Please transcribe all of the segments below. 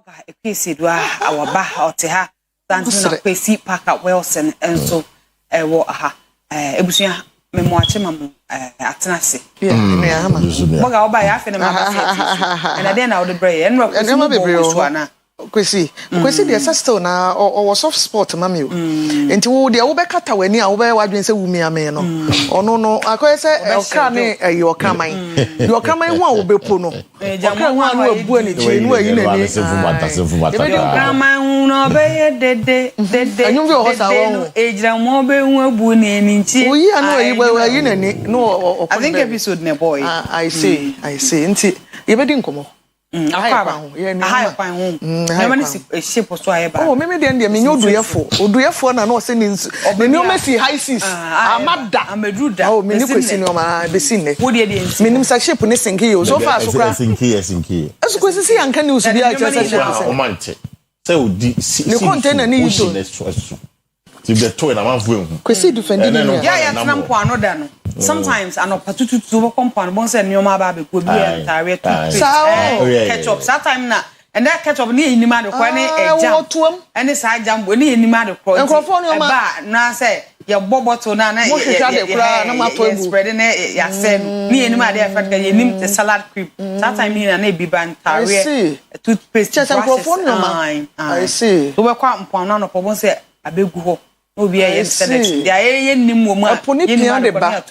Akua Asieduaa awaba oteha Tanzania Kwesi Parker Wilson enso ewo aha ebusuya memoache mamu atenase boga oba ya afi na mabase and then na wo de brey enro Kwesi na Kwesi dey still na o soft sport mami o enti wo dey wo be kata wani a wo be wadwen se wumi ame no ono no akoye se okra ne yo kraman yo kraman hu a wo be po no okra hu a no abu ani chi no ayi na ni kraman hu no be ye dede anyum bi o hosa wo ejira mo be hu abu ni ni chi oyi anu ayi na ni no I think episode ne boy I say enti ye be di nkomo High fine home. Never see a ship or so. Oh, maybe then the menu do na no send in. The new Messi high seas. I'm a druda. Oh, menu question no ma be seen. Would you mean sa ship ne sinki so far so far. Sinki. As Kwesi anka news bi a chese. O mante. Say o di the container ni so. Ti be to na manfo ehu. Kwesi defending. Yeah, tram po anoda no. Sometimes an opportunity to compound bon say nyoma ba be ko bi entire ketchup that time na and that ketchup ni enima de kwa ne jam and sa jam bo ni enima de kwa ba na say ya bottle na na spread na ya say ni enima de effect ka yenim the salad cream that time ni na bi ban entire toothpaste I see so we kwa mpon na no po bon say abegu ho obi yesterday dia ye nim wo mu a yen de ba na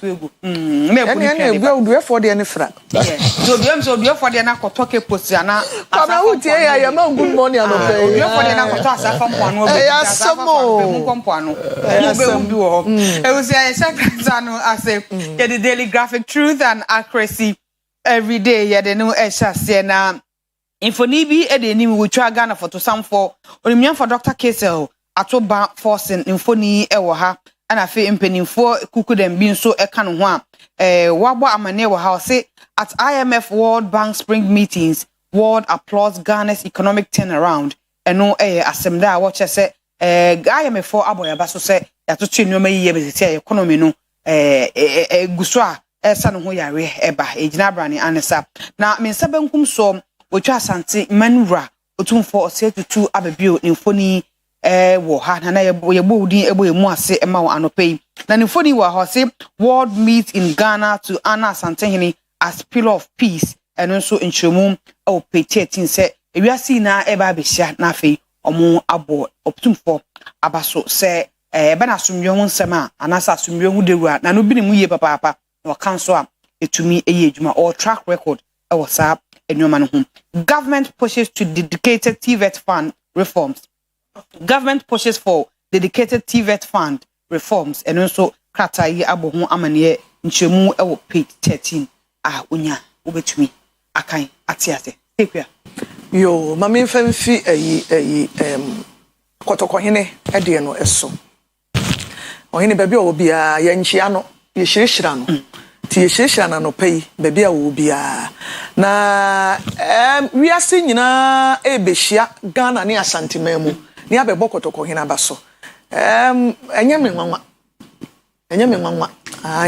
egu odu efo de ne fra so odu efo de na kotoke post ana asa utie ya ma good morning anope odu efo de na koto asa fam po anu obi asa fam mu kompo anu obi wo e wo say shaka no ase the daily graphic truth and accuracy every day ye de no e shase na infoni bi e de nim wo twa Ghana for to some for onimia for Dr. Kesel atoba forcing infoni ewo ha ana fe mpenimfo kukudem bi nso eka no ho a wabo amane wo ha say at IMF World Bank spring meetings world applauds Ghana's economic turnaround eno asemda wo che se IMF for aboyaba so se yatoto nneoma yiye beziti economy no guso a esa no ho yare eba ejina brane anesa na mensa benkum so otwa asante manura otumfo osetutu ababio infoni wo ha na yebo udin ebo emu ase ema wo anopai na nifoni wa ho se world meet in Ghana to honor Asantehene as pillar of peace eno so nchemu o page 13 se ewiase na eba behia na afei omo abo optumfo abaso se eba na asumwe ho nsema anasa asumwe ho dewura na no bi ne mu ye papa no kanso a etumi eye adwuma or track record e wo sa enwoma no ho government pushes to dedicated TVET fund reforms. Government pushes for dedicated TVET fund reforms and also kratai abohu amane nchemu ewo page 13 onya obetumi akan atiate tekua yo mama mfamfi kotokohene ede no eso ohene baby obia ya nchia no ye hirehira no ti ye hirehira na no pay baby a obia na wiase nyina ebehia Ghana ne Asantemamu ni abebo kotokohene abaso enyame nwanwa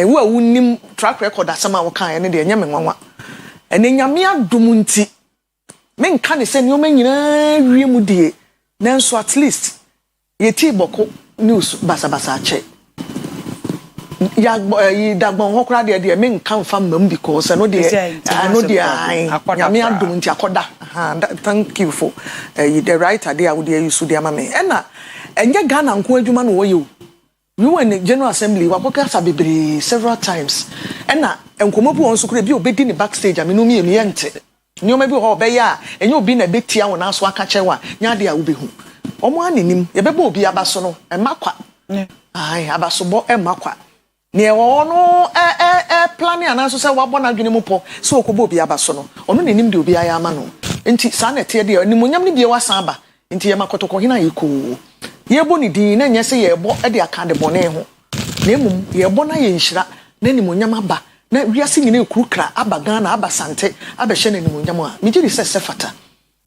wo awunim track record asama wo kan ene de enyame nwanwa ene nyame adom nti menka ne se ne o manyina wiemu die nanso at least yeti boko news basabasa che ya dagbon ho kra de menka mfa mam because no de nyame adom nti akoda thank you for the writer there would use the amame ena enye Ghana nko adwuma no wo ye we were in the General Assembly wa podcast bebre several times ena enkomobu won so kra bi obedi ni backstage amenu mi ente ni o ma bi ho be ya enye obi na betia won aso aka chewa nya de a wo behu omo anenim ye beba obi abaso no emakwa ai abaso bo emakwa ne wo no planning anaso se wa bona dwene mu po so okobo obi abaso no ono nenim de obi aya ama no enti sa na te de animonyam ne bie wasan aba enti ye makotoko hina yeko yebo ni din na nyese yebo de aka de bone ho na emum yebo na ye nhira na animonyam aba na wiase nyina ekurukra aba Ghana aba sante aba hye na animonyam a mejiri se fata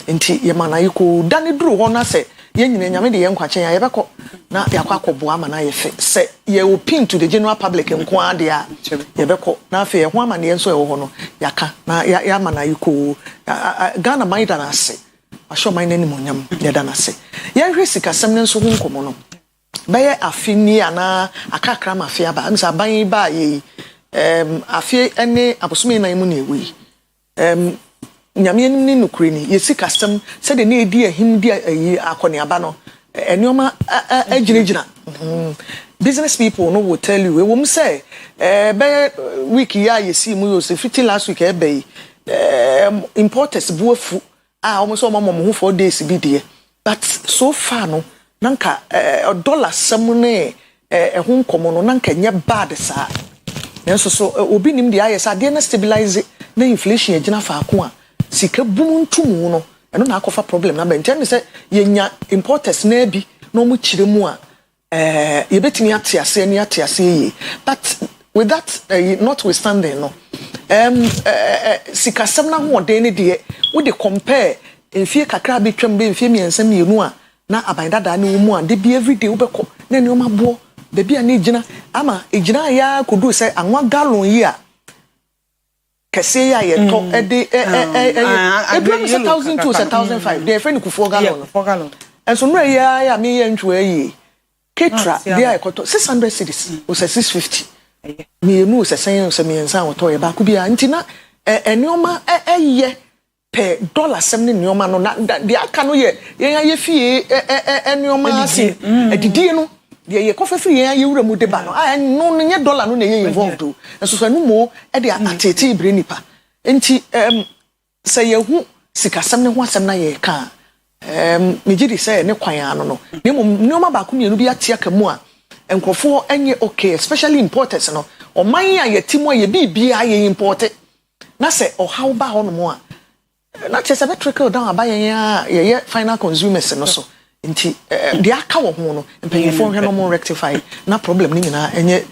enti ye mana yeko dane duru ho na se ye nyina nyame de ye nkwachen ya yebekọ na yakọ akọbo ama na ye fe se ye opin to the general public nko ade a yebekọ na afa ye ho ama na ye nso ye ho no yaka na ya ama na yeko Ghana maida na ase ahwe man nani monyam yeda na se ye hwe sikasem ne nso ho nkomo no beye afini ana akakra mafia ba nsa ban ba ye afie ene abosome nan mu na ewi nyame ni nukuri ni ye sikasem se de na edi ahim di ayi akoniaba no enioma agirigina business people no will tell you we wom say be week ya ye see mu yo se fiti last week be importers buafu almost mo 4 days bi de but so far no nanka dollar samune ho nkomo no nanka nya bad sa nenso so obi nim de ayesa de na stabilize na inflation agina fa ako a sika bum ntumu no eno na akofa problem na be ntene se yenya importers na bi no mu kire mu a ye betimi atiase ni atiase yi but with that notwithstanding no sikasem na ho de ne de we dey compare enfie kakra bi twam be enfie miensam yenu a na abandada ne wo mu a de bi everyday wo beko na ne o mabo de bi a ne gina ama egina ya kodu se anwa gallon yi a kese ya ye to e de e bi 1000 to 1005 de friend ku 4 gallon 4 gallon enso no ya me ye ntwe yi ketra de ya ekoto 600 cedis o 650 me nu se sen se me nsan wo to ye ba ku bia ntina enioma ye per dollar sem ne nioma no na de aka no ye ye fie enioma asi edidi no de ye kofa fie ye wura mu de ba no no nye dollar no na ye involved o enso so no mo e de atete ibre nipa enti se ye hu sikasem ne ho asem na ye ka mejidi say ne kwan ano no nioma ba ku mienu bi atia kamu a enkofo enye okay especially importers no o man ya yetimo ye bibia ye imported na se o how ba ho no mo a na chese be trickle down abaye ye final consumers no so nti de aka wo ho no empanyefo hwe no mo rectify na problem ni nyina enye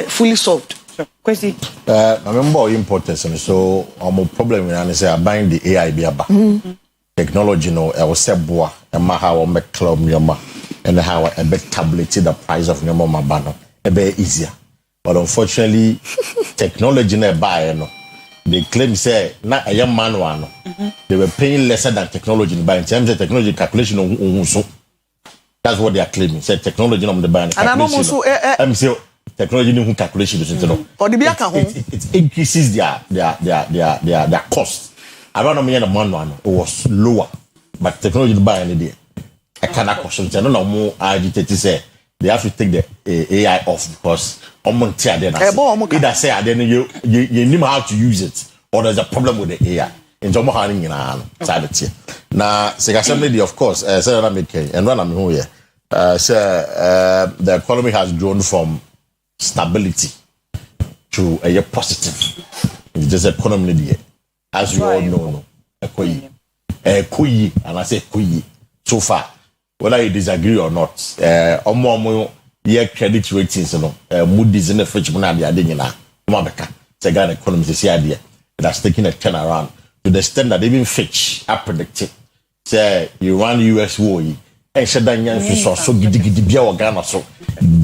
fully solved Kwesi I remember importers and so our problem is buying the AI be aba technology no I was seboa e ma how make club nyoma and how a bit tablet the price of nyoma mabano e be easier but unfortunately technology na buy no they claim say na a manual no they were paying lesser than technology in buying terms of technology calculation on so that's what they are claiming say technology on the buying calculation I'm say technology no calculation is no or the biaka ho it increases their cost around me na manual no it was lower but technology buy any day I cannot question no no more agitate say they have to take the AI off because on tear then either say then you know how to use it or there's a problem with the AI in some handing in side it now say of course say that make and run am here the economy has grown from stability to a positive it's just economy there as you all know no koyi and I say koyi so far whether you disagree or not omo ye credit ratings no Moody's in the Fitch na dia de nyina mo abeka say Ghana economy say ade that's taking a turn around to the extent that even Fitch are predicted say Iran US war yi and said that nyan so gidigidi bia o Ghana so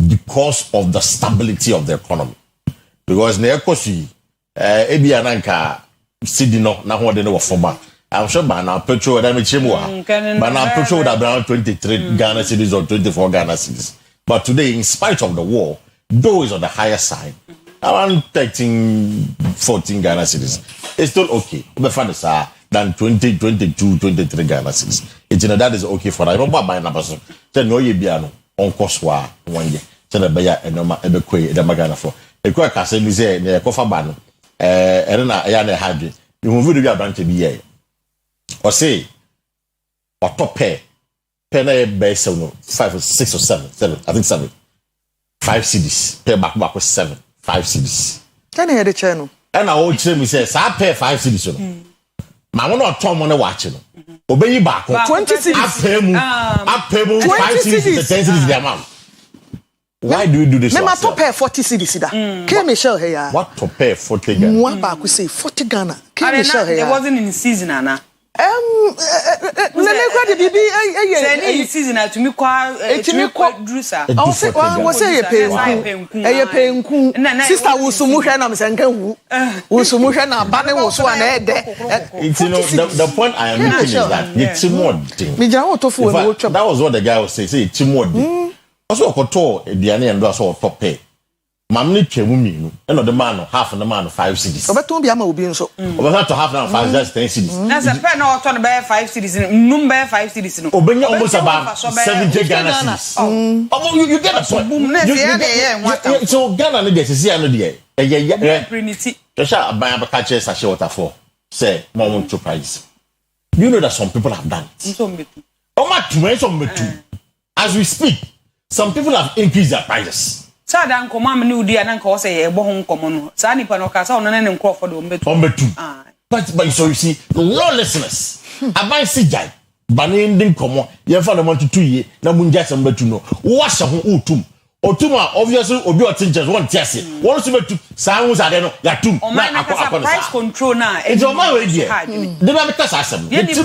because of the stability of the economy because na ekosi ebi ananka cedi no na ho de no former I'm sure by now petrol that makes but now petrol would have around 23 Ghana cedis or 24 Ghana cedis. But today, in spite of the war, though is on the higher side, around 13, 14 Ghana cedis, it's still okay. Better than 20, 22, 23 Ghana cedis. It's that is okay for that. Remember my number so. Then no ye biano on course 1 year. Then the beya and no ma ebe kwe the magana for. The kwe kase ni say ne kofa bano. And then ya ne hadwe. You move to be a branch be here. Or say or top pair na base no 5 or 6 or 7 I think 7 5 CDs pair back with 7 5 CDs can hear the channel and I would say me say sa pair 5 CDs no ma won o tom no watch no obeyi back 20 CDs apem 5 CDs 10 CDs the amount. Why do you do this? Me ma top pair 40 CDs da K Michelle here what top pair 40 Ghana one back we say 40 Ghana K Michelle here it wasn't in season ana Nene bibi say season to me kwa drusa I say penku sister wusumu hwe na msenka wu wusumu hwe na bane wo so na ede the point I am making is that it's more thing me ja otofo we wo twam that was what the guy was saying say it's more thing also okoto ediane endo so top pay mamni twemu minu eno the man half and the man 5 cedis obeton bia ma obi nso obeton to half and 5 just 10 cedis na se pe na oto no be 5 cedis num be 5 cedis no obenya almost about 70 Ghana cedis you get a point so Ghana no dey see ano dey prinity sha aban abaka che sachet water for say mom to price you know that some people have done it so metu as we speak some people have increased their prices. Sada nkoma me udi ya nanka wo say ebo ho nkomo no. Sa nipa no ka sa ono ne nkrofo de ombetu. But so you see lawlessness. Aban sijai bani ndi nkomo ye fa no monto 2 ye na munja se mbetu no. Wo hye ho utum. Otum a obviously obi otinches won tiase. Won so betu sa hu sa de no ya tum na akwa price control na. It's on my way there. They be better asem. It's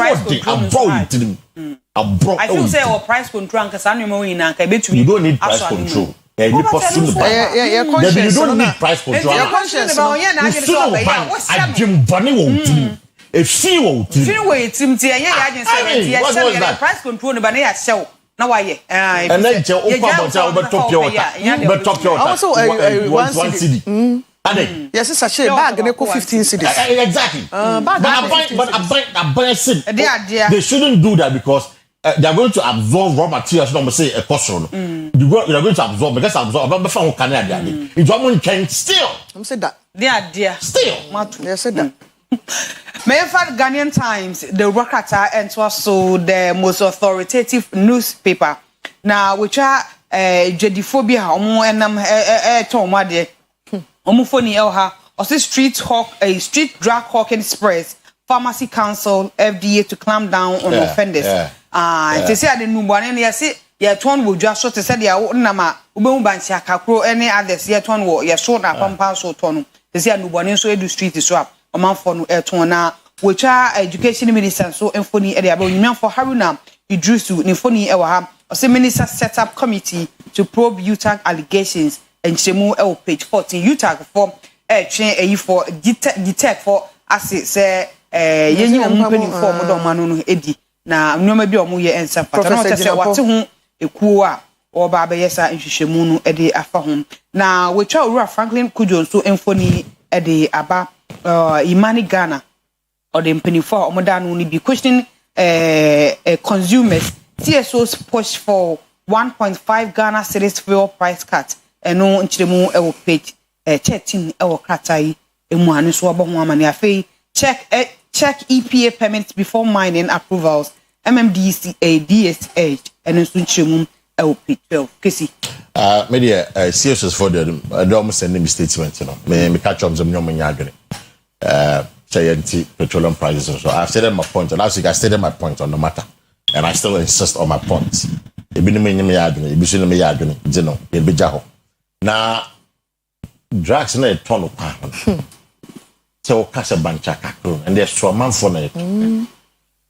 I feel say our price control anka sa no mo yin anka betu. You don't need price control. You don't need price control. You're conscious about yeah na agent so be ya. What's that? If she will team tia yeah agent say yeah price control no ba na ya show. Na why ye? And then je over top your also 1 cedi. Yes, it's a share bag and 15 cedis. Exactly. But they shouldn't do that because they are going to absorb raw materials. No, say a caution. You are going to absorb because absorb. But before Canada, it's one can still. I'm said that. Dear. Still. Yes, said that. Mayfad Ghanaian Times, the Rakata, and also the most authoritative newspaper. Now, which are Jediphobia, and Tomade, Omufoni Elha, also Street Drug Hawking Express, Pharmacy Council, FDA to clamp down on offenders. They say the new one, and they say, yeah, one will just short to say, yeah, Nama, Ubumbansia, Kakro, any others, yet one will, yeah, short up on pass or ton. They say, no one so do street is swap, a month for no airtona, which are education minister, so infony area, but you for Haruna, you drew to Nifoni Ewa, or say minister set up committee to probe UTAG allegations and Chemu L page 14. UTAG for chain for detect for assets, say, yenny open for Madame Manu Eddie. Na nyoma bi omo ye ensa pata no tese wate ho ekuo a oba yesa nhwehwemu no ede afa ho na wetwa owura Franklin Kujo so emfoni ede aba Imani Ghana or the mpanifo omo da no ni bi questioning consumers TSO's push for 1.5 Ghana cedis fuel price cut eno nchiremu e wo page 13 e wo kratai emu anu so obo ho amane afei check EPA permits before mining approvals. MMDCA, DSH, and Sunchimum LP12. Kwesi. Media, serious for the almost sending me statement, you know. Me catch up some young man. Petroleum prices. So I've stated my point, and last week I stated my point on the matter, and I still insist on my points. You've been me arguing, you've been me arguing, you know, you'll be jaho. Now, drugs in a ton of pound. So kasa bancha kakro and there's so man for na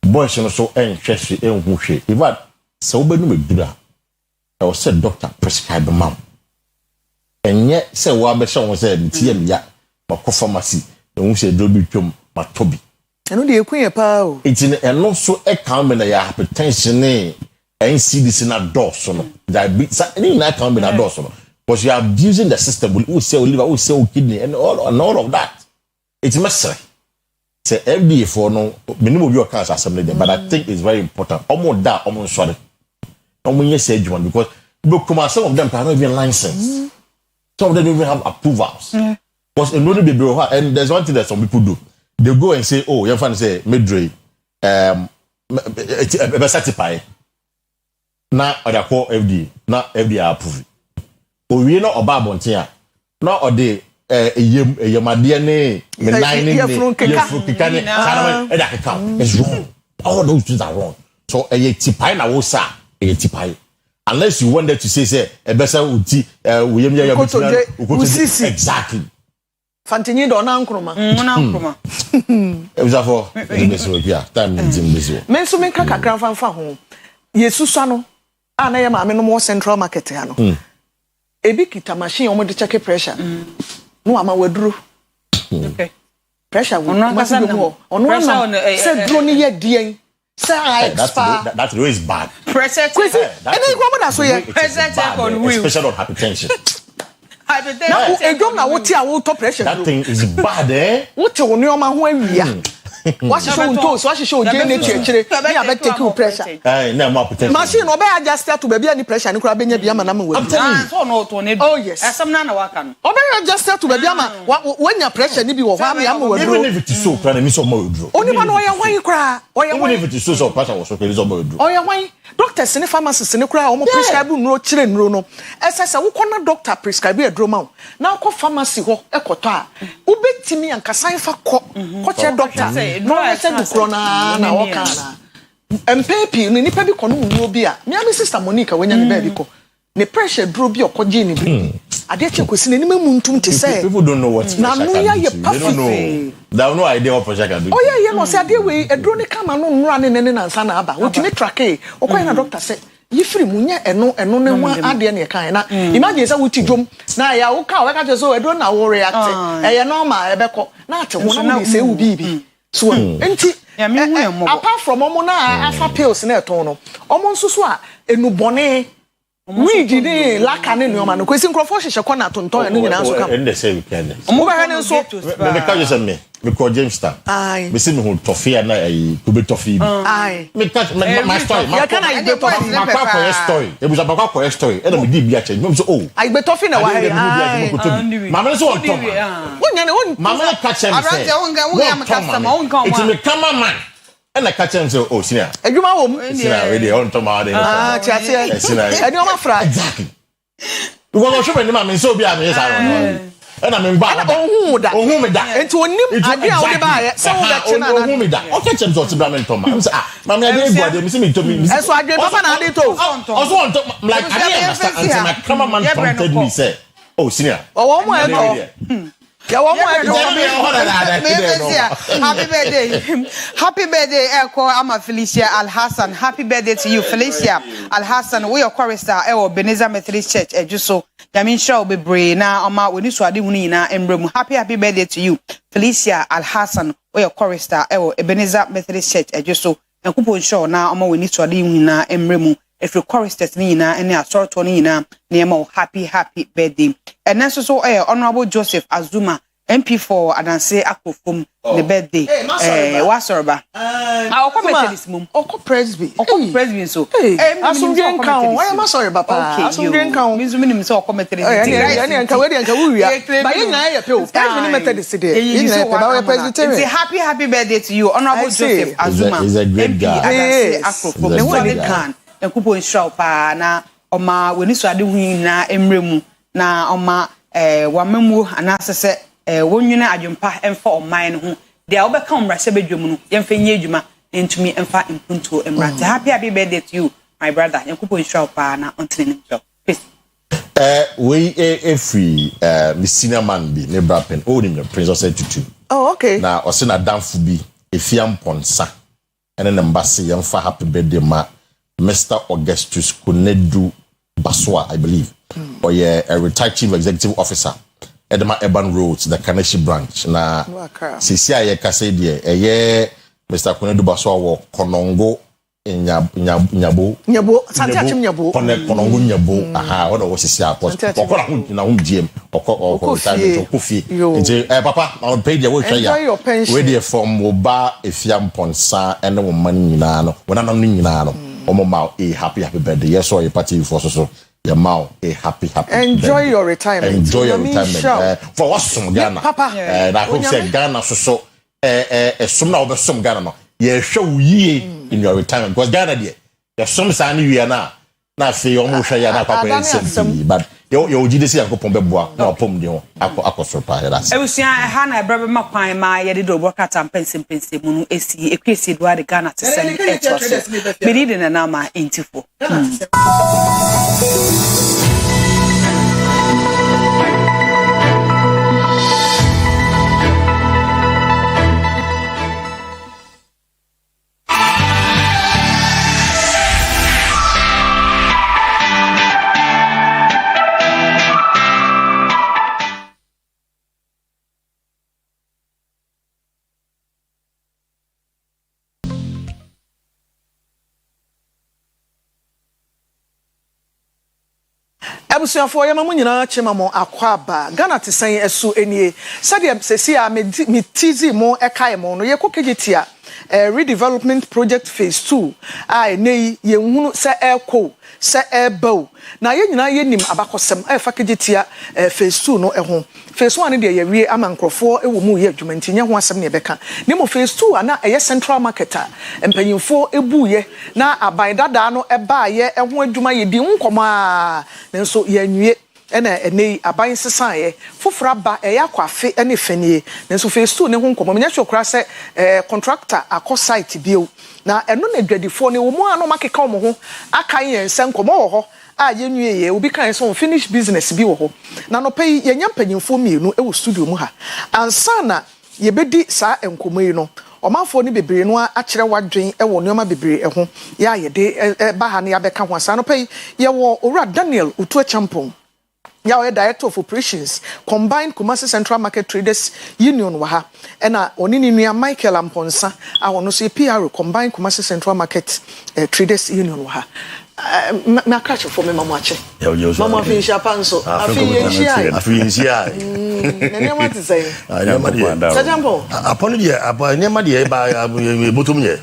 boys no so enhwehwe enhuhwe even so obenu medura I was said doctor prescribe mam enye say wa be hye won say ntie ya makọ pharmacy enhu say do bi twom matobi eno de ekun ye pa o itine eno so e kan me na ya hypertension ne NCDC na dose no diabetes any na kan me na dose no because you are abusing the system we say liver we say kidney and all of that. It's messy. Say FDA for no minimum your cancer assembly there, but I think it's very important. Almost that, almost sorry. Almost yes, one because some of them cannot even license. Some of them don't even have approvals. Because in order to be and there's one thing that some people do. They go and say, "Oh, your friend say Medre, certify." Now or they call FDA. Now FDA approve. Oh, we know about Bontia. Now or they. Yamade ne me nine ne yefrukika ne sana e da keka is wrong. All those things are wrong. So e tipai na wo sa e tipai unless you want them to say e besa uti we yem ya exactly Fantinyi do na nkroma. Na nkroma. Ebusafo, ebeso bia, time ntim beso. Men so men ka kakra fa ho. Yesusa no, na ye ma me no mo central market ha no. Ebi kita machine o mo de check pressure. No ama waduro. Okay. Pressure wo. Ono na say duro ni ye dien. Say I expire. That is bad. Pressure. Kwesi. Ene go na so ye. Pressure check on wheel. Especially on hypertension. Hypertension. Edom na wo ti a wo to pressure. That thing is bad, eh? Wo ti wo ni o ma ho awia. What show unto so what show je na chire me abet take you pressure na more potential machine no be adjust to baby any pressure ni kura benya bia ma na ma wadu so no to ne oh yes asem na waka no obe adjust to baby ama wanya pressure ni bi wo ha ma wadu even if it is so kra na mi so ma wadu oni ma no oya wan kra oya wan even if it is so pressure was so kra so ma wadu oya wan doctors ni pharmacists ni kra o mo prescribe nuro chire nuro no esese wo kona doctor prescribe edro ma na ko pharmacy ho ekoto a ubetimi ankasan fa ko che doctor no I said to Crona na wakana. Mpepi ni nipa bi kono nwo bi a. Me ami sister Monica wenya ni baby ko. Ne pressure draw bi okoje ni bi. Ade che kwesi na ni mamu ntum te say. People don't know what na no ya ye perfect. They don't know. They have no idea what pressure can do. Oh yeah, no say ade we edro ni kama no nura ne na nsa na aba. Wotumi track e. Okoye na doctor say yifiri munya eno ne ho ade na kan na. Imagine say wuti dwom na ya wo ka we ka che so edro na wo react. Eye normal ebeko. Na ate wo na mo say wo bibi. So enti apart from omo na afa pills na eton no omo nsusu a enubone wigi ni laka ne nyoma no kwesi nkrofo hwehwe kona tonton ne nyina so kam ende say weekend omo ba hane nso me ka je me ko Jamestown me see me hu toffee na kube toffee ai me ka my story my story e buza ba kwa story e na me di bia che me so oh ai gbe toffee na wa mama no so on top wonya ne won mama na catch me say won am customer won come it me come man and I catch him say oh senior adwuma wo senior we dey on top ma dey tiate senior ma fra exactly we go show me ma me so bi am yes and I mean ba ohun me da enti onim ade a wo dey ba ye se wo da che na ohun me da o catch him so ti bra me to ma say ah ma me dey go dey me see me to me so adwe papa na ade to also on top like I dey understand until my cameraman prompted me say oh senior wo mo e to ya wo mo e happy birthday Eko ama Felicia Alhassan happy birthday to you Felicia Alhassan we your chorister e Ebenezer Methodist Church ejuso yamin show be bre na oma we ni so ade hunu nyina embremu happy birthday to you Felicia Alhassan we your chorister e Ebenezer Methodist Church ejuso yankupon show na oma we ni so ade hunu nyina embremu if your choristers ni nyina ene asorto ni nyina na ma happy birthday and then so honorable Joseph Azuma MP4 adanse akofom the birthday wasoroba okomete this mum presby so asumdwen kan why am sorry papa asumdwen kan minim so okomete this yani anka we anka wuria ba yin na ye pe o presby ni method this day yin na pe ba we presbyterian say happy birthday to you honorable Joseph Azuma he's a great guy adanse akofom the one kan enkupo nshaw pa na oma weni so ade hu na emremu na oma wamemu anasese wonwuna adwumpa emfa oman ho de a obeka omrase bedwum no yemfa nye adwuma entumi emfa impunto emrate happy birthday to you my brother yankupo nshaw pa na ontene nshaw we free the senior man bi ne brapen old him princess tutu oh okay na ose na damfu bi efiam ponsa ene ne mbase yemfa happy birthday ma Mr. Augustus Kunedu Baswa, I believe, or a retired chief executive officer, Edema Urban Roads, the Kaneshi branch. Na CCI Kasedi, Mr. Kunedu Baswa wo Konongo Nyabo, Santiachim Nyabo, Konongo Nyabo, aha, what was his yap? Na GM or time Kofi. Papa, I'll pay the way your pension. Where they from Moba, Efiam Ponsa, and no money Nano, when I'm not Omo Mao a happy birthday. Yes, or a party for so your Mao a happy enjoy your retirement. Enjoy your retirement. For what some Ghana, Papa. And I hope say Ghana so some now over some Ghana no. You show ye in your retirement because Ghana there some sani we are now say almost share na papa but yo jidesi yakopon beboa na opom de ho akosoro pa that's ewusia ha na ebrebe makwan ma ye de do bokata pensem mu no esi Akua Asieduaa de Ghana te send it me need na ma intifo Abusuafo ye mamu nyina chema mo akwaba Ghana tesan esu enie sadia sesi a me tizi mo ekae mo no ye kokegitia redevelopment project phase 2 a nei ye hunu se eko se ebo na ye nyina ye nim abakosem fa kegitia phase 2 no ho phase 1 ne de ye wie amankrofo ewo mu ye adwumanti nya ho asem ne beka ne mo phase 2 ana eye central marketer empanyimfo ebu ye na aban dada no eba ye ho adwuma ye di nkoma nenso ye nwie ena enei aban sesan ye fofora ba Akua Afe ene fanie nenso phase 2 ne ho nkoma nya hwekura se contractor akọ site bio na eno na dwadifo ne wo mu ano makeka wo ho akan ye nsen nkoma wo ho a ye nwie ye obi kan so finish business bi wo ho na no pay ye nya mpanyimfo mienu e wo studio mu ha ansa na ye bedi saa enkoma yi no omanfo ni bebre no a kire wadwen e wo neoma bebre ho ya ye de ba ha ne ya beka ho ansa no pay ye wo owura Daniel Utua Champon ya we director of operations combined Kumasi Central Market Traders Union wa ha ena oni ni nua Michael Amponsa a wono so PR combined Kumasi Central Market Traders Union wa ha na catch for me mama ache mama fi shapanso afi nsia nene what to say sajambo apolo dia apa nema dia ba botom ye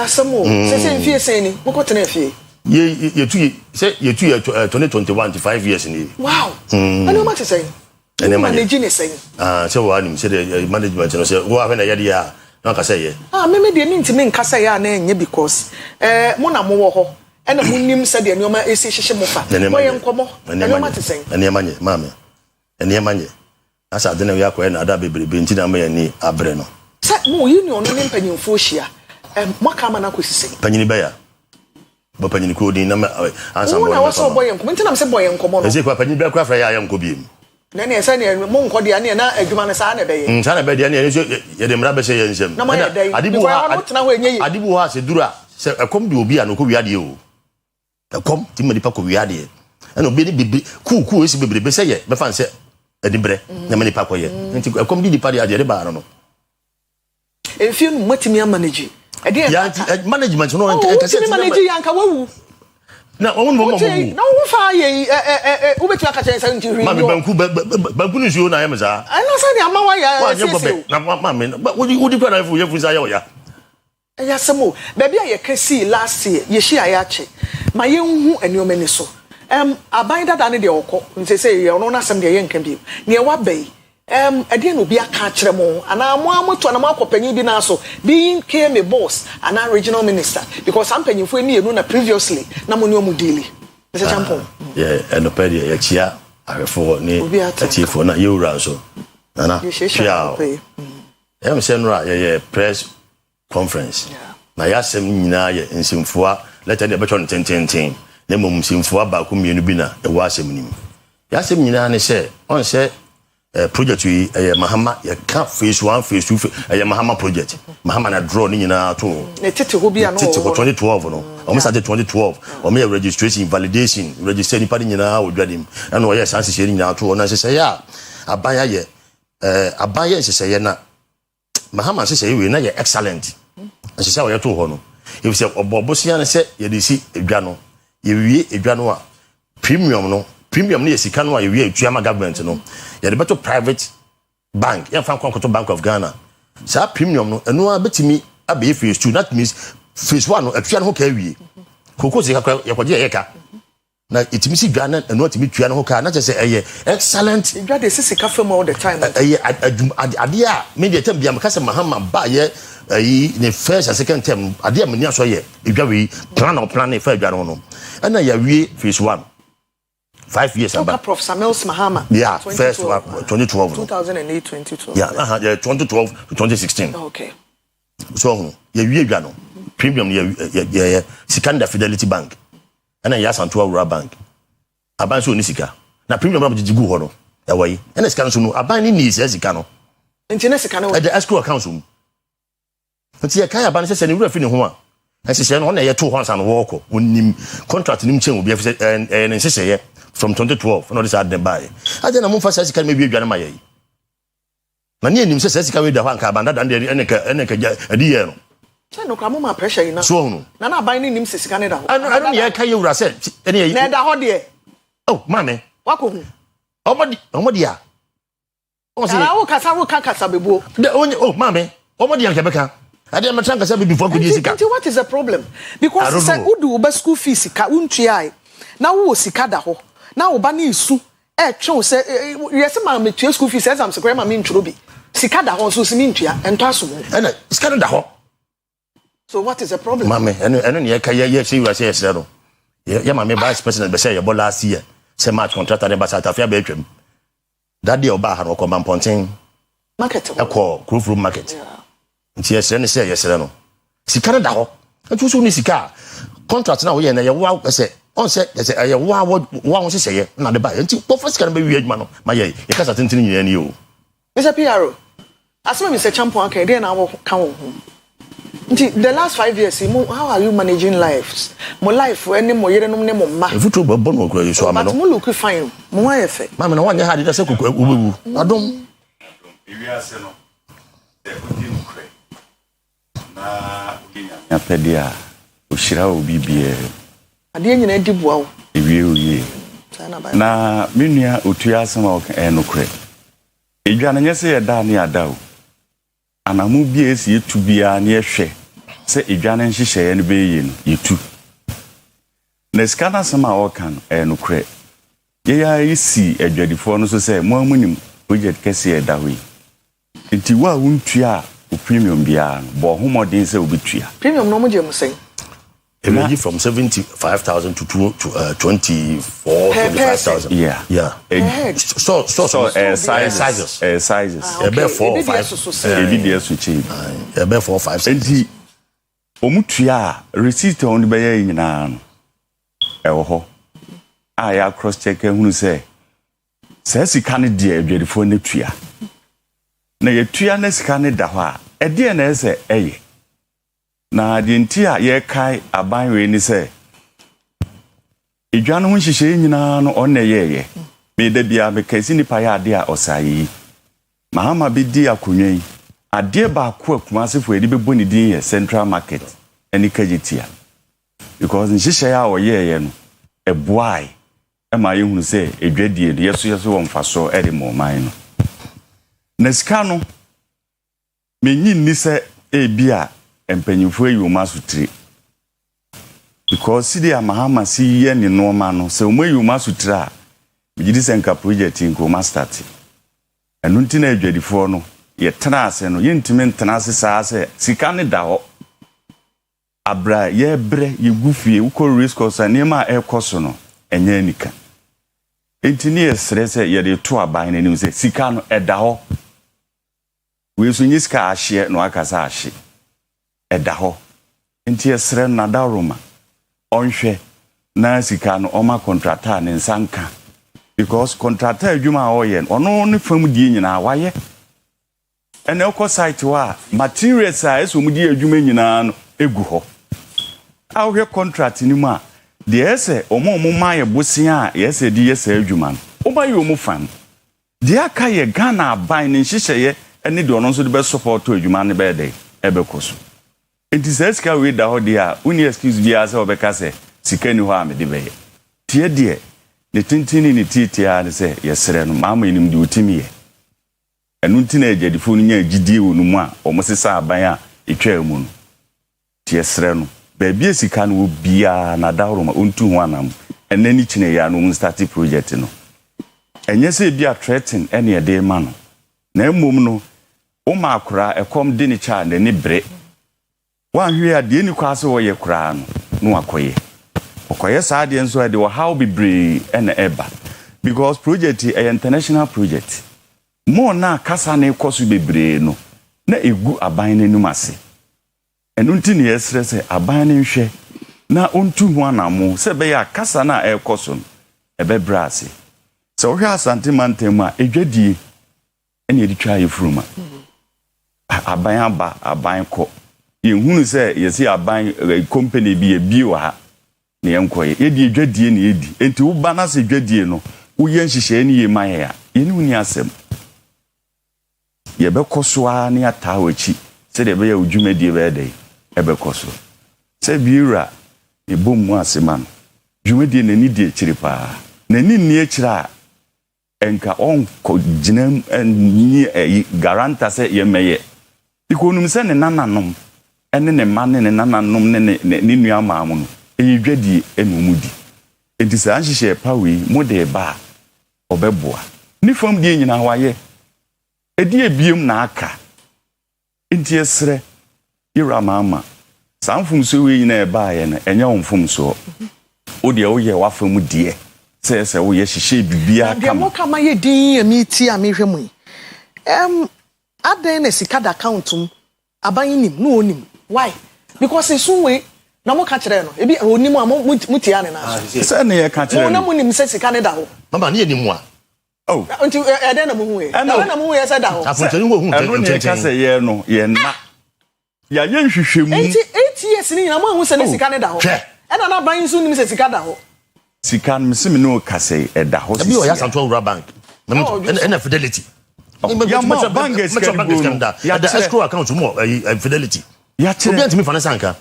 asamo se fie seni moko tena fie ye 2021 to 5 years ni wow ano what to say ene manage ne say se wo anim se the management no se wo afena ye dia na ka say ye me de ni ntimi nka say ya na enye because mo na mo wo ho ena munim se de neoma esi hyehye mo fa mo ye nkomo ano what to say ene manye mame ene manye asa de na we akọ na ada bebrebe nti na me ye ni abre no se mo union no mpanyimfo hia mo ka ma na kosisi panyini be ya ba panyini ko din na ansa mo na waso boye nkomo nti na me se boye nkomo no ese kwa panyini be kwa fra ya nko biem na ne ese ne mo nko de ane na adwuma ne sa na be ye sa na be de ne ye de mra be se ye nsem adibu ha se dura se ekom de obi an ko wiade o ekom ti mali pa ko wiade ena obi ni bibi ku esi bebre be se ye be fan se edibre na mali pa ko ye nti ekom di pa de ade ba no efie no matimi manage ya management no enka se manage yanka wawu na won mo na wo fa ye wo betu aka chen san ntiwi ma me banku ni suo na ya meza ana sa ni ama wa ya sese na ma me wo di kwa na fu ye fu sa ya o ya ya samo baby ye kesi last year ye shi ayache ma ye hu eniomani so aban dada ne de okọ nse se ye ono na asem de ye nka bi ne wa bai ade no bi aka kire mo ana mo amoto na mo akopanyi bi na so being KM boss ana regional minister because am panyimfo eni enu na previously na mo ne omu deal Mr. Champon no pedi ye chia ahefo ni atiefo na ye ura so ana chia se no ye press conference na ya sem nyina ye nsimfoa leta de becho ntententen na mom nsimfoa ba ko mienu bi na e wa asem nim ya sem nyina ne se on se project we Mahama ya ka phase 1 phase 2 Mahama project Mahama na draw ni nyina to ne tete ho bia no tete 2012 no o me started 2012 o me registration validation register ni pa ni nyina o dwadim na no yes sanse ni nyina to na se ya abaya ye abaya se ye na Mahama se we na ye excellent se we to ho no if se obobosia ne se ye de si edwa no ye wie edwa no a premium no ye sika no a ye wie etuama government no ye de beto private bank ye fan kwankoto Bank of Ghana sa premium no eno a betimi abe phase 2 that means phase 1 no etua no ho ka wie koko sika ye kwaje ye ka na itimi si dwa na eno atimi tua no ho ka na che se eye excellent dwa de sika fam all the time eye ade a me de tem bia me ka se Mahama ba ye ne first and second term ade a me ni aso ye edwa we plan e fa edwa no na ya wie phase 1 5 years about Prof Samuel Mahama yeah first 2012 2008 2012 yeah 2012 to 2016 okay so ya wie edwa no premium ya Sikanda Fidelity Bank na ya Santua Rural Bank aban so ni sika na premium na jigu ho no e wai na sika so no aban ni sika no enti na sika no the escrow account so enti ya kai aban se ni wura fi ni ho a nsese no na ye to ho ansa no wo onim contract nim chen obi afise nsese ye from 2012 no this had the buy aje na mo fa sika me bi edwane ma ye na ni enim se sika we da ho anka banda dan de eneka adi ye no se no kra mo ma pressure ina so no na aban ni nim se sika ne da ho ano ye kai ye wura se ene ye na da ho de Oh, mame. Wako. Omodi ya. Ara wo kasa bebo. Oh, mame. Omodi ya kebeka. Ade am trying kasa before could sika. What is the problem? Because say udu oba school fees sika untua na wo sika da ho. Na oba na isu twe say yes ma me tue school fees exam se kra ma me nturo bi. Sika da ho so se me ntua ento aso. Ena sika da ho. So what is the problem? Mame, eno ne ka ye say you say yes no. Ya mame vice president be say your last year. Say match contractor dem ba South Africa be atwam. That day oba ha no ko Mamponten market. Ekọ Krofuru market. Nti yesere ne say yesere no. Sika da ho. Atu so ni sika. Contract na wo ye na ye wa say on say ye wa wo se say na de ba. Nti po first kan be wi adwuma no. Ma ye kasa tenten nyina ni o. Mr. PRO. Asema Mr. Champion kan dey na wo kan wo. The last 5 years, how are you managing lives? My life, any more year no name ma. If you to bon okro you so amano. But mo look fine. Mo wa efe. Mama na wanya hard say kuku ubewu. Adom. Ewi ase no. E odi nkre. Na ya pedia. Oshira obi bie. Ade nyina di boa wo. Ewi oye. Na menua otu asema o enokre. Edwa na nyese ye da na ada o. Anamu bi esi etu bia na ehwe se edwane nhyehyeye ne beye no yetu na skana sama o kan enukre ye ya isi edwadifo no so se mo amunim project kese e da hoyi nti wa wuntua o premium bia bo homodin se obitua premium no mo je mo sen Energy from 75,000 to 25,000. Yeah. So sizes. About 4 or 5. Every switching. About 4 or 5. Enti omutua receipt on the baye nyina no. Ewo ho. Ya cross check ehunu se sika ne de adwadifo ne tua. Na ye tua na sika ne da ho a e de na ese eye. Na de ntia ye kai aban we ni se edwan ho nhyehyɛ nyina no on na ye me da bia me kasi ni pa ya ade a osayi mahama bi di akonwa yi ade ba ko akumase edi be boni din ye Central Market eni kajitia because nhyehyɛ ya o ye no e boai e ma ye hunu se edwadie de yeso wo mfaso e de mo man no na sika no me nyin ni se e bia empanyimfo yi o masutire because sidi amahama si ye ni normal no se o mayi o masutire a bigidi senka project nko ma start enu ntina adwadifo no ye tena ase no ye ntime ntena ase saa se sika ne da ho abra ye bre ye gufie uko risk osa niema e koso no enye nika entini ye stress ye de to aban na nim se sika no e da ho we so nyiska ahye no akasa ahye eda ho enti esre na da roma onhwe na sika no oma contractor ne nsanka because contractor adwuma oye ono ne fam die nyina waye ene oko site wa materials a eso mu die adwuma nyina no egu ho ahwe contract ni mu a de ese omo maye bosia yese di yese adwuma no obaye omu fan de aka ye Ghana aban ne nhyehyeye ene de ono nso de be support adwuma ne be dey ebekoso enti sika we da ho dia uni excuse bia se obeka se sika ni ho a me de be tie de ne tintini ni titia ne se yesere no mama enim de utimi ye enu ntina agedifo no nya agidie wonu mu a omosesa aban a etwa mu no tie sere no ba bia sika no bia na da horoma ontu ho anam enani kine ya no start project no enye se bia threaten ene ye de ma no na emom no o ma akora ekom de ni cha na ni bre wan hwe ade ni kwa se wo ye kora no akoye okoye sa ade nso ade wo how be bre ene eba because project a international project mo na kasa na ekoso bebre no na egu aban na numase enu ntini yesre se aban na nhwe na ontu ho anamo se be ya kasa na ekoso ebe brase so hwe asante mantem a edwadie ene editwa yefuruma aban aba aban ko yehunu se yesi aban company bi ebi wa na yenkoye yedi edwadie na yedi enti wo ba na se edwadie no wo ye nhyehyɛ ni ye man ya yeni uni asem ye be koso a na ata wachi se de be ya udwumadi be dey e be koso se biura e bom mu asema no dwumadi na ni di akiri pa na ni nie kira enka onko ginam ni garanta se yemeye ikonum se ne nananom ene ne mane ne nananom ne nua maamu no eyedwadi enumudi enti sa anhihye pawe mode ba obeboa ni fam die nyina waye edi ebiem na aka enti esre ira mama sanfumso we nyina ba ye na enya wonfumso odi e wo ye wafam die se wo ye hihye bibia kama mo kama ye din amiti amehwemu adan na sika da account aban nim no onim why because so we na mo ka kire no ebi onim a muti ane na se na ye ka kire no nim se sika ne da ho mama ne nim a oh until na mo hu e na mo hu e se da ho afuntani wo hu tete ka se ye no ye na ya ye nhwehwemu 8 years ni na mo hu se ne sika ne da ho na ban so nim se sika da ho sika nsimi no ka se da ho bi o ya santo ura bank na fidelity ya ma bank is ya the escrow account mo fidelity ya chere obi antimi fa sanka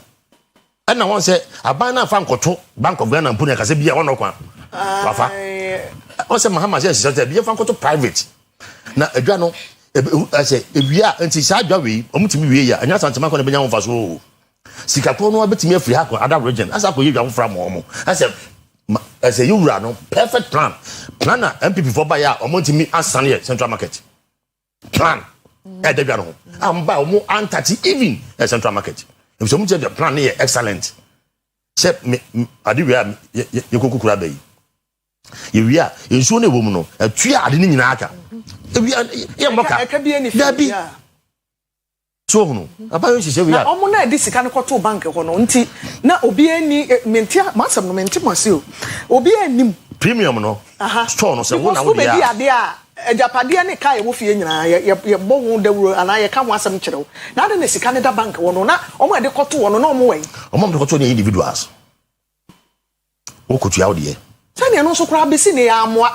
na won say aban na fa nkoto bank of Ghana mpuni akase bia won okwa wafa won say mahama say say bia fa nkoto private na adwa no say ewia anti sa adwa we omutimi wie ya anya santema ko na benya won fa so sika ko no abetimi afri ha ko other region asa ko yedwa fra mo asa yura no perfect plan na MPP for buy ya omutimi asane ye central market plan edebia no amba omo antati even central market if so much the plan here excellent chef adiwia ye kokukura bayi ye wia enso na ewom no atua ade ni nyina aka ewia ye moka dabi so no abayo hihye wia na omo na edi sika ne kwoto bank ho no nti na obi ani menti masam no menti masio obi anim premium no store no se wo na wo bia ade a ejapade ne kai wo fie nyina ye bo hu dawuro ana ye ka ho asem kirew na ade ne sika ne da bank wo no na omo ade kwoto wo no na omo wen omo de kwoto ne individuals wo kotu ya ode sane no so kra besi ne ya amoa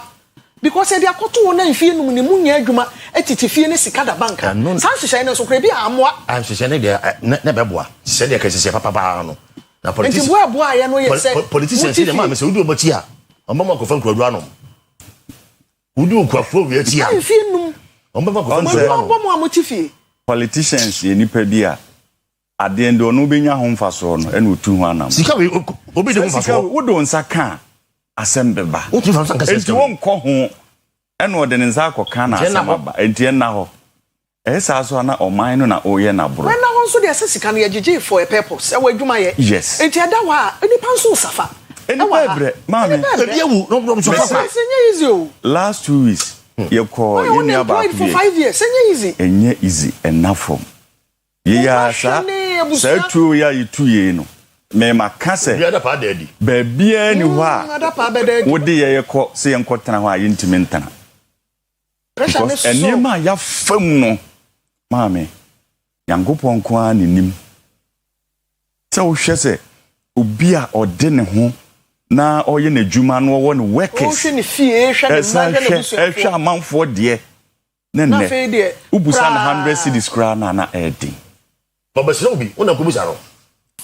because ade kwoto wo na mfie num ne munya adwuma etiti fie ne sika da bank san hyehyɛ ne so kra bi amoa an hyehyɛ ne de na beboa hyehyɛ de ka hyehyɛ papa no na politician enti boa ya no ye se politician se de ma me se wudi obochi a omo ma ko fan kura anom wudi okwafo wi ati a mfie num omo ma ko fan kura anom omo amochi fie politicians ye nipa bi a ade ndo no benya ho mfaso no ene otu ho anam sika we obi de ho mfaso wo do nsa ka asembeba wo tu fa nka se enti won ko ho ene ode ne nsa akoka na asembaba enti en na ho esa so na oman no na oye na bro na ho so de sika na ye for a purpose e wa adwuma ye yes enti ada wa enipa nso safa eni bebre mama ebi ewu no so fa easy o last 2 weeks ye ko ye ni aba for 5 years enye easy enough ye ya sa tu ya yitu ye no me makase bi ada pa daddy ba bia ni ho a wo de ye ko se ye nkotana ho a yintimi ntana because enema ya fam no mama yankopon ko a nenim se wo hwese obi a ode ne ho na oye na djuma no wo ne workers o hwe ne fie hwe ne ma ne busu hwe amanfo de ne ubusa na 100 cedis kra na edin baba sino bi una ko busa ro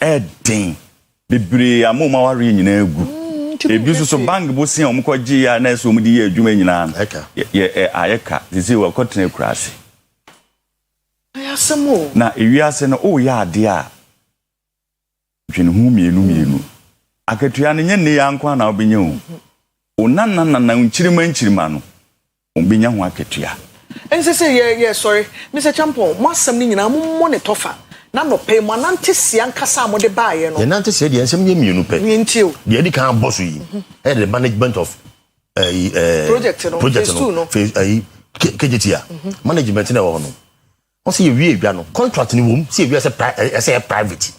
edin bebre amoma ware nyina egu ebi so bank bo sia omko gi ya na so omdi ye adwuma nyina ye ayeka sisi wa kotene kurase ayasemo na ewiase no o ya ade a twene hu mienu akatua ne nye ne yankwa na obenya o onanana nchirima no obenya ho akatua ensese ye sorry Mr. Champon mo asem ni nyina mo ne tofa na no pay mo nante sia nkasa mo de baaye no ye nante sia de ensem nye mienu pe ni ntio de di kan boss yi the management of project no phase KGT management na wo no o se ye wie edwa no contract ni wom se ye wie se private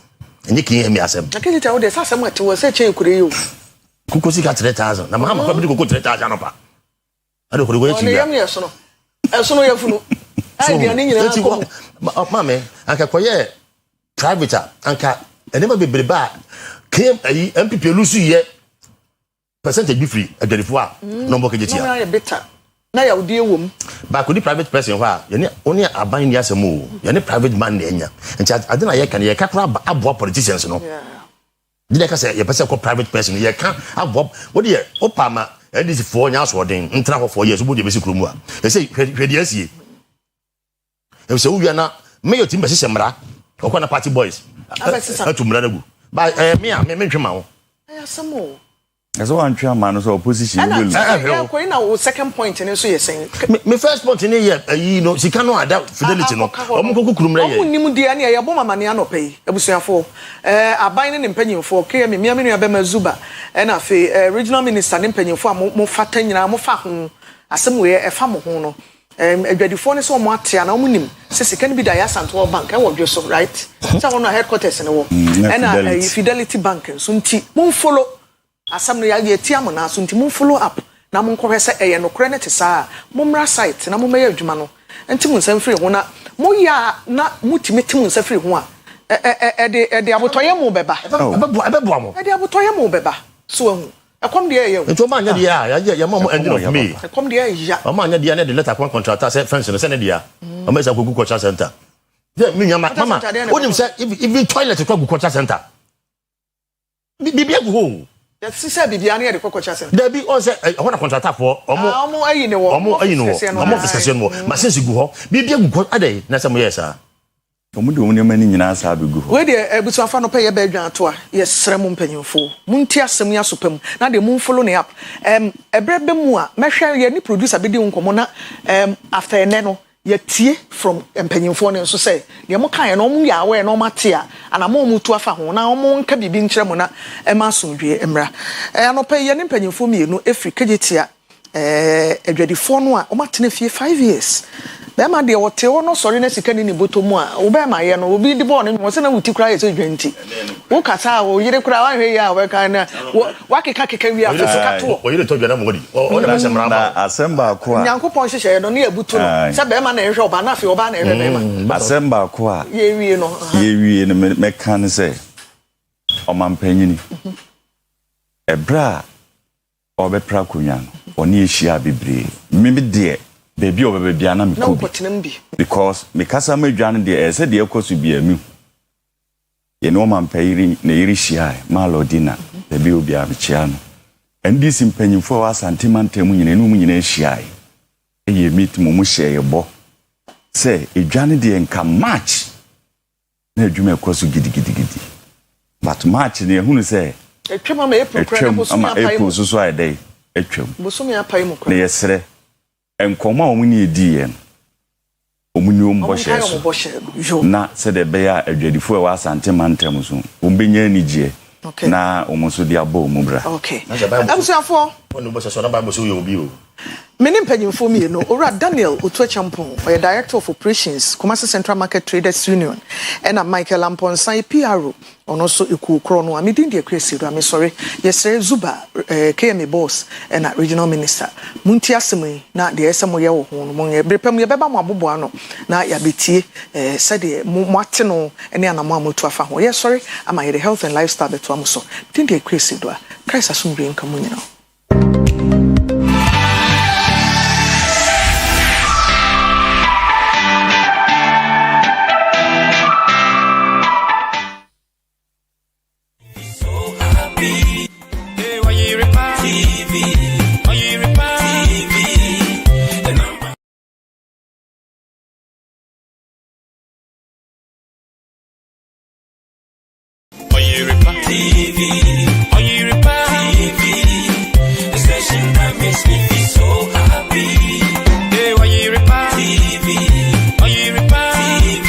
enye kin emi asem KGT wo de sa asem ati wo se chen kure yo kuko sika 3000 na mahama kwa bi kuko 3000 no pa ade ko go chi ya no eso no yafunu ai dia ni nyina ko mama anka koye private anka enema bebreba kem ayi MPP lusu ye percentage be free adelifo a no mo KGT na ya beta na ya odi ewom ba ko di private person ho a ye ne oni aban ni asemo ye ne private man na enya nti ade na ye kan ye kakra abo politicians no did ka say ye person ko private person ye kan abo wo de opama and this 4 years or then in travel 4 years, would you basic room? They say, Rediasi. And so we are not mayor team, Semra, or one party boys. To Mranagu. But me, I mention my some more. As one chairman so opposition. Second point, and so you're saying. My first point in a year, you know, she cannot adapt fidelity. No, Nimudiania, Yaboma Maniano pay, a busia for a binding impenium for KM, Miamina Bemazuba, and a regional minister impenium for more fatten, more fahun, as somewhere a farmer hono. A phone is so much and omunim says it can be Dias to a bank. I will just so right. So on a headquarters in a war and a Fidelity Bank and soon moon follow. Assembly Tiamona soon to follow up. Namun Coresa a no credit sa Mumra site and Amumay Jumano and Timus and free one. Moya not mutimitums a free one. The Abotoyamo Beba. The Abotoyamo Beba. So I come there. You told me, yeah, Mamma ended of me. I come there, yeah. A man, the letter one contract, I said, French in the Senadia. A mess of Google Center. Mamma, what you say if you toilet to Google Center? Be a who? Yes, she said, Bibiani, the Coco Chasson. There be also I want to contract for or more, you know, discussion more. My sense you go, be a good a day, not some years, sir. Omudu many in answer be good. Where the Ebusan pay a bedroom to yes, Sermon penny for Muntia Semia Supem, now the moon following up. A bread bemua, Mesha, any producer be doing common after a nano. Yet from penny phone and so say, Yamoka and Omuya, where no matia, and a more to a phone, now more can be being Tremona, a masun be Emra. And I'll pay any penny for me, no, if you cajitia, a ready phone, or Martin 5 years. Then my dear, what no sorriness you can in Botomoa, Obama, and will be the born and wasn't a to cry as a genty. Okasa, or you cry here, where kind of wacky can we have to or you told your nobody, or the Assemba, Yanko Ponce, I don't need a boot, Sabema and Rob, and Nafi Obana, Assemba, qua, ye, no, ye, in a mechanic say, or Mampenny, a bra, or be Pracuyan, or near Shia Bibri, Mimi dear. Baby over Biana because Mikasa Majan de said the course will be a meal. You know, man paying Neirishia, Malo dinner, the bill be a chiano. And this impending for us and Timantemun in a numination shy. You meet Mumushe your bo. Say, if Johnny dear can match, no, you may cross you giddy. But match in the who say, a trim on April, so I day, a trim. Busumia Paimo, yes, and come on, we need DM. Omunium Boshes. Na said the bear a ready for us and Timantemus. Umbinya Nijie. Okay. Na almost the abo mubra. Okay. I'm sorry for one of us on a Bible, so you'll be. Many penny for me, no, or Daniel Utwechampon, or a director of operations, Kumasi Central Market Traders Union, and a Michael Lampon, Sai PRO, and also Iku Chrono. I mean, the Kwesi, I'm sorry. Yes, sir, Zuba, KMA boss, and a regional minister. Muntia Semi, not the Samoya, Brepem Yababa Mabuano, na Yabiti, said the Martino, and Yanamamu to a family. Yes, sorry, I'm the health and lifestyle to Amuso. Didn't the Kwesi do? Christ assume being communal. Oyerepa TV, Oyerepa TV, the station that makes me feel so happy. Hey, Oyerepa TV, Oyerepa TV,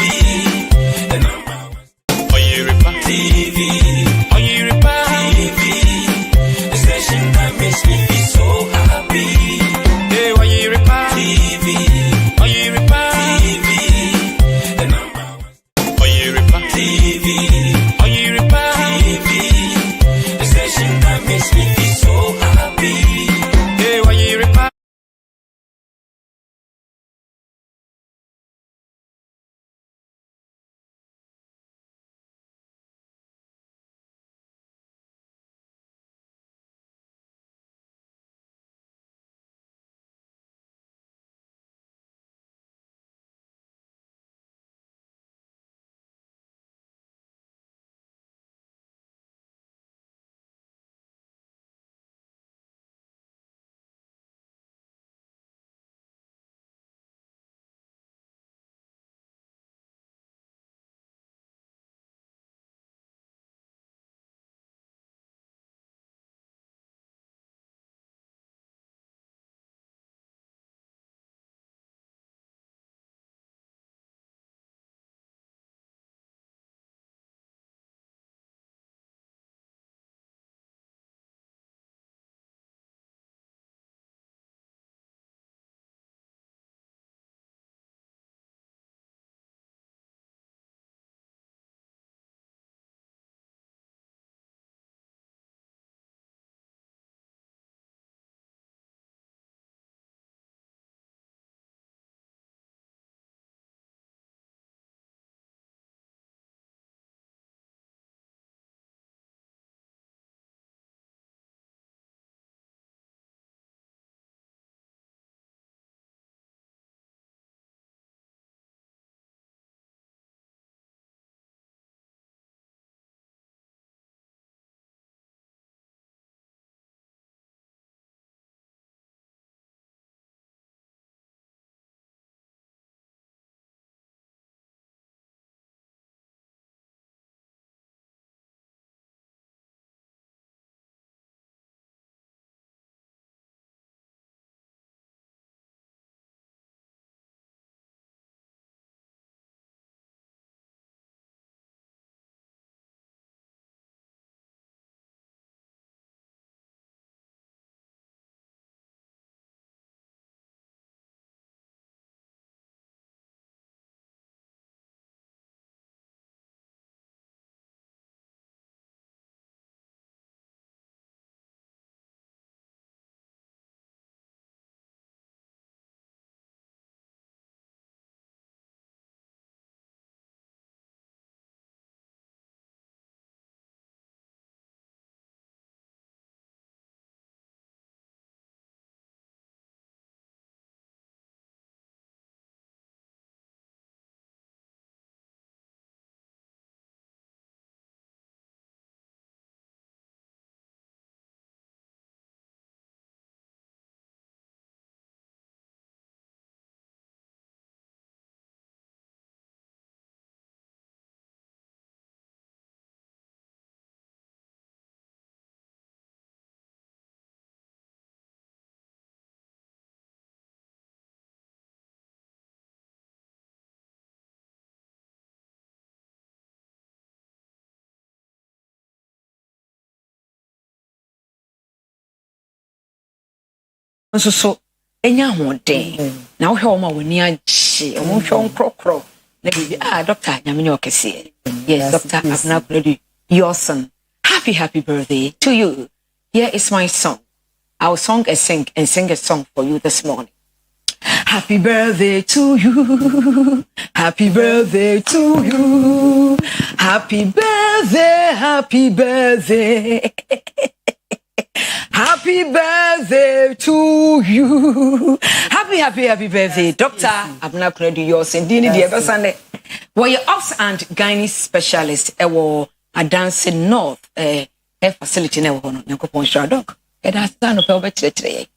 the number one. Oyerepa TV, Oyerepa TV, the station that makes me feel so happy. Hey, Oyerepa TV, Oyerepa TV, the number one. Oyerepa TV. so enya hoden na wo hwe o ma woni agye o mo hwe onkrokro na bibi doctor nyamenye okese yes Dr. Akua Asieduaa your son happy birthday to you. Here is my song. I'll sing a song for you this morning. Happy birthday to you. Happy birthday to you. Happy birthday, happy birthday. Happy birthday to you. Happy birthday, Dr. Akua Asieduaa. Yours indeed, dear Basane. Well, your ops and gynae specialist, a dancing north, facility never on Yankopon Shadok. And I stand up over today.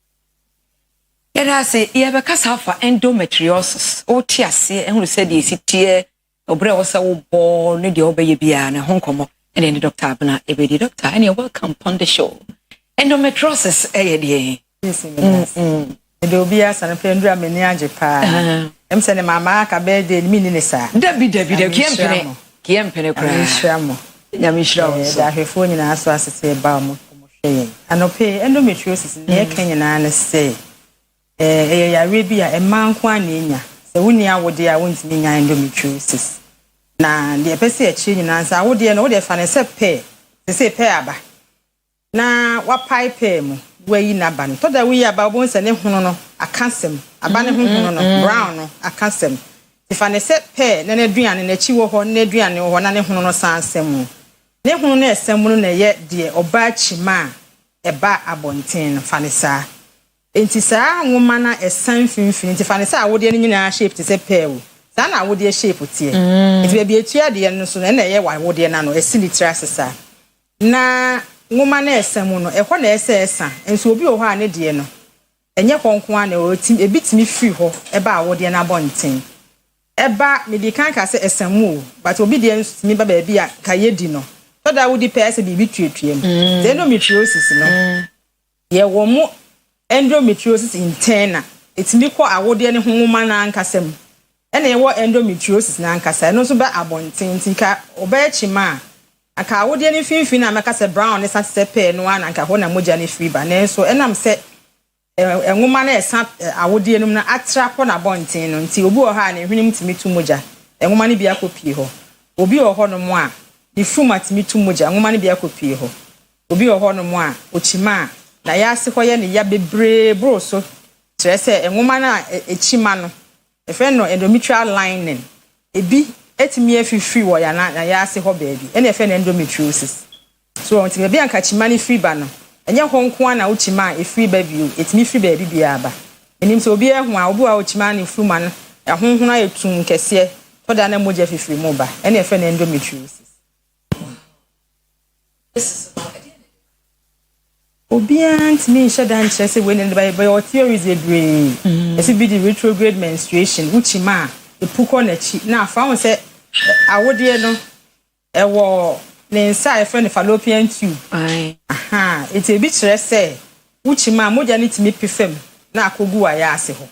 Yet I say, because of endometriosis, OTS, and who said, is it here? Obre was so born, the obey and a Hong Kong, and then the doctor, a doctor, and you're welcome on the show. Endometriosis, yes, it will be as an appendra miniaje pa. I'm sending my mark a bed in Minisa. Debbie, Kiempene, Shamo. Yamishra, that her phone in our society about Moshe. And okay, endometriosis near Kenya and say, Arabia, a man quaninia. So when you would dear wins me endometriosis. Now, the episode changing answer, I would dear know the fan set pay. They say pay. Now, what pipe him? Where you naban? Told that we are babons and no, a cansem, a banner brown, a cansem. If I set pay, then a drian and a chiwo or nedrian or one and san semu. Ne hune semunu yet dear or bad chima, a ba abontin, fanisa. Intisa, woman, a sun infinity fanisa, would any shape to say pale. Sana would dear shape with tear. It will be a tear, dear, no sooner than a year, why would dear nano, a silly trasses. Na woman semuno, a one essa, and so be a one dear no. And your conquan or team a bit me free ho, about what dear nabontin. Eba me di kan ka se esemu but obedience me ba ba bia ka yedino so that would pass be between the endometriosis no ye wo mo endometriosis interna it me ko awode ne honwoma na ankasem ena ye wo endometriosis na ankasa no so ba abonten tika oba chima aka awode ne finfin na meka se brown ne sa pe no ana anka ho na moja ne free ba ne so enam se enwoma na esa awodie num na atrako na bonten no nti obi o ha na hwenim timi tu moja enwoma ne bia kopie ho obi o ho no mo a the fuma timi tu moja enwoma ne bia kopie ho obi o ho no mo a ochima na ya ase ho ye ne ya bebre bro so kire se enwoma na echima no e fe no endometrial lining ebi etimi afifi wo ya na ya ase ho baabi ene e fe na endometriosis so nti bia anka chima ne free ba no enye honko na uchima e free baby etimi free baby bia ba enim so obi ehu a obu a uchima ne free man e honhona etum kese to da na moja fifiri mu ba ene e fe na endometriosis obi antimi shedan chese we ne by your theories e brain e be the retrograde menstruation uchima e puko na chi na fa won se awodie no e wo ne nsa e friend fallopian tube aha it e bi kire se uchima moja ni timi pefem na akogu aya ase ho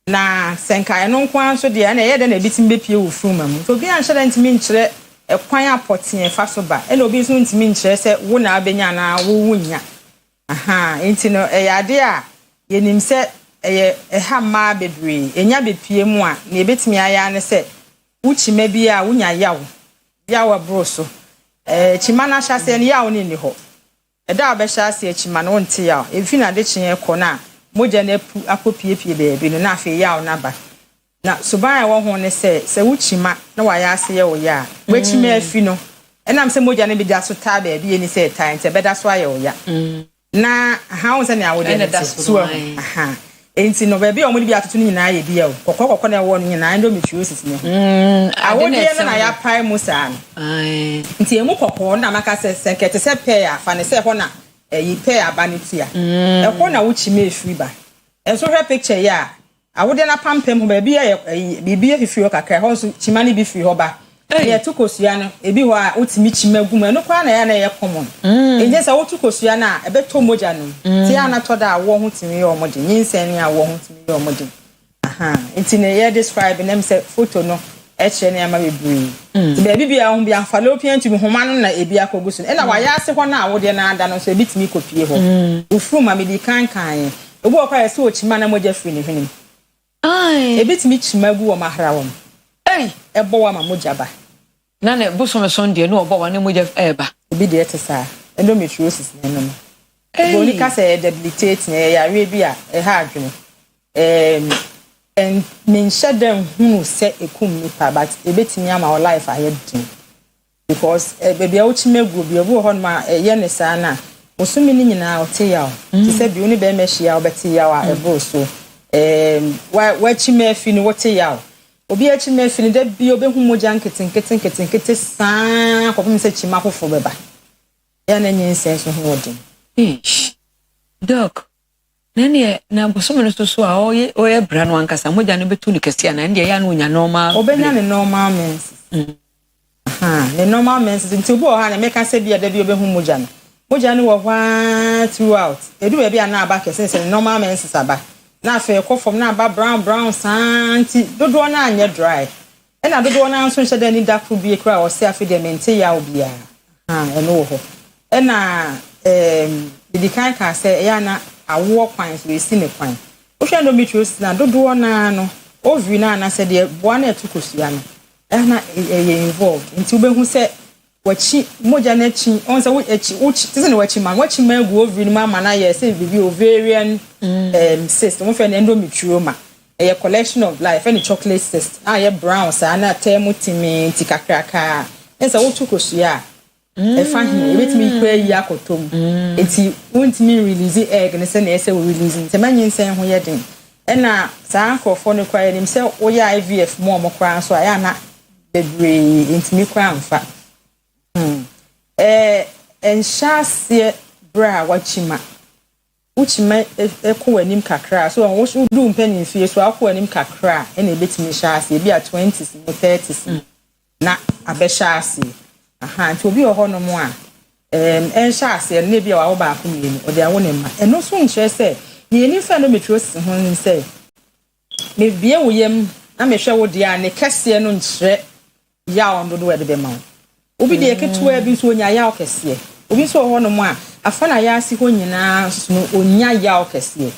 na senka e no nkwan so de na ye de na bitim be pie wo fruma mu so bi an sheda ntimi nkire e kwan apoten fa so ba e na obi so ntimi nkire se wo na abenya na wo wunya aha enti no e yade a yenim se e ha ma bebre enya be pie mu a na ebetimi aya ne se uchima bi a wunya yawo bro so chima na hyase ne yawo ne ni ho eda be hyase chima no nte yawo efi na de kyen ko na moja na pu akopiepie beebi no na afi yawo na ba na suban wo ho ne se wuchima na wa ya ase ye wo ya wechima afi no enam se moja ne bi da so ta beebi ni se time te beda so aye wo ya na ha won se ne awo de so aha enti no beebi o mo bi atoto ni nyina ye bi ya kokko na wo no nyina endometriosis ne awo de na ya pai musa nti emu kokko na maka se sekete se pe ya fa ne se ho na yi pe abanitia e ko na wuchima efiri ba enso hwe picture ya awode na pampem ho ba bia bibia fifi ho kakra ho so chima ne bi firi ho ba ye tukosua no ebi ho a utimi chima gum no kwa na ya na ye common enje sa wotukosua na ebe to moja no ti ana to da wo ho timi ye omode nyinsen ni a wo ho timi ye omode aha enti ne ye describe nem se photo no e che ne ama bebre ti ba bibia ho bia fallopian tube ho ma no na ebi akogusu e na wa ya se ho na awode na ada no so ebi timi kopie ho ufuru ma medikan kan obi okwa so ochima na moja free ne hwenim ai ebetimi chima gu wo mahra wo ei ebo wa ma moja ba na ne bosom sonde no obo wa ne moja eba ebi de etesa endometriosis ne no boni ka say debilitate ne ya we bi a ha adwene and min shadem hunu se ekum nipa but ebetimi ama our life aye din because baby ochima gu bi obi ho ma ye ne sa na osumi ni nyina ote ya o ti se bi oni be mehia obete ya wa ebo so wa chima afi ni wote ya o obi a chima afi ni da bi obehu moja nkete saa kopim se chima kofo beba ya na nyin sense ho odin doc nani na bosom no so a oye bra no ankasa moja no betu ni kese na ndi ya no nya normal obenya ne normal mens ne normal mens nti obo ha na meka se bia da bi obehu moja no moja no wo hwa throughout edu e bia na aba kese se normal mens aba na afa ko from na aba brown santi dodo na anya dry e na dodo na nso hye da ni daku bi ekra o se afi de mente ya obia e no ho e na the kind ka say ya na awo kwan so esi ne kwan o hwe no metriosis na dodo na no ovri na na se de boa na etukosua no e na involved nti obehu se wachi moja na chi on se uchi tese ne wachi ma gu ovri no ma na ye se bibi ovarian cyst mo fe na endometrioma a collection of life any chocolate cyst ye brown sa na temutimi tikakraka ensa wotukosua e fa hin e betimi kwa yi akotom enti wontimi release egg ne se na ese we release nti manyin sen ho ye den e na sa ankofo ne kwa nim se wo ya IVF mo kwa so aya na bebre ntimi kwa amfa enshase bra wachima uchima ekwo anim kakra so wo du mpani fie so akwo anim kakra na ebetimi shase e bia 20s mo 30s na abeshase nti obi ho no mo a enshase na bia wa ba ko mienu ode awo ne ma eno so nche se ni eni fa no metrosis ho ni se me bie wo yam na me hwe wo dia ne kase no nche ya ondo do de ma obi de ketewa bi so onya ya okese obi so ho no mo a afa na ya asi ho nyina no onya ya okese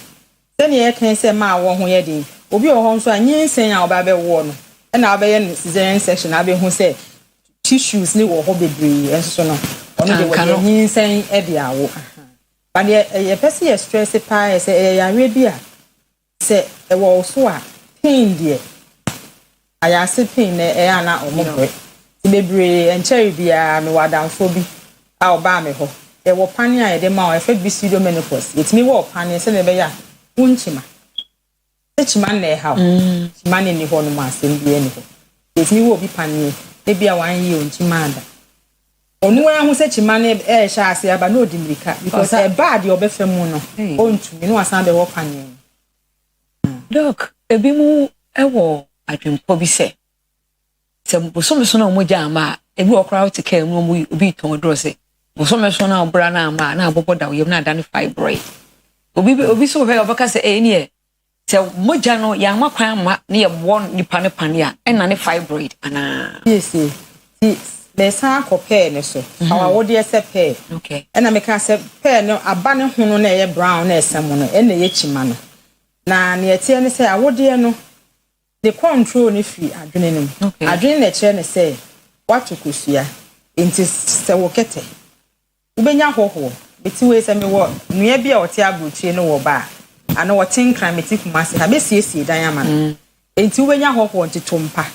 se ne ye kan se ma wo ho ye de obi ho nso anyinsen a oba be wo no na oba ye cesarean section abe ho se tissues ni wo ho bebre enso so no ono de wo anyinsen e de awo ba de ye pese ye stress pa se ya we bi a se e wo so a pain de ayase pain na e ana omogre bebre encheri bia me wadanfo bi a oba me ho e wo pane a ye de ma o efe bi studio menopause yetimi wo pane se ne be ya unchima se chima na e ha chima ne ni ho no ma asem bi eni ho yetimi wo bi pane e bia wan yi unchima ada onu wa hu se chima ne e sha ase aba no dimirika because e bad ye obefa mu no ontumi no asan be wo pane doc ebi mu e wo adwempo bi se bosom so na moja ama ebi okra out care mu obi ton dro se bosom so na obra na ama na abobo da yem na dan fibroid obi so be obaka se ni e se moja no ya ma kwan ma na ye bo nipa ne pane a na ne fibroid ana yes be sa compare ne so awa wo de se pair okay na me ka se pair no aba ne ho no na ye brown na esem no na ye chima no na ne tie ne se awode no the control ni free adwene nim adwene na kire ne say watokusua enti se wokete ubenya hoho beti we se me wo nua bia wote abrochie no wo ba ana wote nkrameti kumase ha besiesie dan ama no enti ubenya hoho nti tompa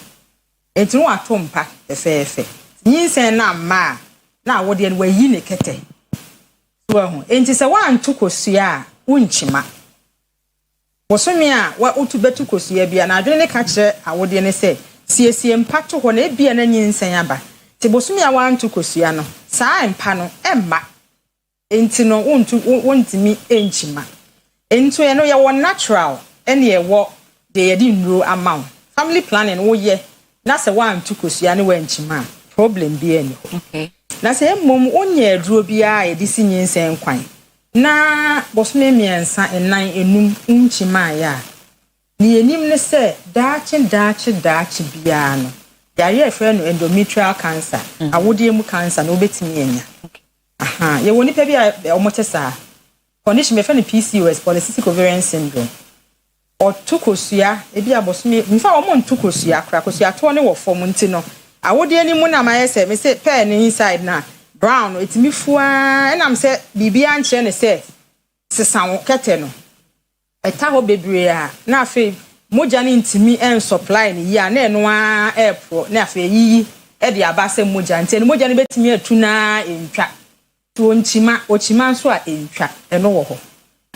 enti no atompa efeefe nyinsen na ma na wode no wayi ne kete so ho enti se wa antukosua unchima bosomi a wa utubetu kosua bia na adwene ne ka kire awode ne se siesie mpato ho na ebia na nyinsen aba te bosomi a wa antukosua no saa mpa no emma enti no wontimi enchima ento ye no ye wo natural ene ye wo de ye di nro amount family planning wo ye na se wa antukosua ne wa enchima problem bi eni okay na se mom onye aduro bia ye di si nyinsen kwan na bosomi miensa enan enum nchima ya ni enim ne se daachi bia no yare efre no endometrial cancer awode mu cancer no betimi enya ye woni pe bia omotesa condition me fa PCOS, polycystic ovarian syndrome. Or tukosua ebi abosome mfa wo mo ntukosua kra kosua to ne wo form ntino awode ani mu na ma say me say pen inside na brown etimi fua and am say bibia anche ne say sesan wo kete no eta ho bebre a na afi moja ne ntimi en supply ne ya na eno a airport na afi yi e de abase moja nti ne moja ne betimi atu na entwa to nchima ochima so a entwa eno wo ho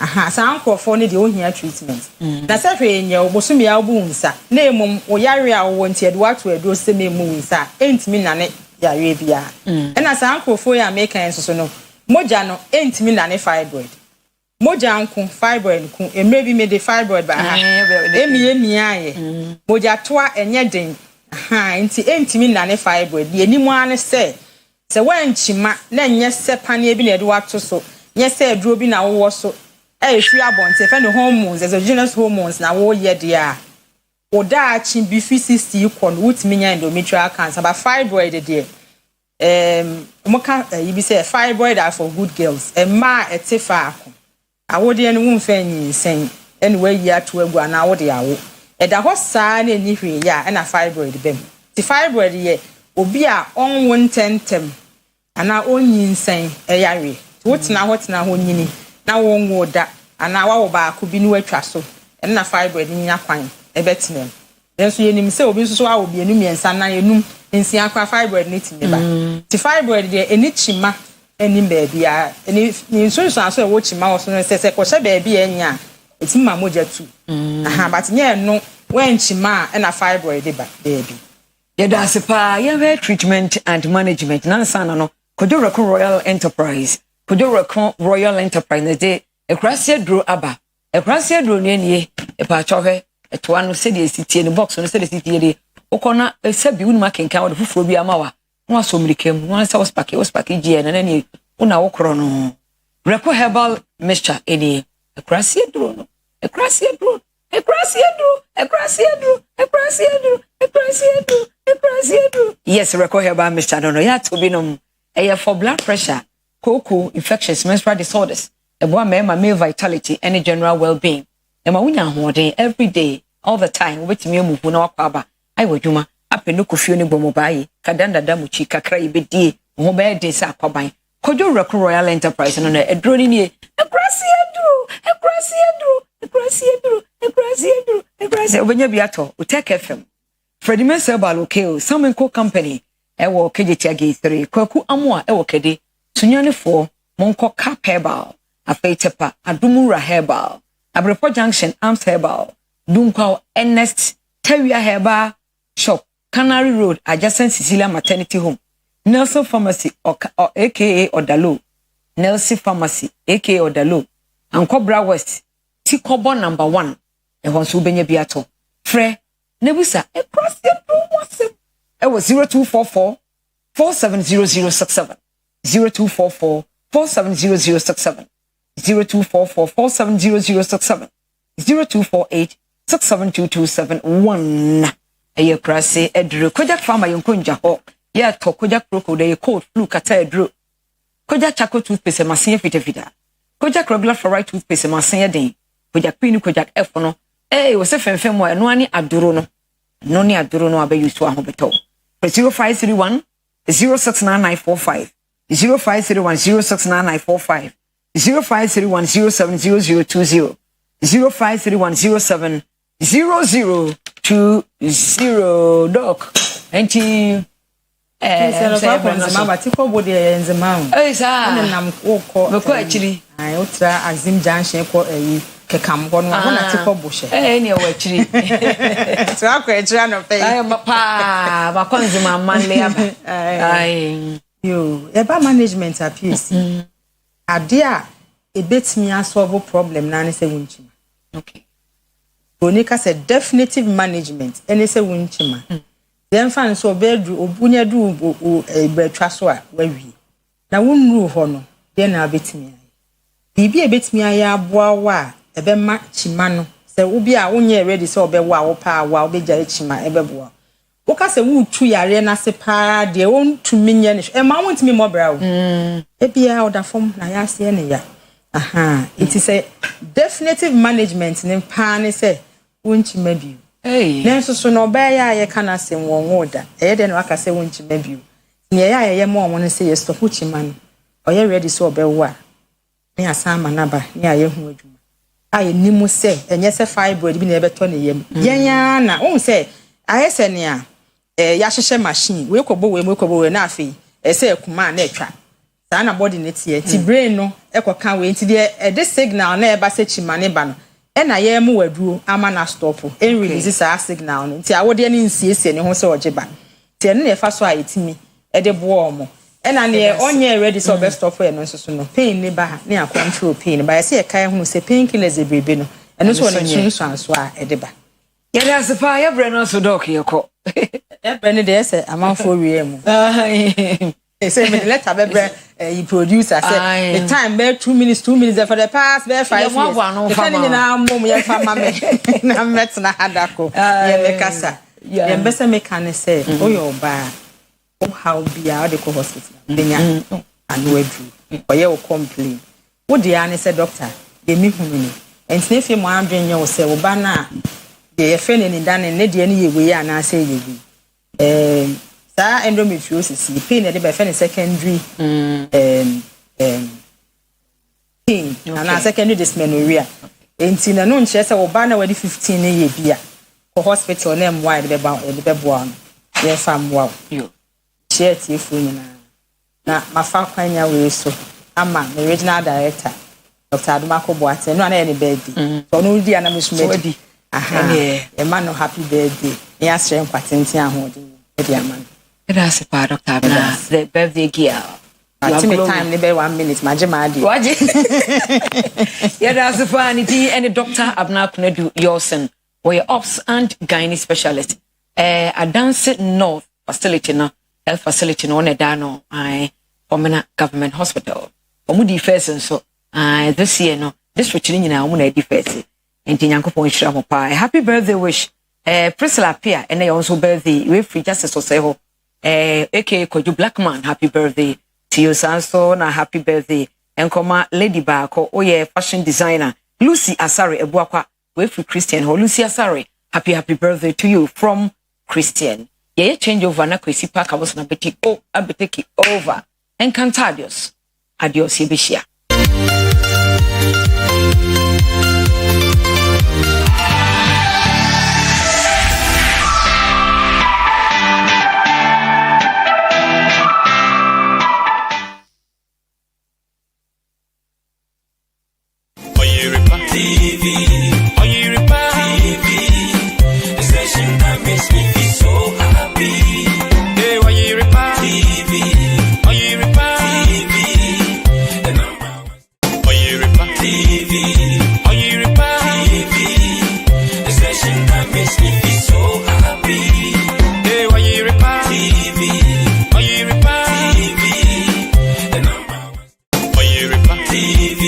aha sa ankrofo ne de ohia treatment na se hwe nya obosumi a obu nsa na emum oyare a wo nti edo ato edo se memu nsa entimi na ne yare bia na sa ankrofo ya make enso so no moja no entimi na ne fibroid moja anku fibroid ku emre bi me de fibroid ba ha emi aye moja toa enye den aha nti entimi na ne fibroid de enimu ane se wanchima na enye se pane bi na edo ato so nye se eduro bi na wo so free abonte fe no hormones exogenous hormones na wo ye dia oda chi bi 60 equal with minya endometrial cancer but fibroid there moka you say fibroid are for good girls ma etifa ako awode no wumfa nyinsen anyway ya to agu na awode awo eda ho saa na ni hwe ya na fibroid bem ti fibroid ye obi a onwo ntentem ana onyinsen eyare wotina hotina ho nyini na wonwo da ana wa wo ba ko bi ni watwa so na fibroid nya kwan ebetinem enso yenim se obi so wa obi enu miensa na enum ensi akwa fibroid ne tineba ti fibroid de eni chima eni baby a eni nso so aso e wo chima wo so no se ko se baby enya etima moja tu aha but nya no wen chima na fibroid ba baby yeda sepa ye treatment and management na sana no Kojo Reko Royal Enterprise Royal Enterprise de Akua Asieduaa aba Akua Asieduaa nie e pa chohe etoa no se de sitie ne box no se de sitie de okona esabi unu makenkan wo de fufuro bi amawa no asomrikem no se hospaki gie na ne una wokro no Reko Herbal Mixture eni Akua Asieduaa no Akua Asieduaa yes Reko Herbal Mixture no ya to bi no for blood pressure cocoa infections menstrual disorders ebo male vitality and general well-being ema wunya hoden every day all the time wetimi amufu na wakwa ai wadwuma apenu kofio ne bomo baye kadanda damuchi kakra ibedie ho ba de sa akwaban Kojo Reko Royal Enterprise no na edro ni nie Akua Asieduaa obenya biato Utech FM Freddie Mesebal okay Samenko Company ewo kejeti age 3 kwaku amoa ewo kede tunyanefo monko cap herbal afeitepa adumura herbal abrepo junction arms herbal dunkwa ernest tawia herbal shop Canary Road adjacent Cecilia Maternity Home Nelson Pharmacy aka Odalo Nelson Pharmacy aka Odalo Ankobra West Tikobo number 1 ehon so benye biato fre nebusa across the WhatsApp it was 0244 470067 0244 470067 0244 470067 0248 67227 eye krase edru kojak farma yonkonja ho ya to kojak crocodile cold flu kata edru kojak chako toothpaste masen fitafita kojak regular fluoride toothpaste masen den kojak pinu kojak efono wo se femfem mo eno ani aduro no abayu so ahobeto 0531 069945 0531 069945 0531 070020 0531 070020 doc enti mama tiko body enzema sa nam ko me ko achiri ai otra azim junction ko kekam ho no na tiko boshe ne wa achiri so akwa achira no pe ai pa ba konzima manle aba ai yo eba management appears ade a ebetimi asolve problem na ne se wunchima okay onika say definitive management ene se wunchima then fan so bedru obunya du betwa so a wawi na wonru ho no then na betimi ayi bibi ebetimi ayi aboa wa ebe ma chima no se obi a wonye ready se obewo a wo pa wa obegya chima ebeboa woka se wutu yare na se pa de wontu minye ne e ma wontimi mobra wo e bia oda fom na ya se ne ya It is a definitive management in pan say won't you maybe. Hey, Nanso so no be ya ye kana se won order. E de no aka say won't you maybe. Near ya mo won say yes to puchi man. Oye ready so be wa. Me asama naba near ye hu adwuma. Aye nimu say enye se fibroid bi na e beto ne yam. Yenya na won say aye se ne a ya hyehyɛ machine we kobo we na afei say kuma na etwa. Sa na body ne tie ti brain no ekoka we nti de the signal na e ba se chimane ba no e na ye mu waduro ama na stop en release sa signal no nti awode ne nsiesie ne ho se ogeba ti ene na fa so ayetimi e de bo mo e na ne onye ready so be stop e no so no pain ne ba ne control pain ba se e kai hu se painkillers ebrebe no eno so ne sunsun so a e de ba ye da se pa ye bre no so doc ye ko e bre ne de se amanfo wie mu say me let have you producer say the time be 2 minutes for the past be 5 years the time na mom ye fa mama na met na hadako ye me kasa ye be say me kan say o yo ba o how bia o de ko hospital benya anu adu o ye o complain wo de ya ne say doctor ye mi hu ni enti ne fi mo andwen ye o say wo ba na ye fe ne dan ne de ne ye we ya na say ye bi endometriosis the pain that by secondary pain and secondary dysmenorrhea enti na no nche say oba na wadi 15 na ye bia ko hospital na mwa de be boa no ye fam wow yo share fu nyina na mafa kwanya we so ama the regional director Dr. Adumako Boate no na ye birthday so no di ana mesumedi e man no happy birthday ya sere nkwatenti ahodi e di ama That's a Dr. The birthday gear. Time maybe 1 minute. Majimadi. Waji. Yeah, that's a funny. And Dr. Abna Kunedu Yosen, or your ops and gynae specialist. A dance north facility no health facility no one dano I Omena government hospital. Omudi first and so this year no district in na omuna di first. And Tinyanko Shamo Pai. Happy birthday wish. Priscilla Pia and they also birthday we free justice or say aka Koju Blackman, happy birthday to you, Sanso, na happy birthday. And Koma Lady Bako, Oye fashion designer, Lucy Asari, Ebuakwa, we free Christian, ho Lucy Asari, happy birthday to you from Christian. Ye change over na Kwesi Park, I was na beteki over. Encantadios, adios, Yebishia. Oyerepa TV, the station that makes me feel so happy. Hey, Oyerepa TV, the number one. Oyerepa TV, the station that makes me feel so happy. Hey, Oyerepa TV, the number one. Oyerepa TV.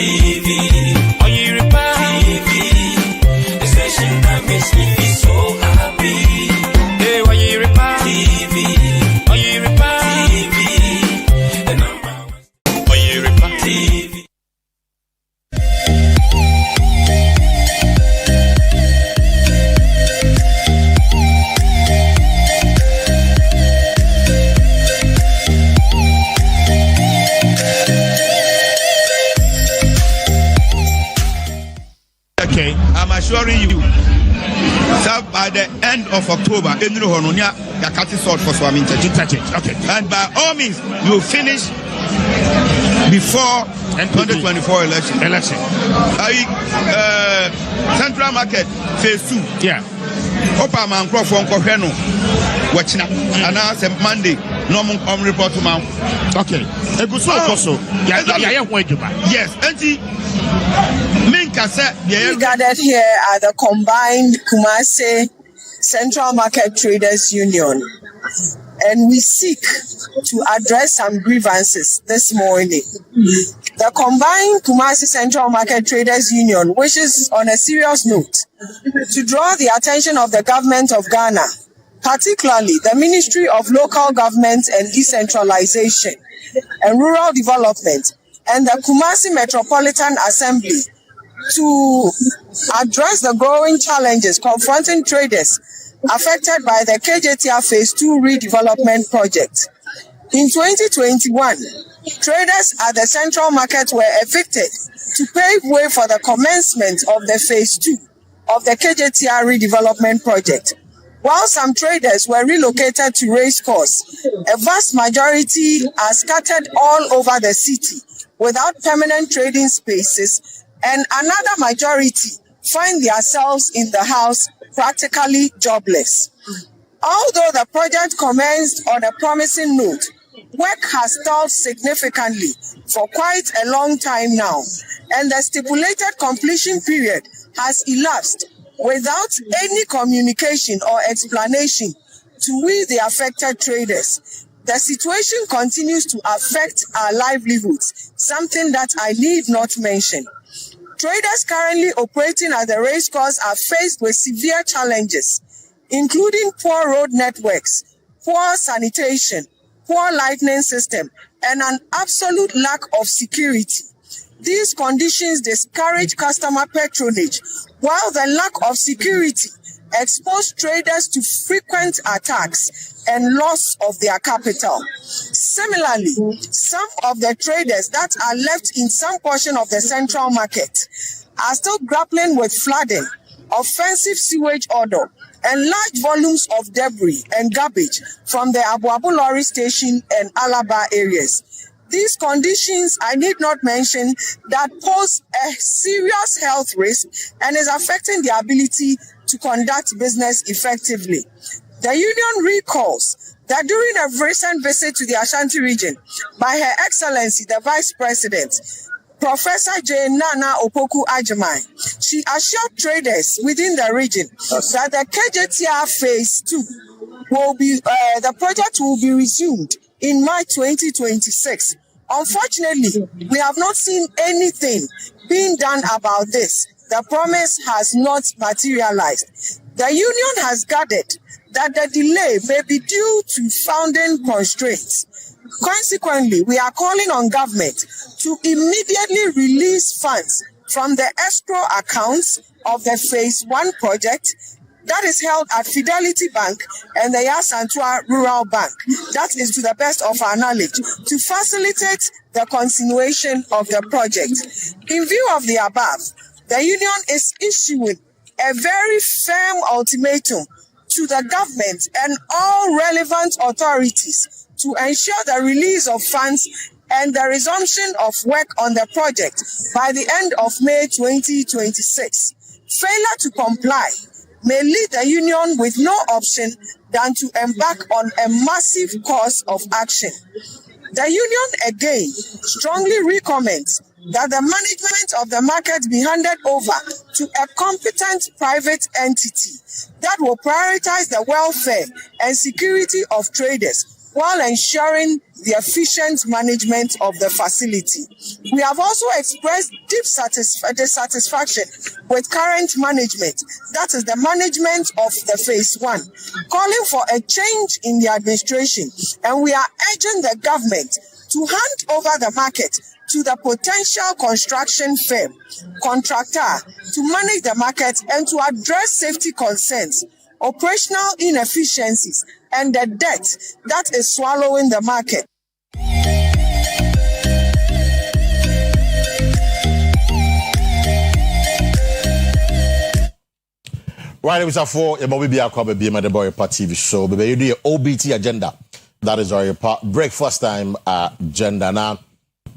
TV. Oyerepa TV. The station that makes me feel so happy. Hey, Oyerepa TV. Oyerepa TV. The number one. Oyerepa TV. Okay, I'm assuring you that by the end of October, okay, and by all means, you will finish before 2024 election. Central Market Phase 2. Yeah. Opa man from Koheno, watching up, and I said Monday, no more report to Mount. Okay. Yes, and we gathered here at the combined Kumasi Central Market Traders Union, and we seek to address some grievances this morning. The combined Kumasi Central Market Traders Union wishes, on a serious note, to draw the attention of the government of Ghana, particularly the Ministry of Local Government and Decentralization and Rural Development and the Kumasi Metropolitan Assembly, to address the growing challenges confronting traders affected by the KJTR Phase 2 redevelopment project. In 2021, traders at the Central Market were evicted to pave way for the commencement of the Phase 2 of the KJTR redevelopment project. While some traders were relocated to racecourse, a vast majority are scattered all over the city without permanent trading spaces, and another majority find themselves in the house practically jobless. Although the project commenced on a promising note, work has stalled significantly for quite a long time now, and the stipulated completion period has elapsed without any communication or explanation to we the affected traders. The situation continues to affect our livelihoods, something that I need not mention. Traders currently operating at the racecourse are faced with severe challenges, including poor road networks, poor sanitation, poor lighting system, and an absolute lack of security. These conditions discourage customer patronage, while the lack of security expose traders to frequent attacks and loss of their capital. Similarly, some of the traders that are left in some portion of the Central Market are still grappling with flooding, offensive sewage odor, and large volumes of debris and garbage from the Abu Abu Lorry Station and Alaba areas. These conditions, I need not mention, that pose a serious health risk and is affecting the ability to conduct business effectively. The union recalls that during a recent visit to the Ashanti region by Her Excellency, the Vice President, Professor J. Nana Opoku Ajimai, she assured traders within the region that the KJTR Phase 2 will be, the project will be resumed in March 2026. Unfortunately, we have not seen anything being done about this. The promise has not materialized. The union has gathered that the delay may be due to funding constraints. Consequently, we are calling on government to immediately release funds from the escrow accounts of the Phase 1 project that is held at Fidelity Bank and the Yasantua Rural Bank. That is to the best of our knowledge, to facilitate the continuation of the project. In view of the above, the union is issuing a very firm ultimatum to the government and all relevant authorities to ensure the release of funds and the resumption of work on the project by the end of May 2026. Failure to comply may lead the union with no option than to embark on a massive course of action. The union again strongly recommends that the management of the market be handed over to a competent private entity that will prioritize the welfare and security of traders while ensuring the efficient management of the facility. We have also expressed deep dissatisfaction with current management, that is the management of the phase 1, calling for a change in the administration, and we are urging the government to hand over the market to the potential construction firm contractor to manage the market and to address safety concerns, operational inefficiencies, and the debt that is swallowing the market. Right, it was for a movie Akua be my Oyerepa TV show. Baby, you do your OBT agenda. That is Oyerepa breakfast time agenda. Now,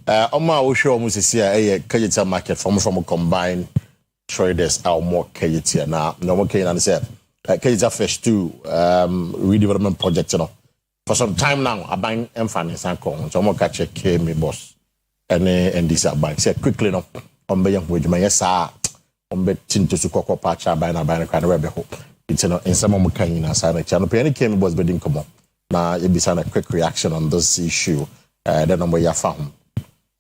we show almost see a Kayita market from combined traders or more Kayita. Now, no more Kayan say Kayita Fish 2 redevelopment project. You know, for some time now, I buying finance and con. So more catch a me boss and this bank. Say quickly no on young wage my yes betting to Sukoko Pacha by na kind of rebel. It's in some of Kayana side channel. Penny came was bedding come on. Now it be a quick reaction on this issue. The number you found.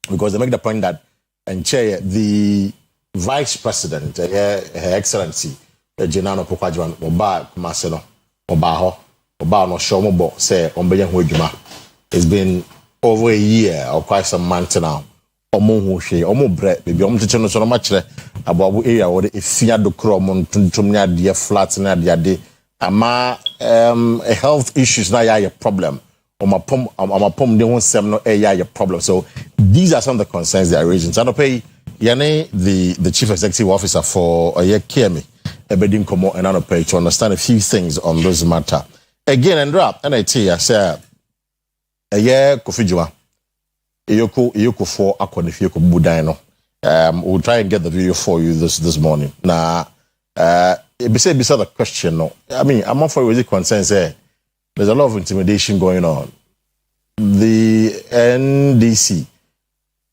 Because they make the point that and chair the vice president, Her Excellency, Jenano Pokwajuan, Oba Maseno, Obaho, Oba no Shomobo, say Ombeyan Hujuma. It's been over a year or quite some months now. Omo bread, baby, teaching so much about area or if you had the chrome to dear flats and the day. Ama health issues now a problem. My pom they won't no a problem. So these are some of the concerns they are raising. So I pay Yane, the chief executive officer for Kemi, Ebedin Komo and I pay to understand a few things on this matter. Again and rap, and I tell you, I say a year Kofijua. Yoko for Akwa Nifiko Budino. We'll try and get the video for you this morning. Now, beside the question, no. I mean, I'm not for really concerned. There's a lot of intimidation going on. The NDC,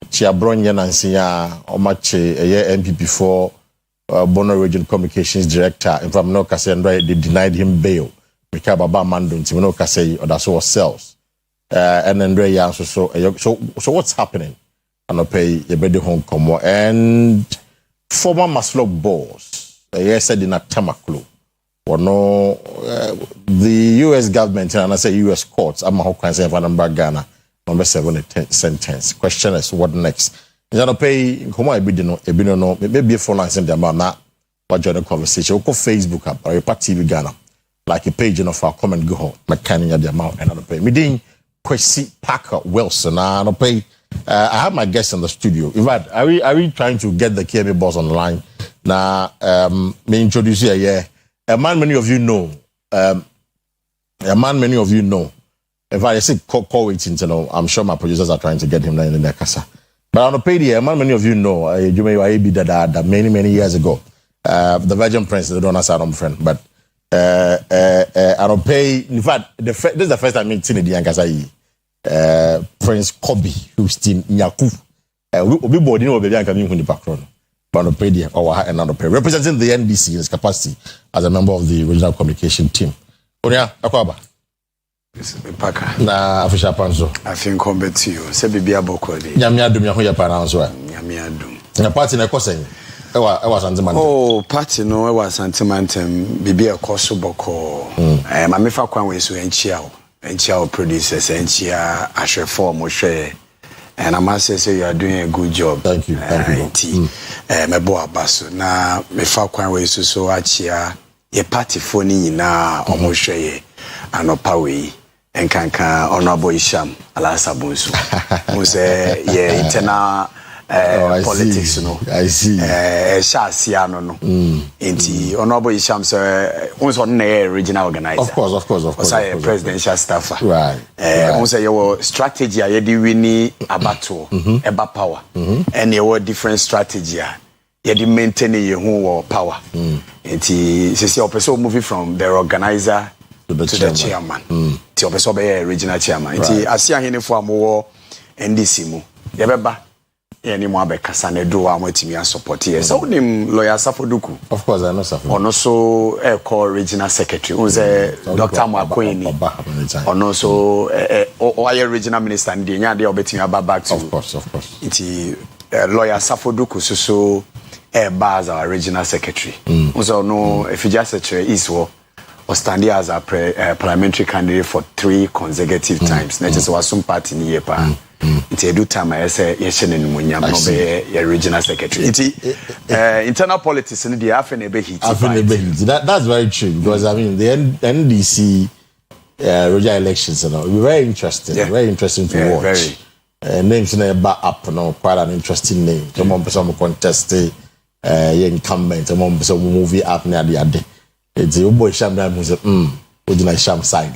Chiabronya Nansia, Omache, a year MP for Bono Region Communications Director, in fact, no Cassandra, they denied him bail. Mikababa Mandun, Timino Kase, or that's all sells. And then so what's happening? And I pay a better home come and former Maslow boss, said in a Tamaklu, or no, the U.S. government and I say U.S. courts. I'm a can say Ghana number 7 sentence. Question is what next? Then I pay come on no maybe for lancing the amount but join the conversation. Go Facebook up or Oyerepa TV Ghana like a page of our comment go home. McCanning the amount and I pay me. Kwesi Parker Wilson. I have my guest in the studio. In fact, are we trying to get the KMA boss on the line? Now, me introduce you here. A man many of you know. In fact, I say call waiting to know. I'm sure my producers are trying to get him there in the casa. But on the page here, a man many of you know. You may be that many years ago. The Virgin Prince, they don't answer my friend, but. I don't pay. In fact, this is the first time I'm meeting the Yankasai Prince Kobe Houston Nyaku. We board in baby coming in the background. But I pay the our and I pay representing the NDC in its capacity as a member of the regional communication team. Onya Akwaba. Paka. Na official panzo. I think combat to you. Say bibi aboko de. Nyame adum ya ho ya pananso a. Nyame adum. Na party na kosen. Ewa Santimantem. Oh, party no ewa Santimantem bibi ekoso boko. Ma me fa kwan we so enchia producers enchia ahwefo mo hwe. And I must say you are doing a good job. Thank you. Me bo abaso na me fa kwan we so achia ye party for ni na omo hwe ye anopa we enkanka honorable Isham Alasabunsu. Mo say ye internal politics, see. No. I see. Shasiano, no. Inti, honorable Isham, sir, also on the regional organizer. Of course. Presidential staffer. Right. Also, your strategy, you do we need abato, eba power, and your different strategy. You do maintain your power. Inti, since your person moving from the organizer to the chairman. To your person be regional chairman. Inti, Asia hini for more NDC mu. Yebeba. any more be kasane do am wetimi support here. So nim lawyer Safoduku. Of course I know Safoduku. Ono so call regional secretary. Unze Dr. Makweni. Ono so oye regional minister ndi nya de obetimi aba back to. Of course. Iti lawyer Safoduku so baz our regional secretary. Unze no efija secretary is or standing as a parliamentary candidate for 3 consecutive times. Not just was some party in Yepa. It's a do time I say yes and munyam no be a regional secretary. Internal politics in the That's very true because I mean the NDC regional elections will be very interesting. Very interesting to watch. Names in up quite an interesting name. Some contest incumbent, some movie up near the other. It's a boy sham that who's a sham side.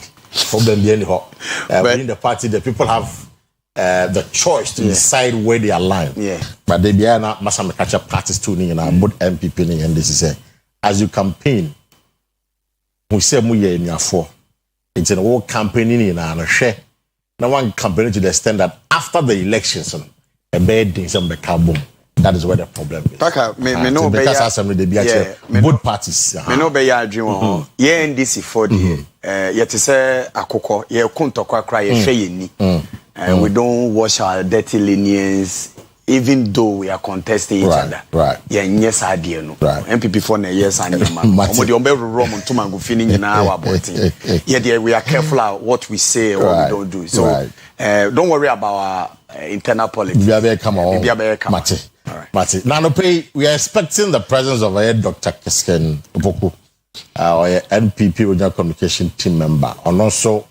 Problem being within the party, the people have the choice to decide where they align. But they be not must catch up parties tuning and both MPP and this is as you campaign. We say muye in your four. It's an old campaigning in a share. No one campaigning to the extent that after the elections, a bad thing some boom. That is where the problem is. Me no be both parties. Me no be ya dream. Ye NDC for the yet say akoko ye kuntokwa kra ye hwe ye ni. We don't wash our dirty lenience even though we are contesting each other. Right. Ye yes idea no. Right. MPP for na yes and man. Omo de ombe ro mo ntuma go fini nyina our body. Ye there we are careful what we say or we don't do. So don't worry about our internal politics. Biabe come on. Mate. Now, we are expecting the presence of Dr. Kesken Opoku, our NPP regional communication team member, and also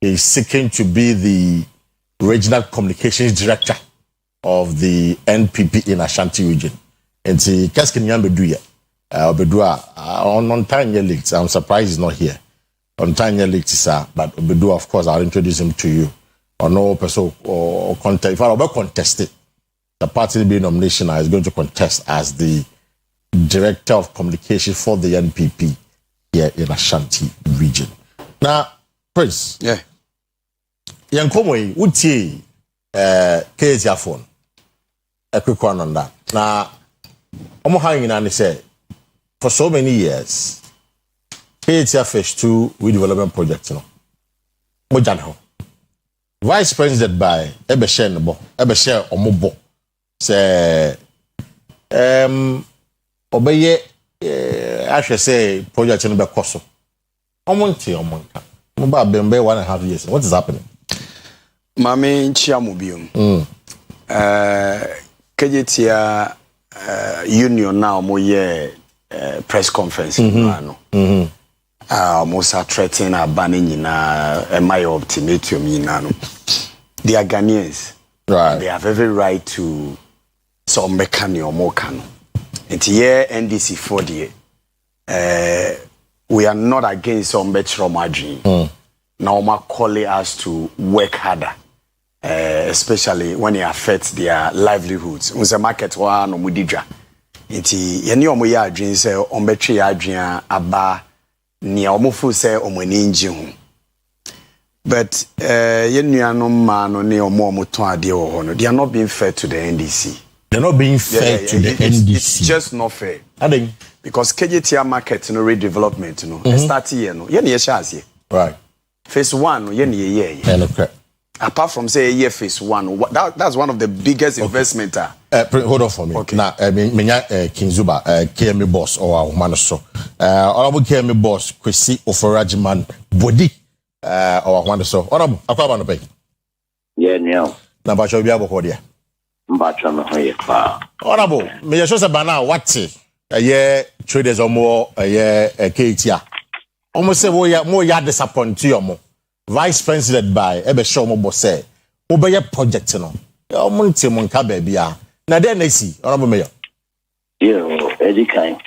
is seeking to be the regional communications director of the NPP in Ashanti region. And see, Kesken Yambeduya, Obedua, on time leaks. I'm surprised he's not here. On time leaks, sir, but Obedua, of course, I'll introduce him to you. Or no person or contest. If I were contested. The party being nomination is going to contest as the director of communication for the NPP here in Ashanti region. Now, Prince. Yeah. Yankomwe, uti KZA phone. A quick one on that. Now, I'm hanging on say for so many years, KZA Phase 2 redevelopment project, Mojanho. Vice President by Ebeshe Omobo. Say obeye I should say project in the course. Omonka. Mba bembe 1.5 years. What is happening? Mame Chiamubium. Kejetia union now moye press conference no. Most are threatening a banning na my ultimatum no. They are Ghanaians. Right. They have every right to some mechanic or more cano. And here NDC 40, we are not against some better margin. Now, my calling us to work harder, especially when it affects their livelihoods. On the market, wa no mudija. Inti yani omo ya adwin se ombetwe ya adwin aba ni omofu se omani nji. But they are not being fair to the NDC. They're not being fair to the NDC. It's just not fair. I think because KJTR market redevelopment start here right. Phase 1 apart from say year phase 1 that's one of the biggest investment. Hold on for me. Okay. Now King Zuba KMA boss or Manaso. Honorable KMA boss Kwesi Ofarajiman Body. Or one so. Honorable, Akua pay. Yeah, no. Number show be able to hear. Honorable, me just say bana what a year traders or more a year a KTR. Almost say more ya disappoint you more. Vice President by Ebe Show Mo say, Obey project no. Monte Monka baby. Na then they see, Honorable Mayor. Yeah, Eddie Kind.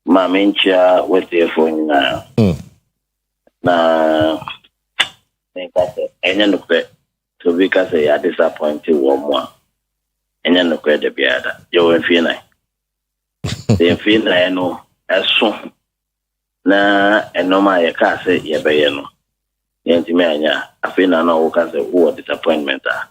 My main chair with the phone now. Na enya no kwe to be ka say ya disappointed one more enya no kwe de biada yo enfie na de enfie na no eso na enoma ye ka say ye be ye no yenti me anya afi na no wo ka say wo disappointment a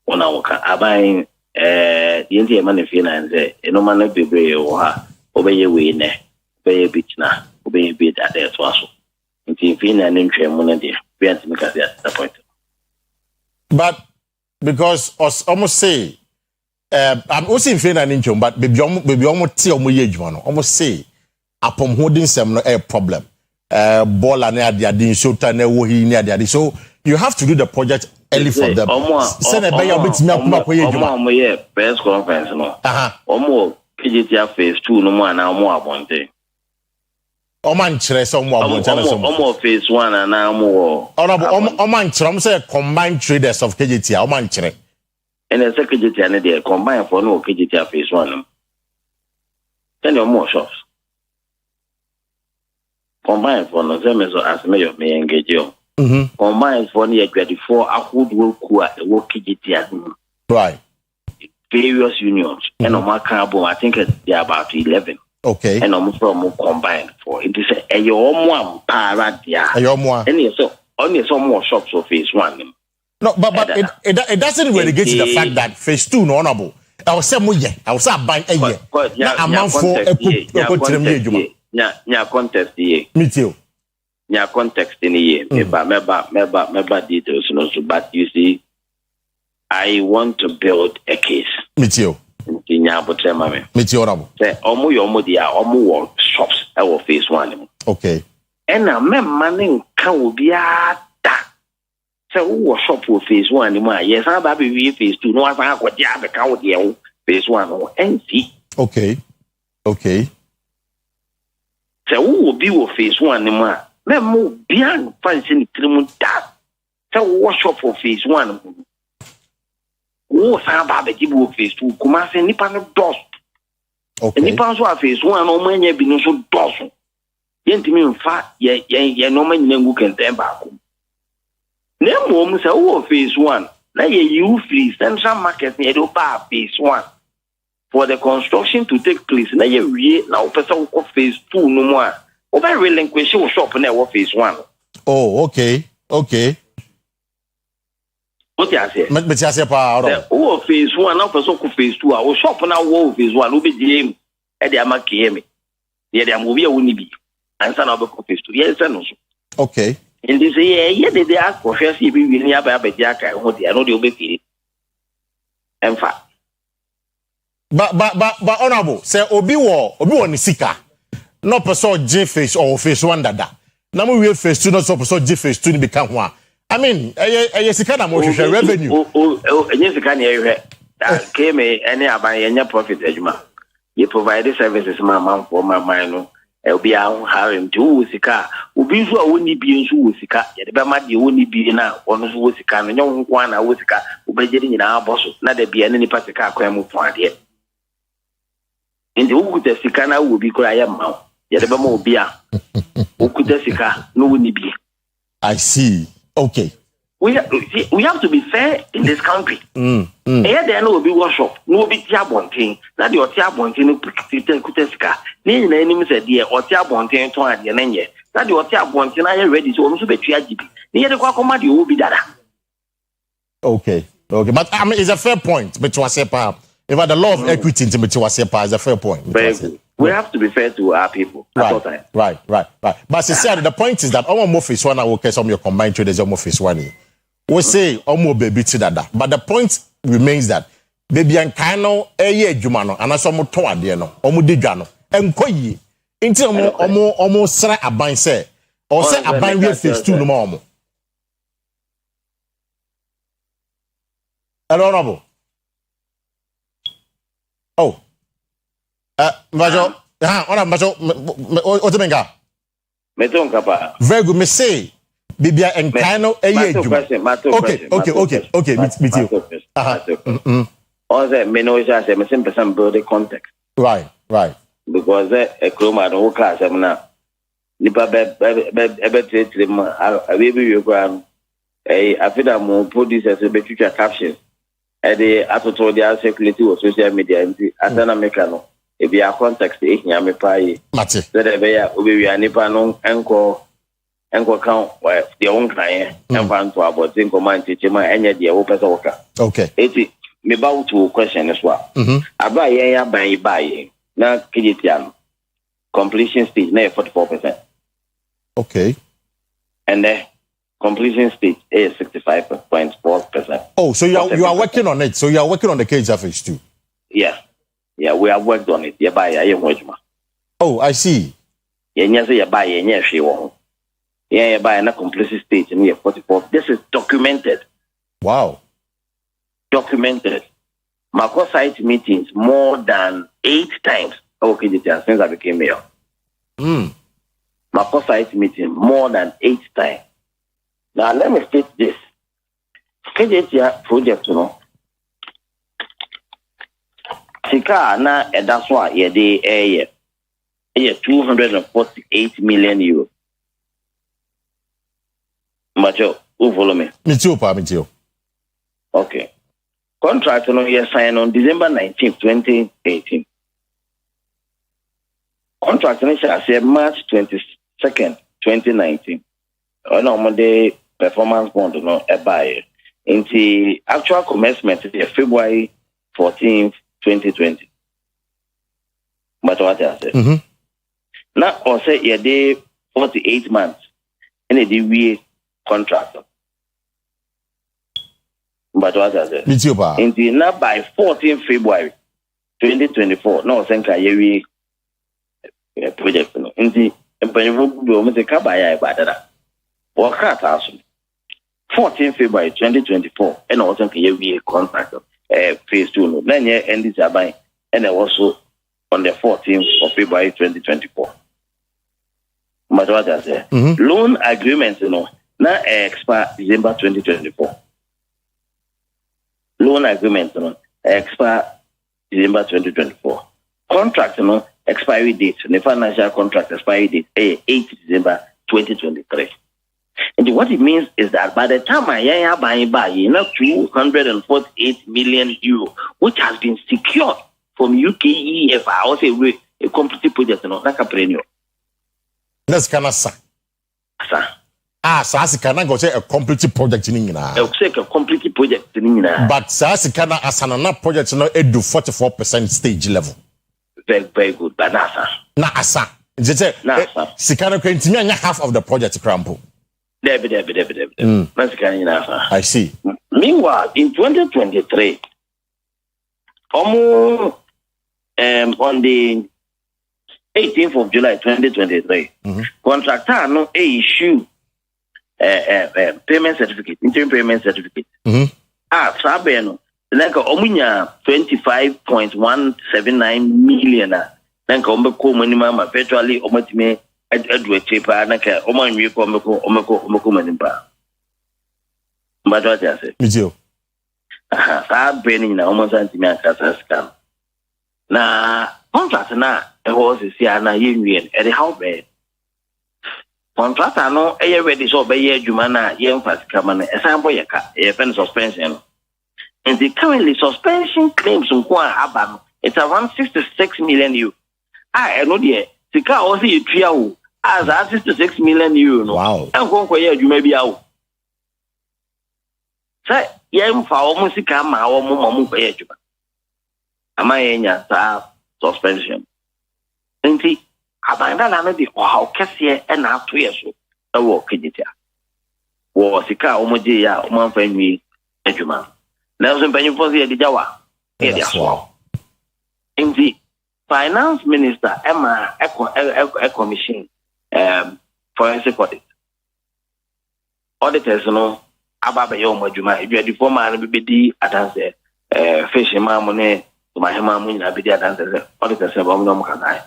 wona wo ka aban the India man finance, no man be brave or her, obey winner, obey a bitch now, obey a bit at their swasso. Until Fina and Intrim Money, we have to make us at that point. But because us almost say, I'm also in Fina and Intrim, but baby almost tell me age one, almost say, upon holding some a problem. Ball and the shota near the so you have to do the project early for them. Send a bay of bits press conference. No, more PGTR phase 2 no more now more one day. Oman Chres, some more phase 1 and now more. Oman Trum say combined traders of KGT, Oman Chre. And the secretary and they combine for no KGTR phase 1. Then your more shops. Combined for no same as mayor may engage you. Combined for near 24, I would work KGTR. Right. Various unions. And on my carbon, I think they are about 11. Okay. And almost from combined for it is a your one paradia. And so only some more shops for phase 1. No, but it doesn't relegate to the fact that phase 2 no honorable. I was saying, I was buying a year. I'm out for a Nya contest ye. Me too. Nya context in ye. Member details no so, but you see, I want to build a case. Me too. Nya botrema me. Me too honorable. Say omo dia omo shops I will phase 1. Okay. And na man can obi ada. Say who shop for phase 1 ma. Yes, I ba be phase 2. No afa ko dia be ka wo dia phase 1 no. NC. Okay. Okay. So who will be with phase 1 anymore? Me mo bian fancy trimu da. So what shop for phase 1? Who sa ba be gibu phase 2? Kuma se nipa no dos. Okay. Nipa so phase 1 no man ye bi no so dos. Yentimi mfa ye no man ngu kenten ba ko. Na mo say who phase 1? Na ye you free central market ye do ba phase 1. For the construction to take place, na ye wie na person of phase 2 no more. Over relinquish your shop na phase 1. Oh, okay. Okay. What you say? Me say pa oro. Oh, phase 1 na person of phase 2. Our shop na wo phase 1 obi DM e dey amake me. Ye dey amobi a woni bi. Ansa na obi phase 2. Yes no so. Okay. And they say ye dey ask for first e bi ni aba di aka ho dey no dey obi firi. Emfa. But honorable, say obi wo ni sika. No person J phase or phase 1 dada. Na mo we phase 2 no so person J phase 2 ni become ho. I mean, sika na mo hwehwe revenue. Enye sika na hwehwe. Came any aban yenye profit ejuma. You provide services man for my mind no. Obi a have him to sika. Obi so a woni bi nso wo sika. Ye de be ma de woni bi na ono so wo sika no nyo nko na wo sika. Obejeri nyina aboso na de bia ne nipa sika akwan mu fon ade. Indi ukuta sika na wo bi kura ya ma. Ye de be ma obi a ukuta sika no woni bi. I see. Okay. We have to be fair in this country. Here there no be workshop, no be tia bontin. Na the tia bontin no kuta sika. Ni na enim say there tia bontin to ade na nye. Na the tia bontin na ye ready so no so betua gibi. Ni ye de kwa koma de wo bi dada. Okay. Okay. But I mean it's a fair point. But was say pa. In fact, the law of equity in was is a fair point. We have to be fair to our people at all times. Right. But sincerely, the point is that almost phase 1 I will some your combined traders almost phase 1. We say almost baby to that. But the point remains that baby and kano eye jumano and as almost to ade no omo diga no enko yi nti omo sra aban say or say aban we phase 2 no more. Honorable. Oh. Mbajo. Mbajo. Otemenga. Metonka pa. Very good. Me say Bibia and Kano Okay. Meet you. Also, me know just say me simple some build the context. Right. Because a chroma no class am na. Nipa be treat ma baby you go I feel that more producers be future caption. The atoto dia circulate on social media nti asana meka no e bia context e hia me pai mate so that be ya obi wi anipa no enko kan de on kan enfa nto abotin command teach ma enye de wo pesa woka okay eti me bow to question as well. Aba ya buy na KJTN completion stage na 44%. Okay. And the completion stage is 65.4%. Oh, so you are working on it. So you are working on the KJFH too. Yeah, we have worked on it. Oh, I see. You buy a completion stage in 44. This is documented. Wow. Documented. Mako site meetings more than 8 times. Okay, since I became mayor. Mako site meeting more than 8 times. Now let me state this. KJTR project, Sika na edaswa yede eye 248 million euros. Macho, who follow me? Me too. Okay. Contract you signed on December 19th, 2018. Contract shall say March 22nd, 2019. On the performance bond a buyer. In the actual commencement is February 14th, 2020. But what I said. Now, or say a day 48 months in a DBA contract. But what I said. In the now by 14th February 2024, no, thank you. Project. In the Kabaya Badara. Or Cat 14th February 2024, and also a contract. Phase 2 then year ended by and also on the 14th of February 2024. But what I say? Loan agreement, now expire December 2024. Loan agreement, expire December 2024. Contract, expiry date, the financial contract expiry date, 8 December 2023. And what it means is that by the time I buy 248 million euro, which has been secured from UKEF, I also a complete project, like a perennial. That's kind of sa. Saasi kana go say a complete project in England. Say a complete project in England. But Saasi kana asanana project edu 44% stage level. Very, very good. But na asa. Sikana kwentimi anya half of the project crampo. I see. Meanwhile, in 2023, on the 18th of July 2023, contractor no issue payment certificate, interim payment certificate. Sabeno, like omunya 25.179 million. Then come minimum virtually omatime. Edward cheaper, like a woman you come manimba. But what I say? Mijio. I'm branding now almost anti-matter scam. Now, contract now, a horse is here now, union at the house bed. Contract, I know, a ready so by year, Jumana, young fast come a sample a pen suspension. And the currently suspension claims on Abam, it's around 66 million you. I know the Sika also a trio as 66 million euro. Wow. And one you may be out. Say, young for almost come our mum for you. Am I in your suspension? And see, I find that I'm the how Cassia and half 2 years old. A walk in it. Was Sika Omodia, one friend me, Edgeman. Nelson Penny for the Jawa. Here, in the Finance Minister Emma a commission forensic audit. Auditors Ababa Yoma Juma, if you are the former BBD attendance fishing mamone to my mamun abidi attendance auditors about Nomakai.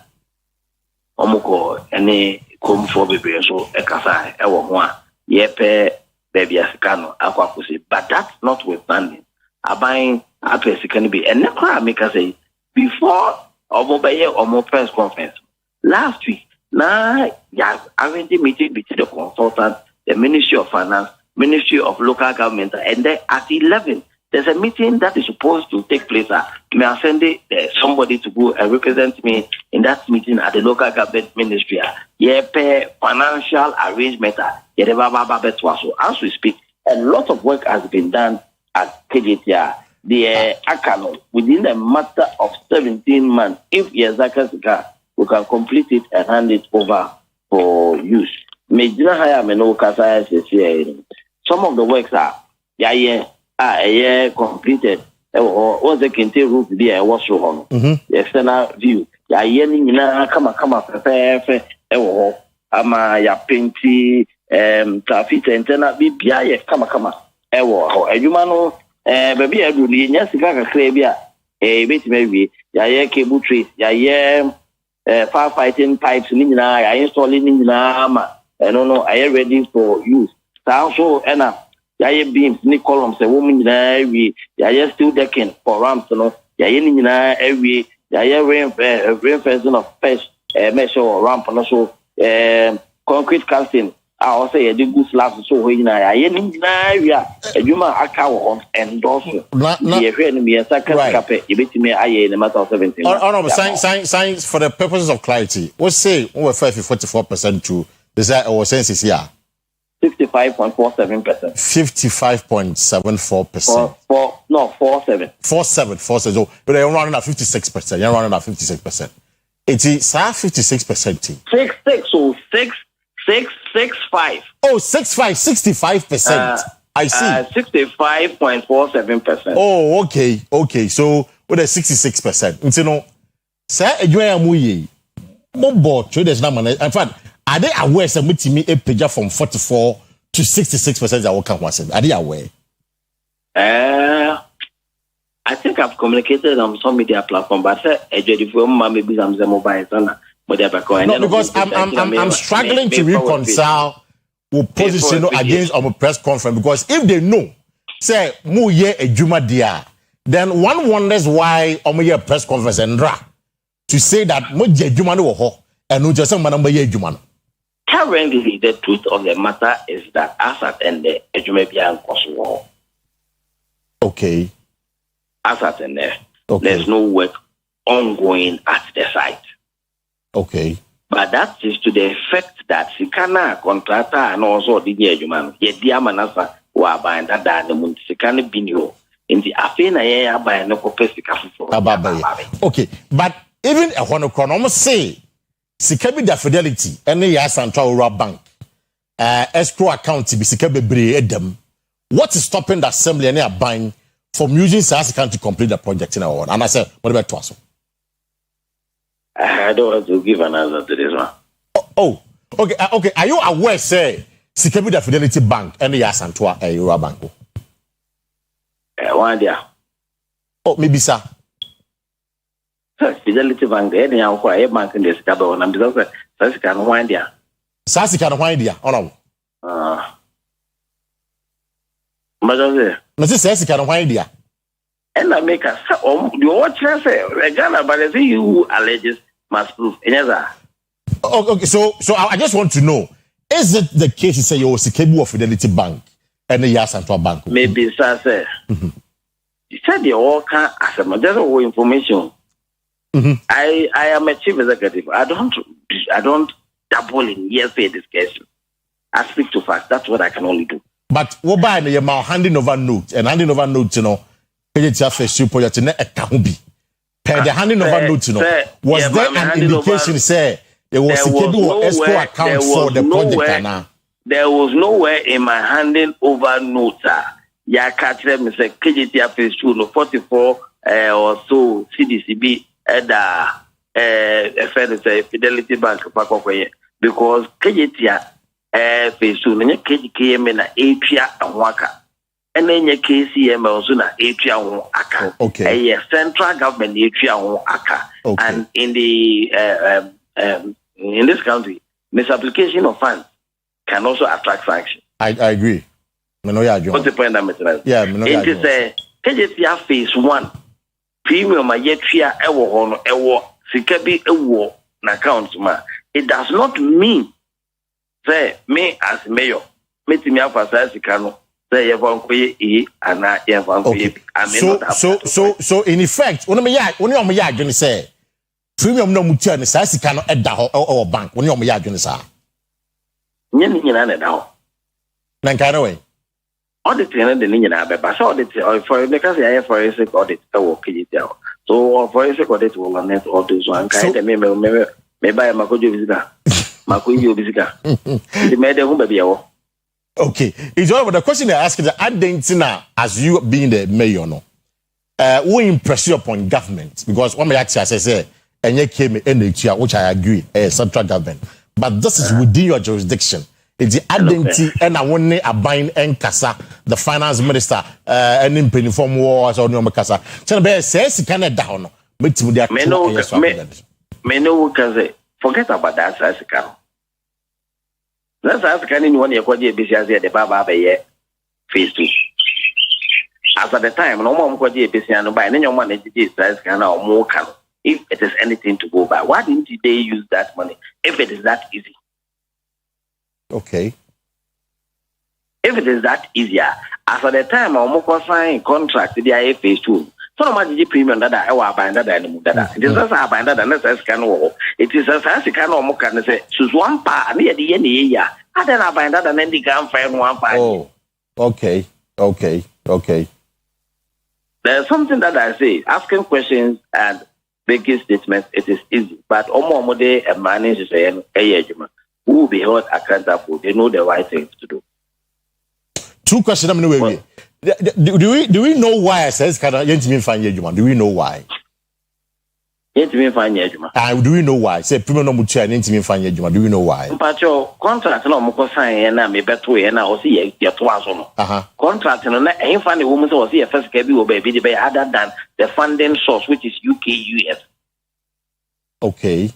Omoko any come for baby so a casa one yepe baby ascano Akua Asieduaa. But that's notwithstanding. I buying a place can be and never make us say before or more press conference. Last week, now, arranged a meeting between the consultant, the Ministry of Finance, Ministry of Local Government, and then at 11, there's a meeting that is supposed to take place. May I send somebody to go and represent me in that meeting at the local government ministry? Financial arrangement. So as we speak, a lot of work has been done at KJTR. the Akano within a matter of 17 months. If Yazaka we can complete it and hand it over for use. Some of the works are completed. Was the Kente roof there was so the external view. Ama ya painti traffic antenna bi bia ye kama adwuma no baby adu ni nya sika kakra bia betime wi ya ye cable trace ya ye fire fighting pipes ni nyina ya installing ni nyina ma no are ready for use so ena ya ye beams ni columns e wo nyina wi ya ye steel decking for ramps no ya ye ni nyina wi ya ye reinforcement of mesh or ramp no so concrete casting also a good slabs so we na ya ni na area adwuma aka wo endorse the enemy second cape ebetime aye in the matter of 17 science for the purposes of clarity we say over 44% to this our census here 65.47%. 55.74%. 47. So but you're running at 56%. You're running at 56%. It is 56%. 665. Oh, 65%. I see. 65.47%. Oh, okay. So with a 66%. You know, sir, traders now. In fact, are they aware that me a page from 44 to 66% that will come once? Are they aware? I think I've communicated on some media platform, but maybe some mobile no, because I'm struggling to reconcile with position against our press conference because if they know, say mu ye ejuma dia, then one wonders why omo press conference and to say that mo je ejuma no ho and no just man ye ejuma no. Currently, the truth of the matter is that asset and the ejuma bia nkoso. Okay. Asset and there. Okay. There's no work ongoing at the site. Okay. But that is to the effect that Sikana contractor and also the Yejuman, yet the Amanasa who are buying that the Muntikana Binio in the Afina by no Copesica. Okay, but even a one almost say Sikabi da Fidelity and the Central Bank escrow account to be Sikabi Edem. What is stopping the assembly and they are buying from using SARS account to complete the project in our one? And I said, what about Twasso? I don't want to give an answer to this one. Oh, okay. Are you aware, say, Sikabi the Fidelity Bank and the Yasantua Euro Bank? One day. Oh, maybe, sir. Fidelity Bank, any Akua Bank in the Scabo, and I'm because Sassican one day. Sassican one day, oh no. Madame, Mrs. Sassican one day. And I make a you watch her say, Regana, but I say you alleges must prove. Okay, so I just want to know, is it the case you say you're Sikabu of Fidelity Bank and the Yasantua Bank? Maybe, sir. You said you all can't ask them. There's no information. I am a chief executive. I don't dabble in hearsay discussion. I speak to facts. That's what I can only do. But what by the handing over notes, you know, the handing over notes, you know, was there an indication say there was a escrow account for the project? There was nowhere in my handing over notes. Ya catch them say KJT phase 2 no 44 or so CDCB at the Fidelity Bank because KJT phase 2 no KJKM na Atria and Waka. And then your KCM also na Atria Aka. Okay. A central government Atria Aka. Okay. And in the in this country, misapplication of funds can also attract sanction. I agree. What's the point I'm making? Yeah, it is a KJT phase 1 premium Ayetria Ewo Sikabi Ewo account ma. It does not mean say me as mayor meeting me for Sikano. So in effect, when I'm going to say premium no mutual necessity cannot add or bank when you're going to say. Nankanaway. audit and the Nina, but audit or for because I have forensic audit so forensic audit will net all those one kind of maybe I am a good visitor. Makuyo visitor. The made a baby. Okay, it's all about the question they ask is that as you being the mayor, no, we impress you upon government because one may actually say, and you came in the which I agree, central government, but this is within your jurisdiction. It's the identity and I want a bind and Kasa, the finance minister, and in penny form wars or no Kasa. Tell me, says kind of down, but to their forget about that, as a let's ask anyone you're quite busy as the Baba phase 2. As at the time, no more quite busy and by any one entity says can or more can if it is anything to go by. Why didn't they use that money if it is that easy? Okay. If it is that easier, as at the time, I'm more sign contract the IA phase 2. So much premium that I will bind that and that. It is as I bind that unless I can walk. It is as I can almost can say, choose one part near the end of the year. I then I bind that and then they can find one part. Oh, okay. There's something that I say, asking questions and making statements, it is easy. But almost day a manage to say, who will be held accountable? They know the right things to do. 2 questions. Wait. Do we know why I says can you find Yejuma? Do we know why? Yet me find Yejuma. Do we know why? Say people no much and me find Yejuma. Do we know why? But your contract no mo sign and I me better way and I will see your twice on. Contract no na ain't find the woman so see a first can be be other than the funding source which is UK-US. Okay.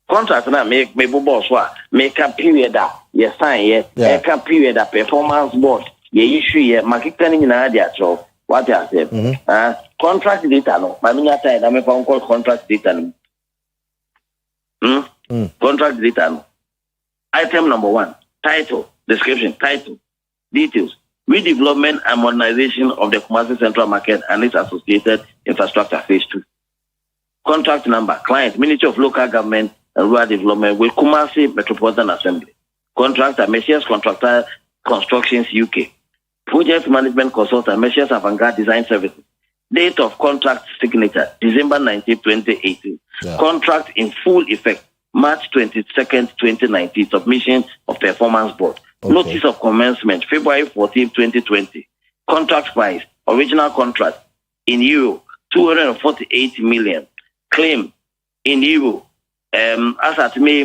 Contract na make boss make a period that you sign make a period that performance board you issue market in idea so what I said contract data no I mean I me phone call contract data no contract data no item number 1 title description title details redevelopment and modernization of the Kumasi Central Market and its associated infrastructure phase 2 contract number client Ministry of Local Government and Rural Development with Kumasi Metropolitan Assembly. Contractor, Messias Contractor Constructions UK. Project Management Consultant, Messias Avant-Garde Design Services. Date of contract signature, December 19, 2018. Contract in full effect, March 22nd, 2019. Submission of Performance Board. Notice of commencement, February 14, 2020. Contract price, original contract in euro, 248 million. Claim in euro, as at May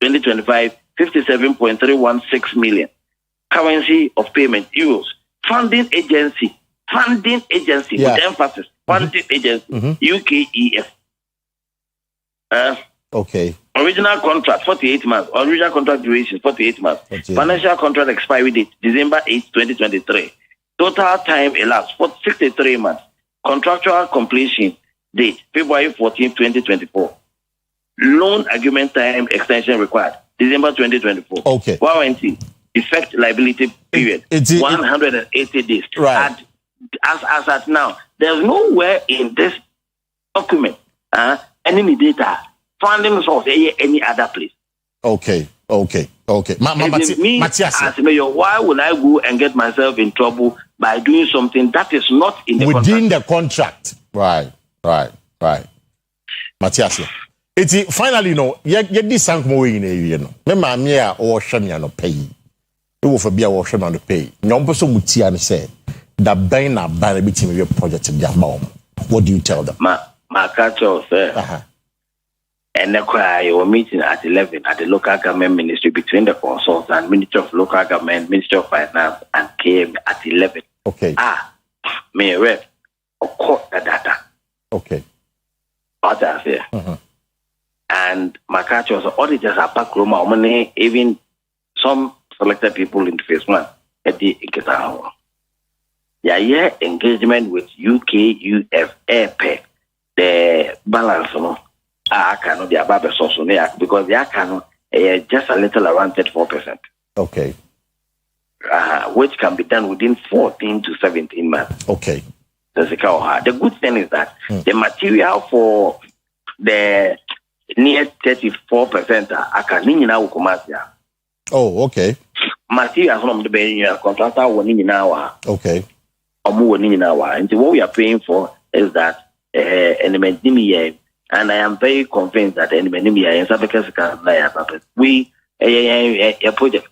2025, 57.316 million. Currency of payment, euros. Funding agency with emphasis. Funding agency, UKEF. Original contract, 48 months. Original contract duration, 48 months. Financial contract expiry date, December 8, 2023. Total time elapsed, 63 months. Contractual completion date, February 14, 2024. Loan agreement time extension required, December 2024. Warranty, effect liability period, 180 days. Right. And as at now, there's nowhere in this document any data, funding source, any other place. Okay. Matthias, as mayor, why would I go and get myself in trouble by doing something that is not in the within the contract? Right. Matthias. It's finally this sank more in a year. Me mamia or Shania no pay. You will for be a worship on the pay. No person would see and say that Baina ban between your project in Yamam. What do you tell them? My culture, sir. And the cry or meeting at 11 at the local government ministry between the consultant, Ministry of Local Government, Ministry of Finance, and KM at 11. May rep or court the data. What I say. And my culture was auditors are back room, even some selected people in phase 1 at the Iketaho. Engagement with UK-UF AirPay, the balance, I cannot be above the source because they can just a little around 34%. Which can be done within 14 to 17 months. The good thing is that the material for the near 34% are Kumasi. materials from the Benny contractor winning in our Okay. or more in our. And what we are paying for is that and I am very convinced that in South Africa we a project.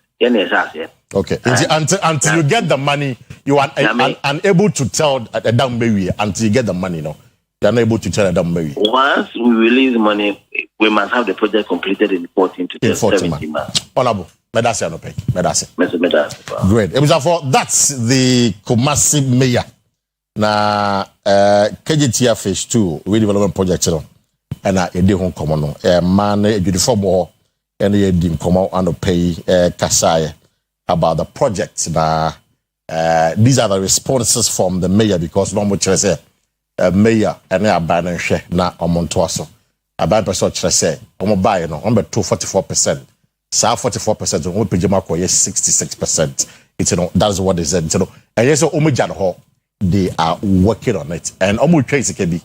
Okay. Until you get the money, you are unable to tell a damn baby until you get the money, no. You're not able to tell a damn baby. Once we release the money, we must have the project completed in 14 to 17 months. Honorable. Medasi no pay. Medasi. Great. It was for that's the Kumasi mayor. Na KGTF phase 2 redevelopment project no. And a day home common no. Man a beautiful more and a dim come out and pay Kasai about the project. Na these are the responses from the mayor because no much say mayor and a ban share na omontoaso. A ban person say omo buy no on 244%. So 44% on pejama ko 66%. It's that's what they said. And yes, omo they are working on it. And omo trace kebi.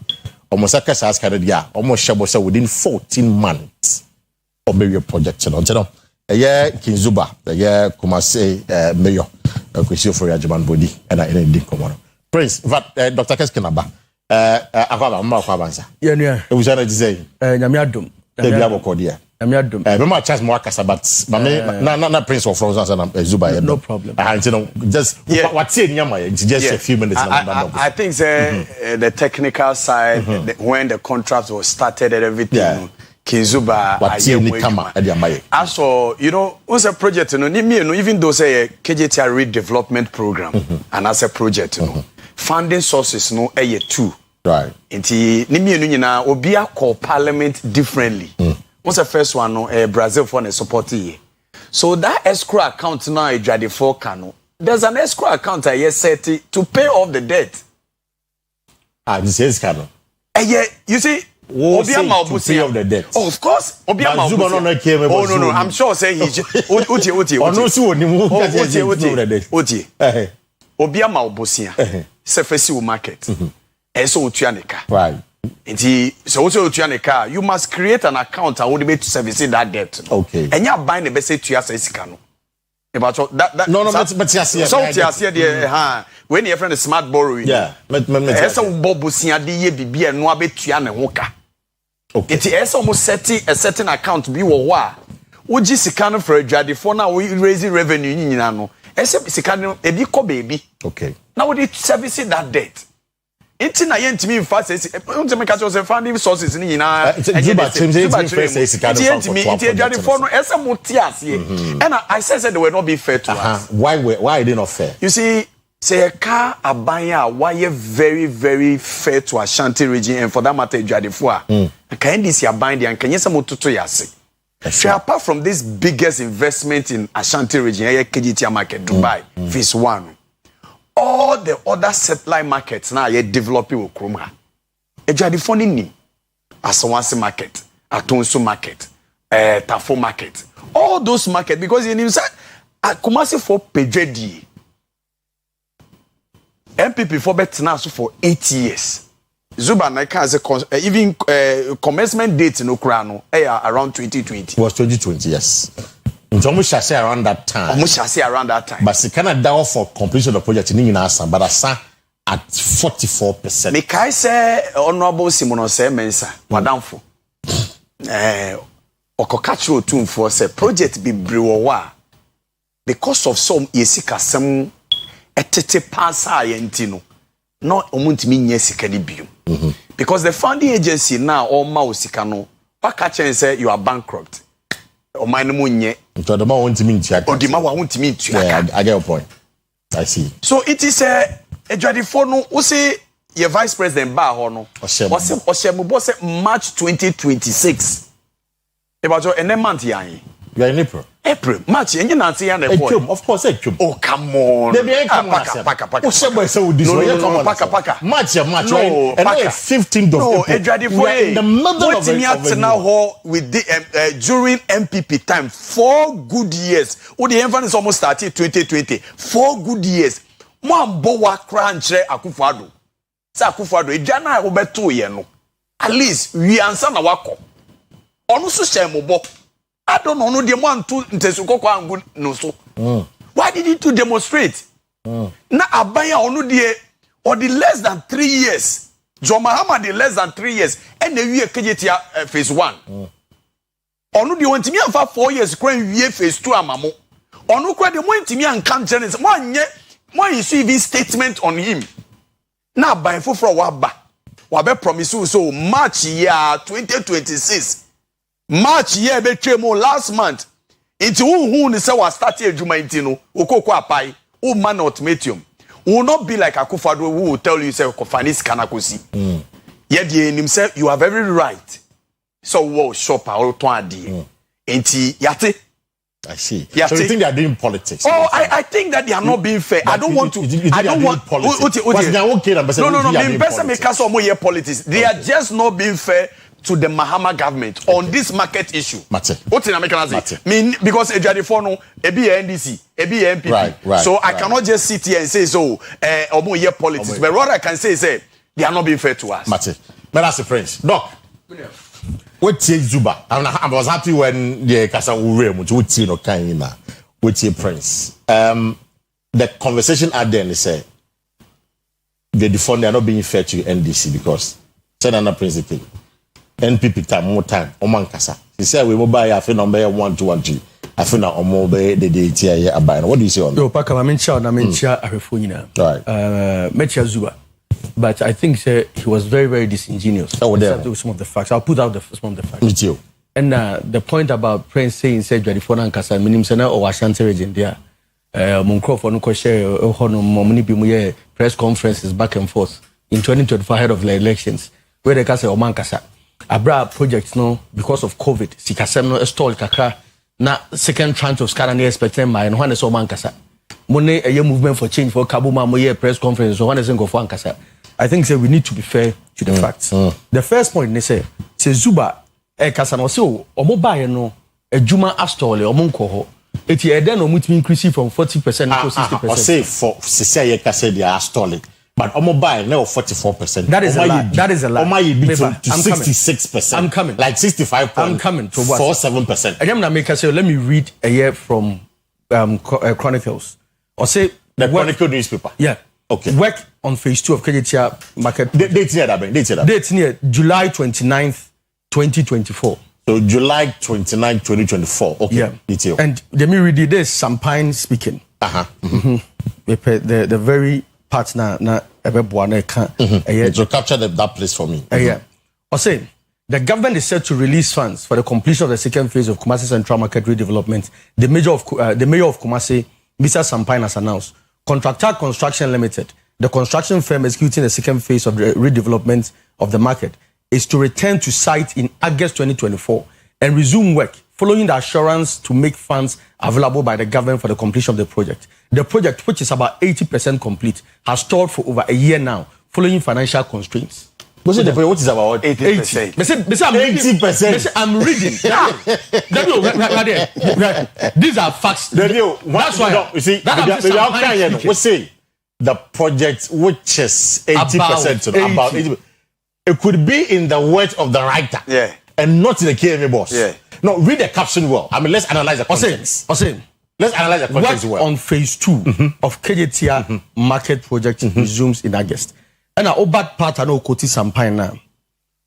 Omo sakasa as Canada, omo shabo say within 14 months of maybe project. Kinzuba, Kumasi mayor, Kwesi for Yajaman body and I didn't come. Prince, but Dr. Keskinaba, Akwa Mwabansa. Yeah. It was an say, Yamiadum. Remember chance more kasa but na Prince of France and Zuba no problem. Just what's in Yama just a few minutes. I think the technical side when the contract was started and everything Kinzuba as for what's a project even though say KJTR redevelopment program and as a project funding sources no two right nti ni mienu nyina obi call parliament differently. What's the first one? No, Brazil for the support here. So that escrow account now is ready for Kano. There's an escrow account I set to pay off the debt. This is Kano. Yeah, you see, Obiama to pay off the debt. Oh, of course, Obiama. Oh no, I'm sure say he. Uti. Obiama obusia. Sefesi market. Eso utuaneka. Right. So you must create an account and would be to service that debt. Okay. And you're buying the best to your Sikano. About that. No, but yes, when your friend is smart borrowing. Yeah. Esa Bobusia di bibi and no be tuane woka. Okay. It is almost setting a certain account be wa. Uji Sikano for a jadi for now we raising revenue in no. Esa Sikano a big baby. Okay. Now we service that debt. It's na yent me fast say me catch us funding sources ni na and I said they were not being fair to us. Why are they not fair? You see, say a car abaya why very very fair to Ashanti region and for that matter Jadifua. Can this ya bind and can you some to yase? So apart from this biggest investment in Ashanti region, KGTR market Dubai phase 1. All the other satellite markets now are developing with Kroma. Ejadifo ni Asawansi market, Atonsu market, Tafo market. All those markets because in inside Kumasi for Pejedi. MPP for Betinasu for 8 years. Zuba Naika has even commencement date in Ukraine around 2020. It was 2020, yes. Almost shall say around that time. But the Canada for completion of the project in Inasa, but at 44%. Mekai say Honorable Simon say Mensa, Madam for Okokachro tune for say project be brewa because of some yesika some etete pasa yentino. No omuntimi nye sika ni biom. Because the funding agency now all ma osika no, wakachen say you are bankrupt. O mine munye. So the man wants me to I get your point. I see. So it is a Jadifo no we say your vice president ba ho no. Was March 2026. About your month yan. You are in April. March and you not see and of course oh come on. They be come March no, and 15th of April. We are in the middle of it now with the during MPP time 4 good years. The emphasis almost started 2020. 4 good years. Mwambo wa kranche Akufo-Addo. Sa Akufo-Addo ejana obeto ye no. At least we answer na wako. Onu so share mo bo. I don't know the one to Ntesuko Kwangu no so. Why did you demonstrate? Na abaya onu die or the less than 3 years. John Mahama the less than 3 years. And the year KJT phase 1. Onu die want me for 4 years kwen wie phase 2 amamo. Onu kwa de want me and come challenge. Mo receive statement on him. Na abaya foforo waba. Wabe promise so March year 2026. March year be tremo last month. Into who ni say was start adwuma intino okoko apai o man ultimatum will not be like Akufado who will tell you say Kofanis kanakosi. Yet the say you have every right. So wo shop or to adi. Enti yate. I see. Yate. So you think they are doing politics? Oh, I think that they are not being fair. I don't want to. I don't want politics. No. Me person make us more here politics. They are just not being fair to the Mahama government on this market issue. What in American mean because Ejadifo no ebi NDC, ebi MPP. Right, so I cannot just sit here and say so omo here politics. But what I can say is they are not being fair to us. Mate. But that's the French. Doc. What take Zuba? I was happy when the Kasa Ure what no kind na with Prince. The conversation at then is say they defund they are not being fair to NDC because Senana principle. NPP time more time Oman Kasa. He said we will buy a phone number 1212. I feel now Omo be the date here about. What do you say on that? Yo, Paka, I mention Right. Mecha Zuba. But I think he was very, very disingenuous. Oh, there. Some of the facts. I'll put out some of the facts. Me too. And the point about Prince saying said Jadifona and Kasa minim sena or Ashanti region there. Moncro for no share hono momni bimuye press conferences back and forth in 2025 ahead of the elections where the Kasa Oman Kasa. Abra projects no because of COVID. Sikasem no stall kakra na second tranche of scan and expecting my and one is Oman Kasa. Money a movement for change for Kabuma Moye press conference so one is go for Ankasa. I think we need to be fair to the facts. The first point they say Zuba Kasa no so omo buy no ejuma astole omo nko ho. Eti e den omutimi increase from 40% to 60%. I say for Sisia Kasa they are stalling. But omo buy now 44%. That is a lie. That is a lie. Omo you beat to 66%. I'm coming. Like 65. I'm coming to 47%. Again, I make say let me read a year from Chronicles. Or say the Chronicle newspaper. Yeah. Okay. Work on phase 2 of KJTR market. Date near July 29th, 2024. So July 29th, 2024. Okay. Yeah. Detail. And let me read it. There's Sampine speaking. The very part na so capture that place for me. Yeah. Or say the government is set to release funds for the completion of the second phase of Kumasi Central Market redevelopment. The mayor of Kumasi, Mr. Sampine, has announced. Contractor Construction Limited, the construction firm executing the second phase of the redevelopment of the market, is to return to site in August 2024 and resume work following the assurance to make funds available by the government for the completion of the project. The project, which is about 80% complete, has stalled for over a year now following financial constraints. What is about 80%? 80%. I'm reading. These are facts. That's why. You see, we say the project which is 80% about 80%. It could be in the words of the writer, and not in the KMA boss. No, read the caption well. I mean, let's analyze the context. Let's analyze the context well. On phase 2 of KJTR market project resumes in August. And our bad part I know Koti Sampine now.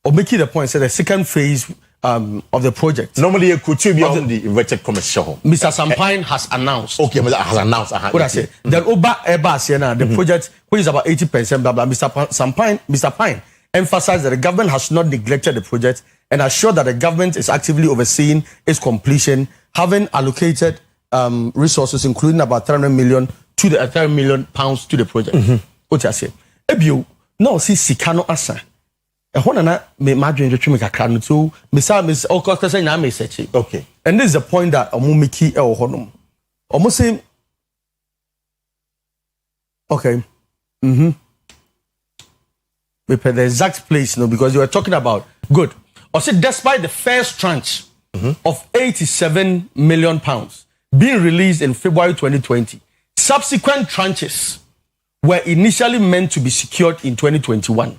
Or making the point say the second phase of the project. Normally it could be on the inverted commercial. Mr. Sampine has announced. Okay, has announced. What I say? Then the project, which is about 80%, blah blah. Mr. Pine emphasized that the government has not neglected the project and assured that the government is actively overseeing its completion, having allocated resources, including about 300 million to the 300 million pounds to the project. What I say? Ebio. No, see, Sikano Asa. A honana may imagine the Trimika Kanu too. Miss Okoka say, I may say, okay. And this is the point that Omumiki El Honum. Almost say, okay. We pay the exact place, no, because you were talking about good. Or say, despite the first tranche of 87 million pounds being released in February 2020, subsequent tranches were initially meant to be secured in 2021.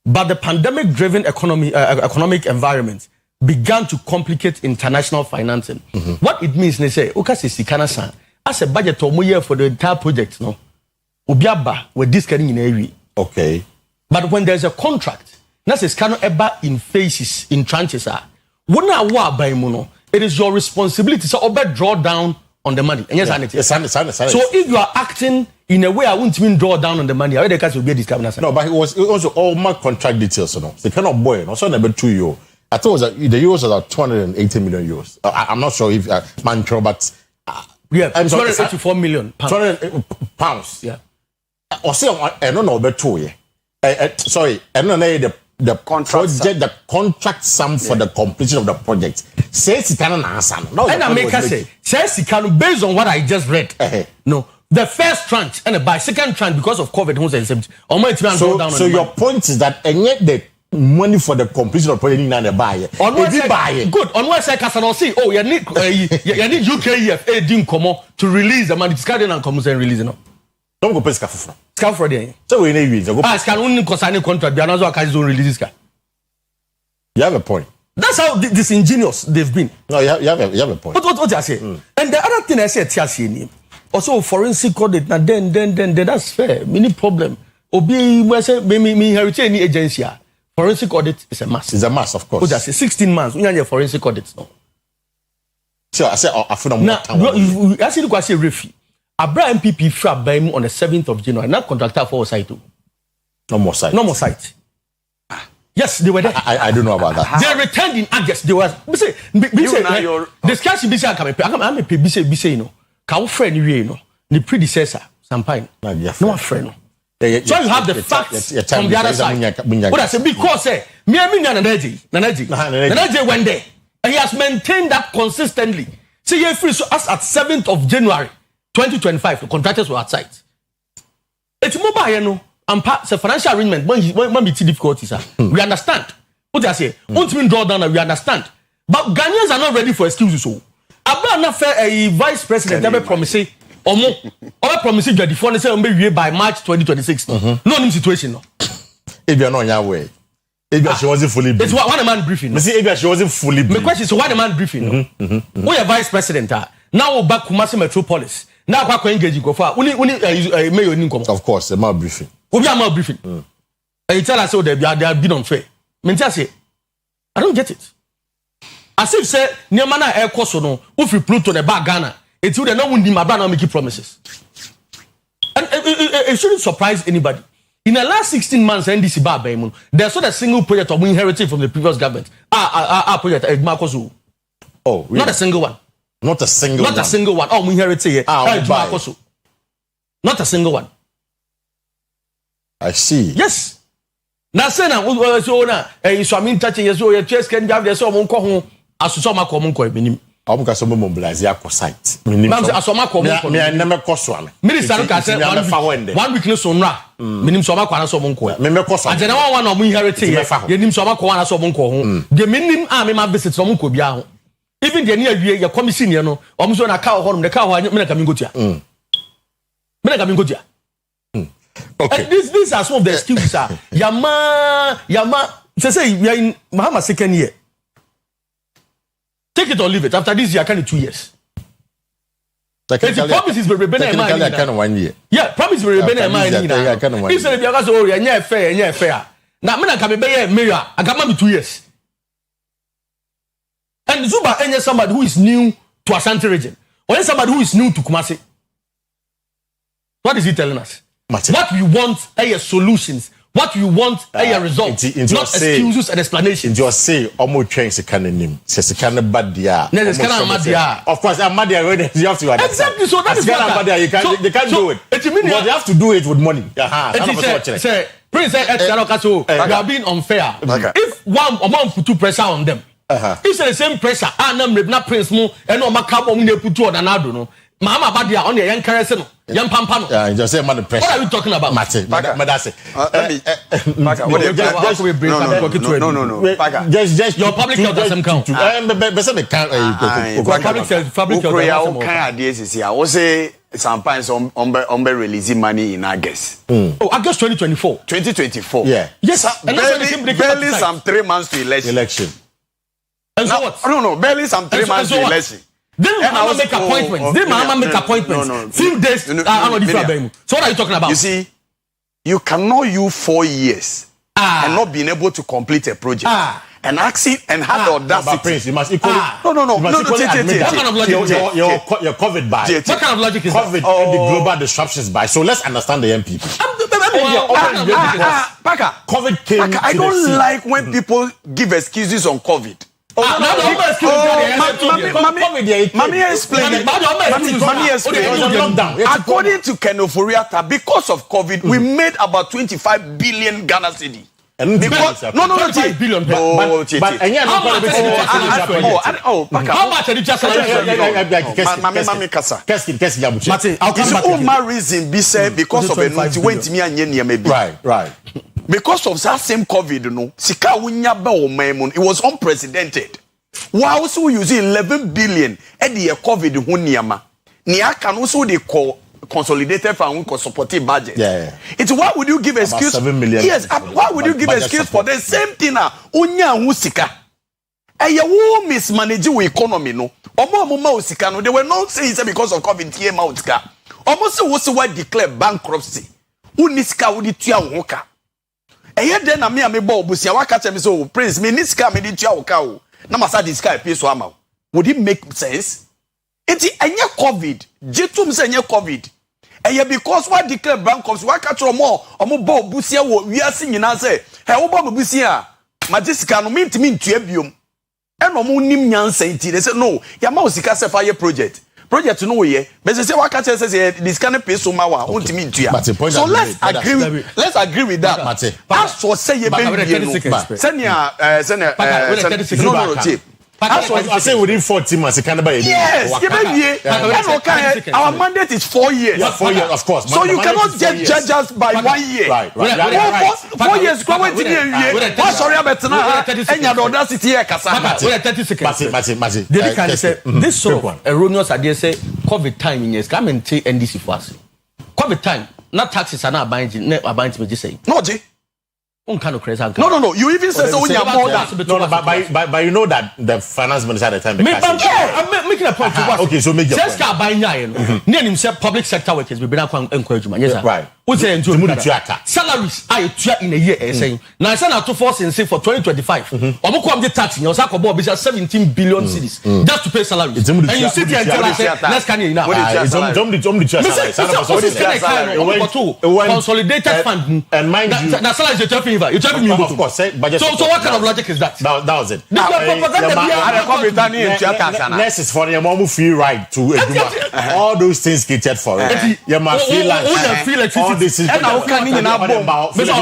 But the pandemic-driven economic environment began to complicate international financing. What it means, they say, okay, sikana san, as a budget or more year for the entire project, no. Obiaba with this kind in area. Okay. But when there's a contract, that's a scan eba in phases, in tranches. It is your responsibility. So obey draw down on the money. And yes, so if you are acting in a way I won't even draw down on the money, I will be a discount. No, but it was also all my contract details. You know, they cannot boy. Also, number 2 euro. I thought it was the euros was about 280 million euros. I'm not sure if man, but yeah, 284 million pounds. 200 pounds. Yeah. Or say I don't know about 2 years. Sorry, I don't know the contract project, the contract sum for the completion of the project. Says it cannot answer. No, and I make us say says it can based on what I just read. No, the first tranche and by second tranche because of COVID. So your point is that and yet the money for the completion of the project in the buy. On one side, good. On one side, can see. Oh, you need UKEF doing come to release the money. It's carrying and come and release it. Don't go pay scaff for the so we need go can only consign contract. They are not going to release this guy. You have a point. That's how disingenuous they've been. No, you have a point. What I say? And the other thing I said, also forensic audit. Now then, that's fair. Many problem. Obi, me inherit any agency. Forensic audit is a must. It's a must, of course. What I say? 16 months. We have your forensic audits now. So I said, I feel now. I see the question refi. Abra MPP frap by on the 7th of January. Not contractor for site. No more site. No more site. Yes, they were there. I don't know about that. They returned in August. They were. Discussion. I'm a PBC. You know. Can friend you know. The predecessor. Sampain. No friend. So you have the facts from the other side. What I say because me Nanaji went there and he has maintained that consistently. See, you free so us at 7th of January 2025. The contractors were outside. It's mobile, you know. And part the financial arrangement when we see difficulties. We understand. What I say, won't mean draw down. We understand. But Ghanaians are not ready for excuses. So, Abba not fair. A vice president never promised. Or more, I promise you the phone say by March 2026. No situation. No. If you're not on your way, if she wasn't fully briefed. It's one man briefing. No? See, if she wasn't fully briefed. My question is why the man briefing? We are vice president. Now we're back Kumasi Metropolis. Now we're engaging go far. We mayor income. Of course, the man briefing. We are man briefing. And you tell us so they have been unfair. I say, I don't get it. As if say near mana air course no, if you Pluto the back Ghana. It's you not win my brother making promises. And it shouldn't surprise anybody. In the last 16 months, NDC bar Baymun, there's not a single project we inherited from the previous government. Our project Marcos. Oh, really? Not a single one. Not a single one. Not a single one. Oh, we inherited here. Marcos. Not a single one. I see. Yes. Now say now, so I mean touching yes, so your chest can have the some home as to some common coin. I'm going to mobilize your site. Minister one weakness on ra. Minim soma kwana so monko. Me koso. Agena one of inherited. Ye nim soma kwana so monko ho. The minim a me ma visit so monko bia ho. Even the near your commission here no. Omso na ka ho no, the ka ho me na kamin gotia. Me na kamin gotia. Okay. And these are some of the excuses. Yama. Say we are in Mahama second year. Take it or leave it. After this year, I can 2 years. If the promises will remain in mind. I can 1 year. Yeah, promises will remain in mind. If the Biagas or you're fair. Now, I'm coming by mayor. I got maybe 2 years. And Zuba and somebody who is new to Ashanti region, or somebody who is new to Kumasi. What is he telling us? What we want are solutions. What you want are results, not excuses and explanations. Just say, almost change the kind of name. Says the kind of bad dia. Of course, I'm mad. You have to understand. Exactly. So that is bad. They can't do it. But they have to do it with money. Say, Prince, you are being unfair. If one put two pressure on them, it's the same pressure. Not Prince Mo and no Macabo they put two on another. No, Mama Badia on the young Carson. Young Pampano. Yeah, just say man the pressure. What are we talking about? No. Just your public health doesn't count. Public health ideas is here. I say sometimes on releasing money in August. Oh, August 2024. 2024. Yeah. Yes. Barely some 3 months to election. And so what? No. Barely some 3 months to election. Then Mama make appointments. Then Mama make appointments. Few days. So what are you talking about? You see, you cannot use 4 years and not being able to complete a project. And asking and have the audacity. Prince, you must equally. No. What kind of logic is that? Your COVID by. What kind of logic is COVID and the global disruptions by. So let's understand the young people. Paka, COVID came. I don't like when people give excuses on COVID. Mommy explain. According to Kenoforiata, because of COVID, we made about 25 billion Ghana cedi. Because no, 25 billion. How much did you just reason be said because of right. Because of that same COVID, it was unprecedented. Why also using 11 billion at the COVID hunyama? Nia can also they call consolidated fund with supporting budget. Yeah. It's why would you give excuse? 7 million. Yes. Why would you give excuse for the same thing? Unya husika. Eye wo mismanage we economy no. Omo usika no. They were not saying it's because of COVID came out ka. Almost was what declare bankruptcy. Uniska would tia woka. Eye den na me bo obusia waka tell me so prince me niska me di tia woka o. Na masa di sky pay so ama. Would it make sense? Enti enye COVID. Jetum se enye COVID. Eye because what declare bankruptcy waka tro mo bo obusia wo wiase nyina say he wo bo obusia magisika no mintimi ntua biom. Eno mo nim nyansa nti they say no ya ma osika se fire project no ye but say waka tell say this kind of pay so ma wa untimi ntua. So let's agree with that. As for say ye be no I say within 14 months, it can be. Yes, our mandate is 4 years. Yeah, 4 years, of course. So you cannot just judge us by 1 year. Right. 4 years, go away to the year. Sorry, about the audacity here, Kasa. 30 seconds. This sort of erroneous idea say COVID time in years. Come and take NDC for us. COVID time, not taxes are not binding. Me just say. No, G. No. You even say so when you are more than. No, but you know that the finance minister at the time. I'm making a point. Okay, so make your point. Just buying near himself public sector workers. We been encouragement. Yes, right. What's the salaries are in a year? Saying now I send out to force and say for 2025. I'm the tax. You also about 17 billion cedis just to pay salaries. And you sit here and tell us let's can you now? Consolidated fund and mind you. Now salaries you're talking about. You're talking about. Of course. So what kind of logic is that? That was it. Nurses for your mom free ride to all those things catered for. You must feel like all this is. And now can you now bomb? Free you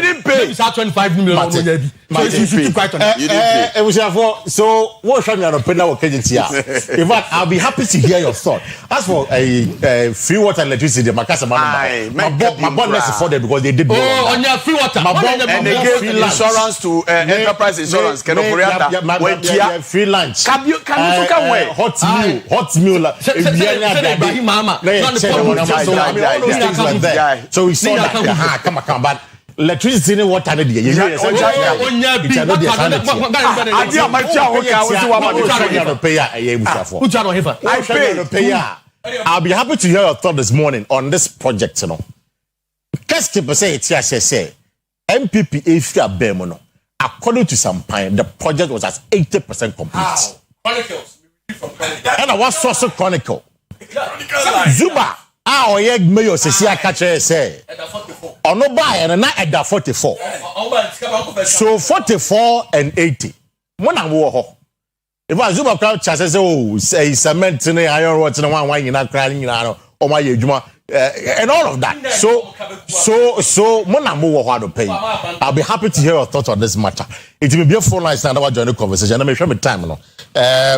didn't pay. 25 million. So what should I put now? In fact, I'll be happy to hear your thought. As for a free water and electricity, my bond is afforded because they did go on your free water. And they gave insurance to enterprise insurance. Free lunch. Can you hot meal. So we saw that. Come on, but electricity and water need the I'll be happy to hear your thought this morning on this project, you know. Qu'est-ce say MPP if you are bemono. According to some point, the project was at 80% complete. And I was source of Chronicle. Zuba. Oye mayor sesi akache say ono buy and na at 44. So 44 and 80. When I wo ho. If I zoom up crowd say say cement ne iron rod ne wan yin akran yin no o ma ye adwuma and all of that. So when I wo ho do pay. I'll be happy to hear your thoughts on this matter. It will be a phone line stand about join the conversation. Na me hwe me time no.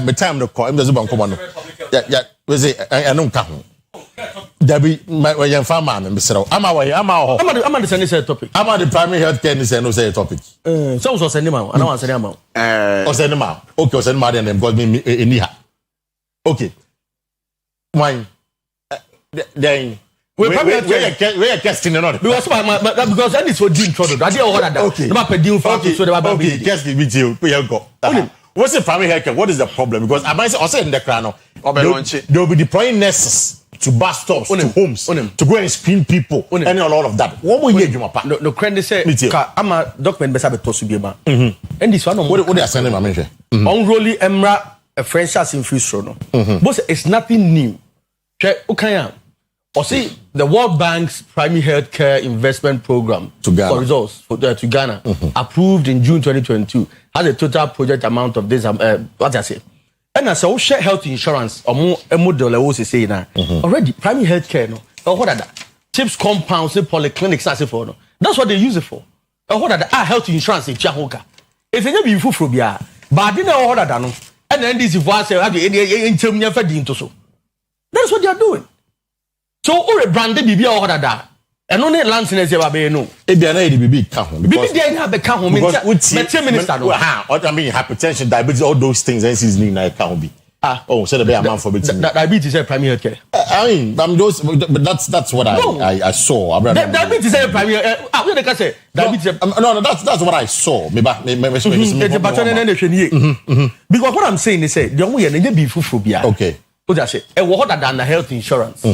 Me time no call. Me zoom come on. Yeah, we say I no ka ho. Debbie, my young farmer, Mr. I'm the same topic. I'm the primary health care is no say topic. So was sending out. I don't want to send him out. Or send him out. Okay, or send my name because me in here. Okay. Why? Then we are casting another. Because that is for June trouble. I didn't order that. Okay. No matter deal for so they are okay. Just give it to you. We have go. What's the primary health care? What is the problem? Because I might say also in the crown. They will be deploying nurses to bus stops, to homes, to go and screen people, and a lot of that. What will you do, Papa? No, credit say, I'm a document beside the Tosubiba. And this one, what they are sending, my mention. Unrolly Emra, a French as in Fusro. But it's nothing new. Okay, or see the World Bank's primary healthcare investment program to Ghana. For results to Ghana, approved in June 2022, has a total project amount of this. What I say. And as I share health insurance, or more model I was saying now already primary health care no. Or what are that? Chips compounds, polyclinics, as for no. That's what they use it for. Or what are that? Health insurance in Chiahoka. It's a new phobia, but I didn't know what I done. And then this is what I say. That's what they are doing. So all a branded BB or what are that? And only Lansing is about no. If they are not BB count, because they have the count. Because minister, what I mean, hypertension, diabetes, all those things, and seasoning I can't be. So the bear man for diabetes is primary healthcare. I mean, but that's what I saw. Diabetes is primary. They can say diabetes. No, that's what I saw. Because what I'm saying is, the only way they be phobia. Okay. What I say, what than the health insurance.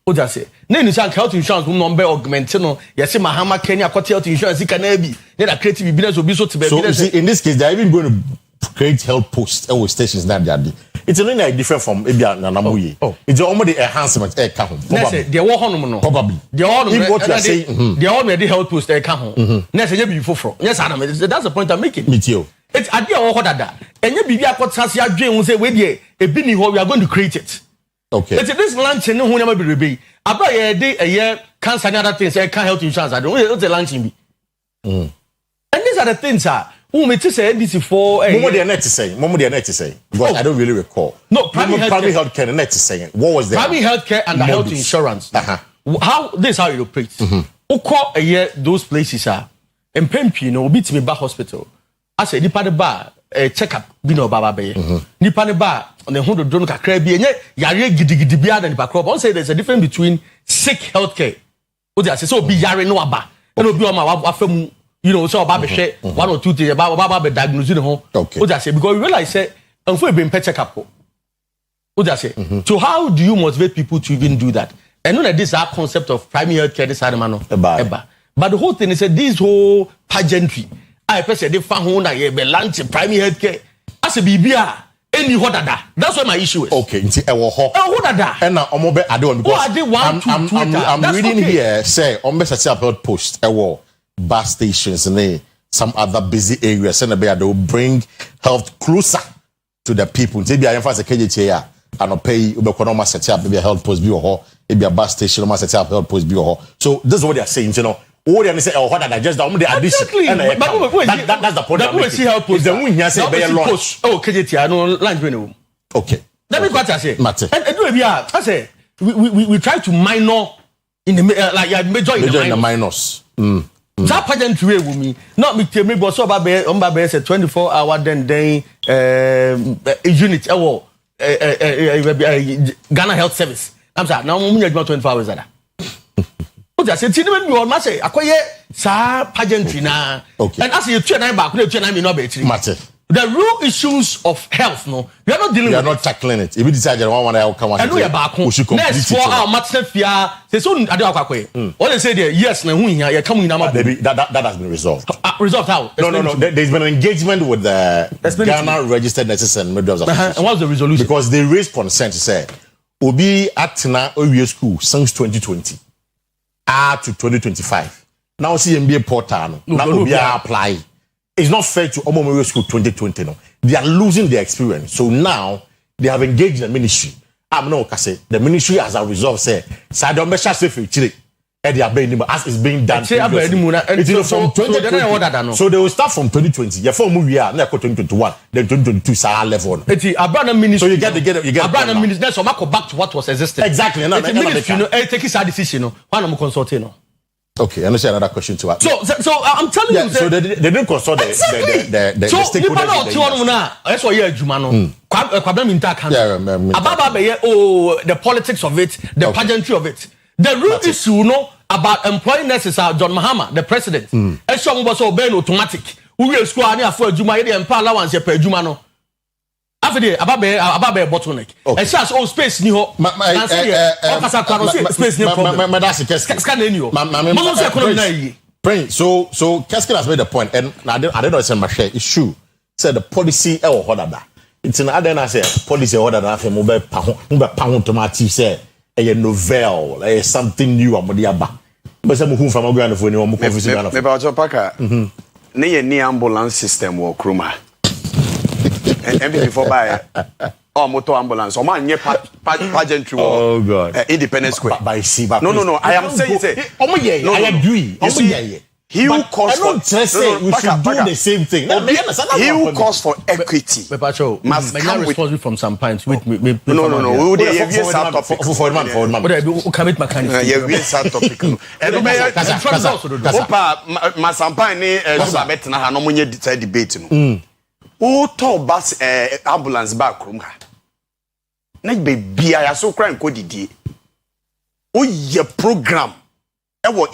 What I say, then you say health insurance number augmented. No, you say Mahama Kenya health insurance. It can be. Then a creative business will be so to be. So in this case, they are even going to create health posts or stations that they are. It's a little different from Ebia Nanamuye. It's almost the enhancement. They are all probably. They are all if what you are saying. They are already health posts. They come. Next, you be for. Yes, that's the point I'm making. Me too. It's idea or what that. And you be a what Sasia dream will say, wait, a bini we are going to create it. Okay. It's this lunch and who never be. About a day, a year, cancer and other things, I can't help insurance. I don't know the lunching be. And these are the things who may say this for Momo they are not to say. Because I don't really recall. No, primary health care not to say. What was the primary health care and the health insurance? How this is how it operates. Who call a year those places are and Pempi, no beat me back hospital. I say nipa de bar check up bi no baba be nipa de bar on the 100 don kakra bi enye yare gidigidi bia na nipa crop. I say there's a difference between sick healthcare. What they say so be yare no aba and obi o ma afam so aba be hwe 1 or 2 things aba be diagnose the ho. What they say because we realize say anfo e be check up. What they say so how do you motivate people to even do that? And know that this our concept of primary healthcare this man eba. But the whole thing is that this whole pageantry I person they found who na ye be launch primary healthcare as a bibia any hodada. That's what my issue is. Okay, nti e wo ho. Hodada. And na omo be ade on because I'm reading here say omo set up health post e wo bus stations and some other busy areas and they will bring health closer to the people. Nti bia emphasize KJT here and pay ube kono ma set up be a health post bi ho, e be a bus station ma set up health post bi ho. So this is what they are saying, Oh, they say, what did I just the addition? Exactly. That's the point. Is the one here say oh, KJT, I know line. Okay. Let me what I say. And I say we try to minor in the like major in the minors. That pageantry with me. Not me tell me but so about 24-hour then unit Ghana Health Service. I'm sorry. Now we need 24 hours that. I said, "Tinman, you must say, acquire sa pageantry na." And as you train, I'm back. You train, I'm not better. Matter. The real issues of health, no, we are not dealing. We are not tackling it. If we decide one I will come. And we are back. We should complete it. Next 4 hours, match fear. Say so. I don't know. All they say there, yes, na who here? You come in now. That has been resolved. Resolved how? No. There's been an engagement with the Ghana registered nurses and midwives association. And what's the resolution? Because they raised consent to say, Obi Atina Oye School since 2020. To 2025. Now see MBA portal. Now we are apply. It's not fair to Omomori School 2020. No, they are losing their experience. So now they have engaged the ministry. I'm not say the ministry has a resolve. Say, "Sadom Besha Sefi Chile." as it's being done. So they will start from 2020. Yeah, for movie, now 2021, then 2022 Sahara level. So you get Abraham ministry. So go back to what was existing. Exactly. Take his decision. Why not consulting? Okay, I know another question to ask. So I'm telling you. So they didn't consult the stakeholders. That's why you're Jumano. The politics of it, the pageantry of it. The real issue, about employing nurses are John Mahama, the president. And some was obeying automatic. We will score near for Juma and power allowance per Jumano. After the Ababe bottleneck. And she has all space new. Space new problem. So Keskin has made a point, and I don't know it's it's true. Said the policy order that. It's an other say policy order that for mobile pound tomato say a novel, something new on Modiaba. But some who from Uganda for any more confusing. About your packer, near ambulance system or Kruma. And before by motor ambulance or man, pageantry. Oh God, Independence Square. By sea, no. I am saying, I agree. He who calls for we should do the same thing. He who calls for equity must come responsible from some points. No. We commit mechanics. Debate. Who told bus ambulance back room? Next baby, I so crying codidi. Oh, your program.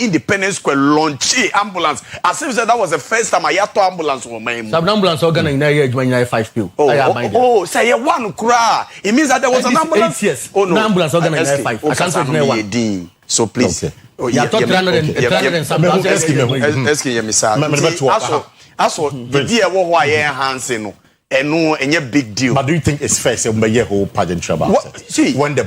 Independence Square launch ambulance. As if that was the first time I had to ambulance for my ambulance organ in the 5 people. Oh, say one cry. It means that there was an ambulance. Yes. Oh no, ambulance organ in 5. I can't say one. So please. Yeah, 300 something. Also, the dear why Hansen. And no, and a big deal. But do you think it's fair to say whole pageantry about see when the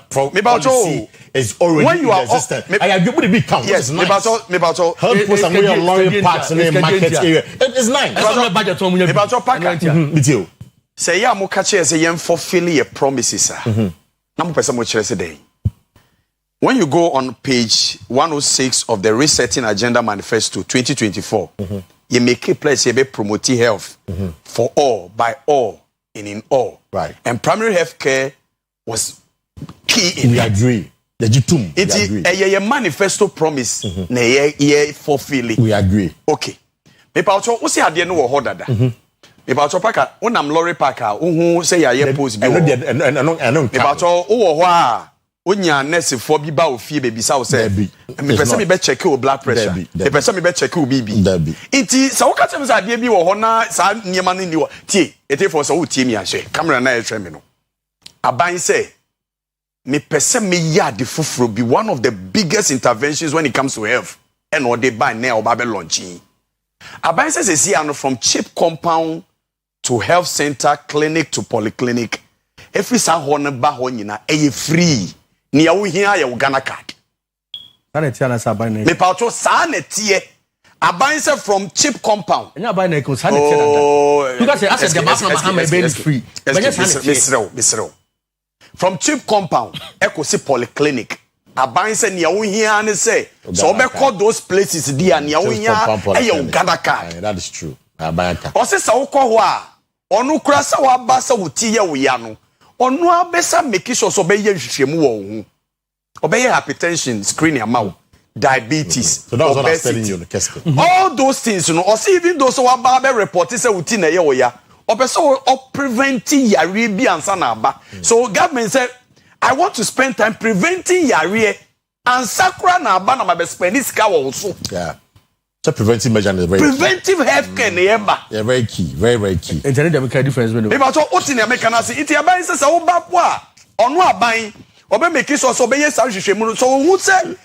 policy is already when you are existent? I agree with the big count. Yes, nice. help put some way on lorry parks in the market area. It's nice. That's not budget. With you. Say ya mo catch say yen fulfill your promises. Now person mo chere say when you go on page 106 of the Resetting Agenda Manifesto 2024, you make a place you promote health for all, by all, and in all. Right. And primary health care was key in we agree. It is a manifesto promise. Na fulfilling. We agree. Okay. Me pa ocho o se ade no wo hodada. Me pa ocho paka unam lorry parker who say ya post bi. Me pa ocho o wo ho a onya nurse for bi ba ofie be bisa wo say me pese me be check your blood pressure. Me pese me be check your BB. Inti sa wo ka tell me say ade bi wo ho na sa niema no ni wo. Tie, ete for so wo tie mi ahwe. Camera na e hwe me no. Aban say me pese me yard fufuro be one of the biggest interventions when it comes to health. And what they buy now ba be launching. Aban says see from cheap compound to health center, clinic to polyclinic. Every sa ho na ba ho nyina e free. Ni awo hia ya Ghana card. Na tie na sa ban na. Me pa cho sa na tie. Aban say from cheap compound. Nya ban na ko sa na tie na. Because as the map na Mahama be free. Misro. From cheap compound, echo see polyclinic. Aban say ni awo hia na say. So be call those places there ni awo hia e ya Ghana card. That is true. Aban. O se sa wo kọ ho a, onu kura sa wa ba sa wo tie wo ya no. Onu abesa make sure so be ye hwehwemu wo hu. Obey hypertension, screening amount, diabetes, so that was what I was telling you, the casket. All those things, you know, or see even those who are barber reporters say within a year, or so preventing yari and sanaba. So government said, I want to spend time preventing yari and sakura na ba na ma be spend this car also. Yeah. So preventive measure is very preventive healthcare never. Yeah, very key, very, very key. Internet dem make difference when. Maybe so what in America na say it aban say so ba po a onu aban obe make sure so be yes ahwehwemu so who say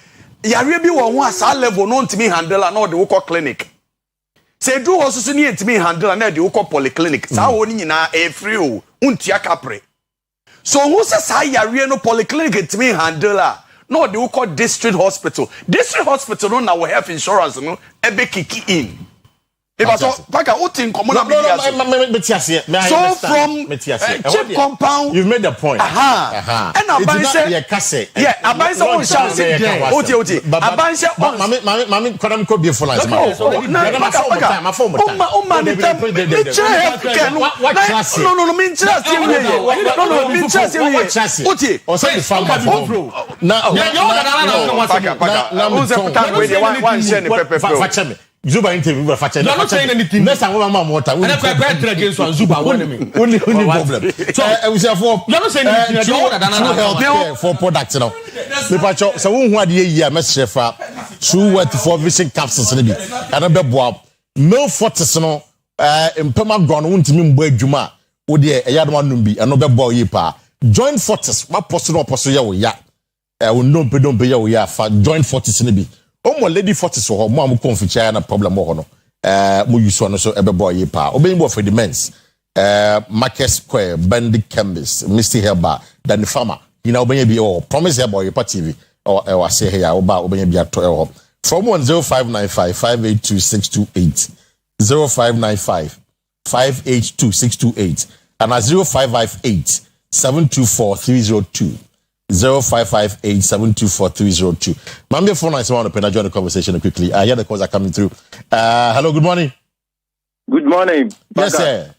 yare bi wo ho asa level no ntimi handle na o de wo clinic say do hosusu ni ntimi handle na de wo polyclinic sa wo ni nyina e free o untia kapre so who say sa yare no polyclinic ntimi handle no de wo district hospital no na wo health insurance no e be kick in Paka, what in common? So from chip compound, you've made the point. And Abanse, yeah, Abanse on Shansi, Oti, Abanse, Mammy, Kodam could be full as my phone. Zuba interview for Fache. You're not saying anything. Next time, I'm more time. And I'm quite against one Zuba. Only problem. So, you're not saying anything. True for products now. The so who had year message for true what for vision capsules and a boab. No fortis no implement ground won't mean boy Juma. O dear a yard one numbi and no boy yipa. Join fortis. What possible possible ya? Will no pedon be ya for join fortis in the Omo lady fortis or mo am confiture na problem mo no mo use one so ebebo ye pa obey mo for the men's Market Square Bandit Chemist Misty Herba than the farmer you know obey be or promise herba ye pa TV or say here oba obey be ato from 10595 582628 0595 582628 and 0558 724302 0558-724-302. Mami, phone line, I want to join the conversation quickly. I hear the calls are coming through. Hello, good morning. Good morning. Yes, sir.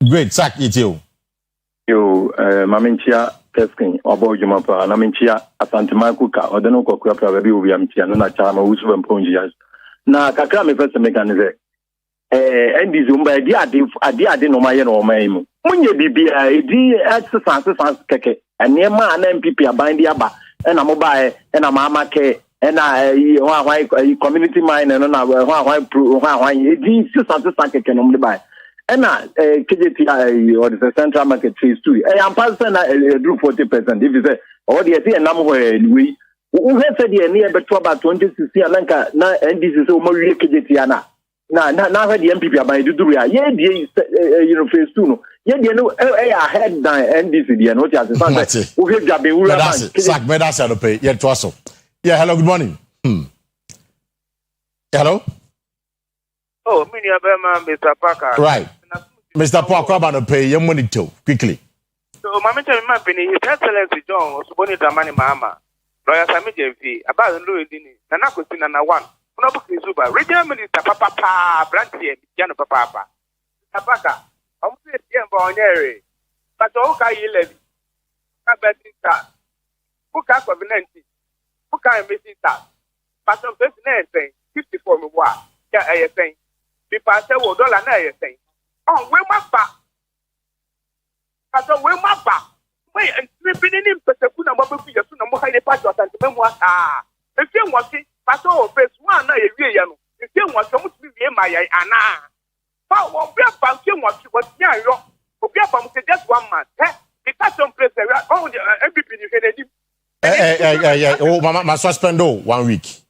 Great, Sak, it's you. Yo, Maminchia, Testing, or Bojumapa, Naminchia, Asantima Kuka, or the no Koka, Viamtia, Nana Chama, Usu and Pongias. Now, Kakami first mechanism. And this Umba, I did no my own name. When you be a exercise keke, and near man and MPP are binding aba, and a mobile, and a mama care, and I community mine, and why these something can only buy. And KJT or the central market trees too. I am passing a group 40%. If you say, oh, the idea number we have said the near but about 2060 Lanka, and this is more KJT. Now the MPP are by the Duria. Yeah, phase 2. Yeah, I had NDC, and what you have to say. Who have Sak, Medas, I'll pay. Yeah, to us. Yeah, hello, good morning. Hello? Oh, Mr. Parker. Right. Mr. Parker, I'm going to pay your money too, quickly. So, Mamma, my penny, His Excellency John was born in Damani Mama. Lawyer Sammy Jeffy, about Louis Dini, Nanakosin and one. Zuba, Regional Minister Papa, Brandy, Jan Papa. Tapaka, I'm saying, Bonnery, but okay, you levy. Betting card. Who can't covenant? Who can't miss that? But of this name, 54 me what? Yeah, I think. People say, well, dollar, I think. Oh, where my back? I said, where my back? Wait, and sleeping in him, but the Kuna Mobile, the Suna Mohai Part of the Memoir. Ah, the film was it. But oh, first one, I agree. The film was supposed to be my Anna. But what we are banking was young. We are from just 1 month. The custom place, oh, everything you can. Oh, Mama, suspend 1 week.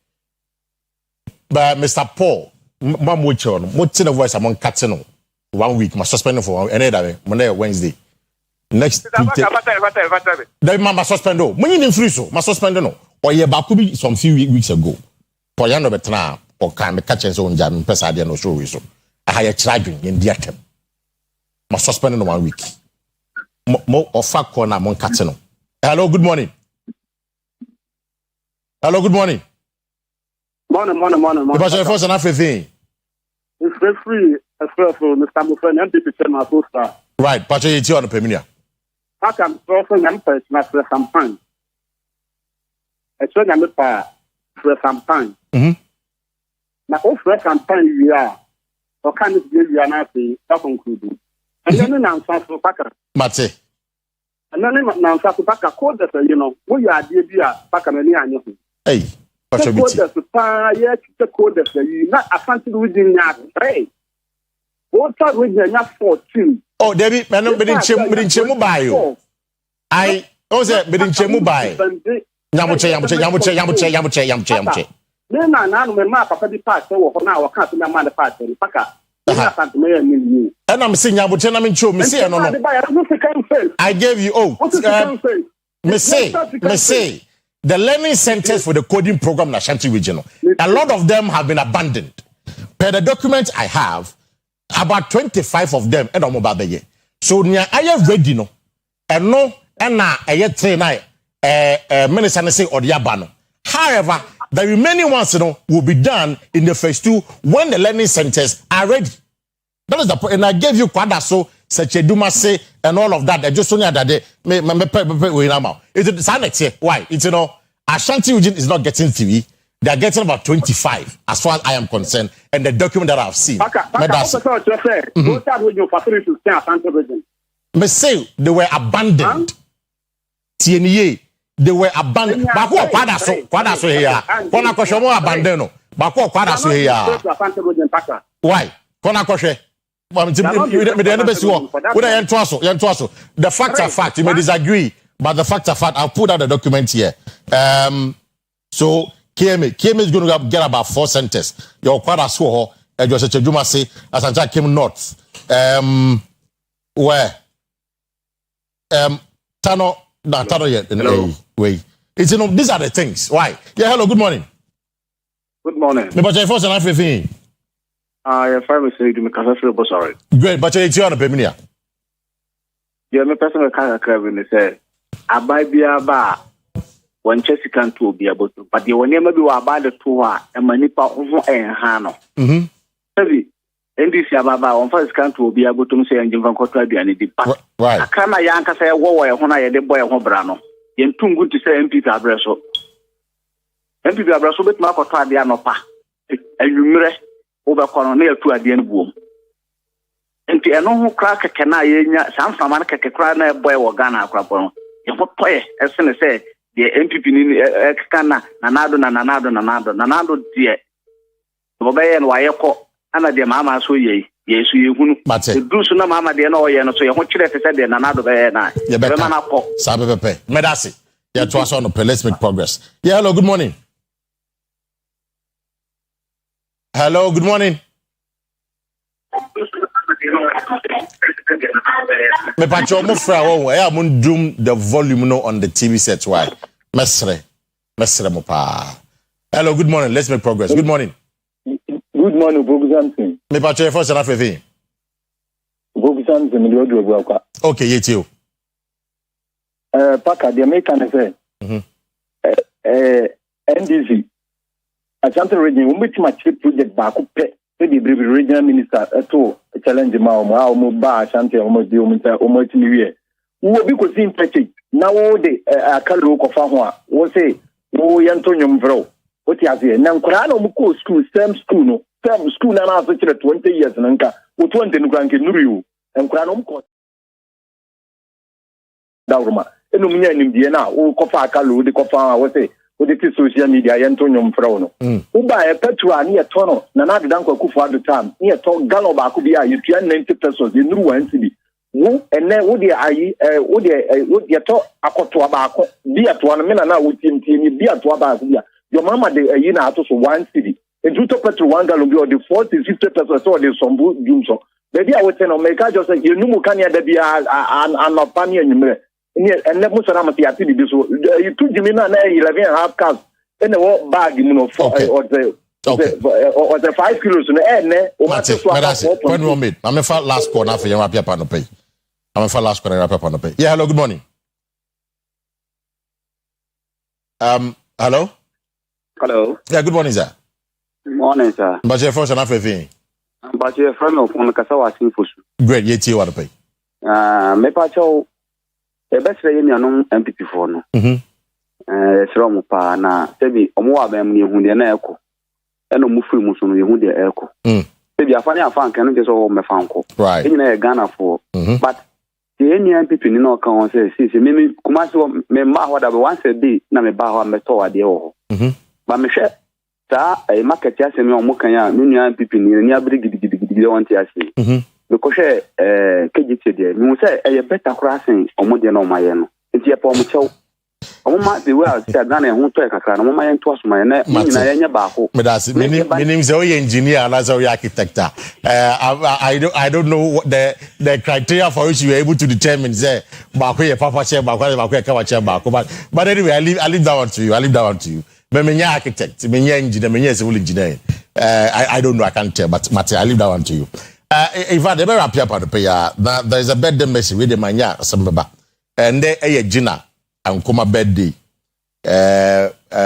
But Mr. Paul, Mam Wichon, what's in the voice among Catino? 1 week, my suspend for another Monday, Wednesday. Next then Mama suspend. When you didn't free so, my suspend no. Or ye bakubi some few weeks ago. Poyano betna or can be catching so on jam pesadi no show so. I had a charging in the atom. My suspend 1 week. Mo or fat corner among Catino. Hello, good morning. Hello, good morning. Morning. Because your first and everything. It's very free as well for Mr. Mufren and people my poster. Right, but it's on the Peminia. I can also number for some time. It's when I'm for some time. Now, for some time, we are. Or can it be you are not concluding? And then I'm for Packer. Mate. And then I'm for Packer, called us, we are dear Packer and hey. The code of the not a fancy within that trade. What are we not 14? Oh, Debbie, I know Bedin Chemu by you. I also Bedin Chemu by Yamuche. Then I know my map of the part for now, I can't remember the part of the Packer. And I'm saying Yamuche, I'm in Chu, Missy. I gave you, Missy. the learning centers for the coding program in Ashanti region, a lot of them have been abandoned. Per the document I have, about 25 of them and mobile the so near I ready no and no and now a train minister say or the abano. However, the remaining ones will be done in the phase 2 when the learning centers are ready. That is the point. And I gave you quada so such a Duma say and all of that. I just only that day it's why? It's Ashanti region is not getting TV. They are getting about 25 as far as I am concerned, and the document that I've seen. Me say they were abandoned. TNA, they were abandoned. Bako kwada so here. Kona kosho mo abandon. Bako kwada so here. Why? Kona kosho. The facts are fact. You may disagree, but the facts are fact. I'll put out the document here. So KM is going to get about 4 centers. Your quad so just a Juma say as I came north. Where Tano yet way. It's these are the things. Why? Yeah, hello, good morning. Good morning. Me but first and everything. Yeah, fine say you because I feel sorry. Great, but it's on the Peminia. Yeah, me personal kind of craving say abai bia ba one chesi can to be able to, but the one never be about the two and manipa over and hano. Heavy. And this Yababa on first can to be able to say and Jim Van Cotta be any depart. Right. I can't my yanka say, whoa, when I had the boy Hobrano. Yen too good to say MP Abraso. MP Abraso with Marco Tardiano pa. And you mirror over Colonel to a dear boom. And the no crack a canaya, some Samaka cry boy or Ghana crapon. You put play, as soon as say. The MPP extana nanado dear. Obey and Wayako, and the mamma so ye, yes, you but the Bruce no mamma dear no, so you want to say the nanado there. Sabe Medasi. Yeah, to us on the let's make progress. Yeah, hello, good morning. Hello, good morning. Me pacho mo fra wo e am doom the volume no on the TV set why mesre mo pa. Hello, good morning, let's make progress. Good morning. Good morning, Boguzantin. Me pacho first and everything. Boguzantin me do go. Okay, yetio. Paka the American say NDC Ashanti region we meet my project back up the regional minister at all challenge ma ba Ashanti almost the almost new year. We will be considering package. Now the akalo kofa ho a wo say wo yanto nyomvro. What you say na nkura na mu ko school same school na na so 20 years na nka wo 20 no kranke nuru nkura na mu ko dawruma enu munya nimdie na wo kofa akalo de kofa wo say with the social media, Antonio Frono. Uba a petrol near Tono, Nanada Danko Kufu at the time, near Tom Galoba could be a 90 pesos in New City. Who and then would you talk Akotuabaco, be at 1 minute now with him, be at Wabazia. Your mamma, the Yena to 1 city. And to petrol 1 gallon, the 40 50 pesos or the Sombu Jumso. Maybe I would tell Omega just say, you know, can you be an opinion in me? And let Musaramati activity. So you took Jimina 11.5 cars in the bag, for or the 5 kilos in the air. One moment. I'm a last corner for your rapia pan pay. I'm a last corner rapia pan pay. Yeah, hello, good morning. Hello? Hello. Yeah, good morning, sir. Good morning, sir. But your first and everything. But your friend of Moncasawa Sinfus. Great, yet you want to pay. Mepacho. The best way in your MPP for no. From pa na sebi omo abem ni hu de na eko. Eno mu free mu so no hu de eko. Sebi afani afan kan no so me fanko. Right. Ni na Ghana for. But the any MPP ni no kan say me kuma so me ma ho da be once a day na me ba ho me to ade ho. Ba me hwe ta market ya se me omo kan ya me nua MPP ni abri gidi won ti ase. Because KGT there, you say a better crossing or more than on my end. It's your palm chow. Oma the way I say Ghana who to kakra no mama yen to asoma na nyina yenya ba ho. Meaning say we engineer and as we architect. I don't know what the criteria for which you are able to determine say ba ko ye papa share ba ko ye ka share ba ko but anyway I leave that one to you. Me architect, me engineer, me civil engineer. I don't know, I can't tell, but I leave that one to you. In fact, they appear part of the there is a birthday message with the mania Sambaba. And there a Gina and Kuma birthday.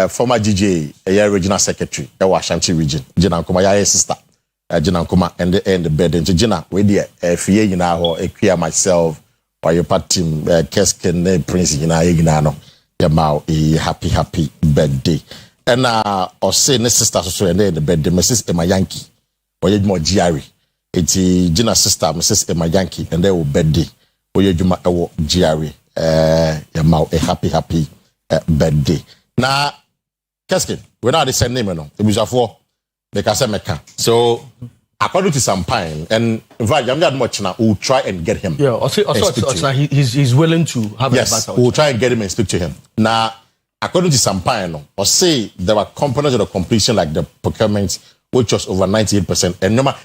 Former GJ, a regional secretary, the Ashanti region. Gina Kuma sister. Gina Kuma and the birthday. Gina, we dear FA you know, a queer myself, or your party Kesken Prince Ginano. Yamao a happy birthday. And or say ne sister so and the birthday, Mrs. Emma Yankee, or you more Giari. It's Gina sister, Mrs. Emma Yankee, and they will birthday. Or you ma Giari. Yamao a happy birthday. Now, Keskin, we're not the same name, no. It was a four, the Casameka. So, according to Sampine, and in fact, I'm not much now, we'll try and get him. Yeah, also he's willing to have a battle. We'll try and get him and speak to him. Now, according to Sampine, or say there were components of the completion like the procurement, which was over 98%. And no matter,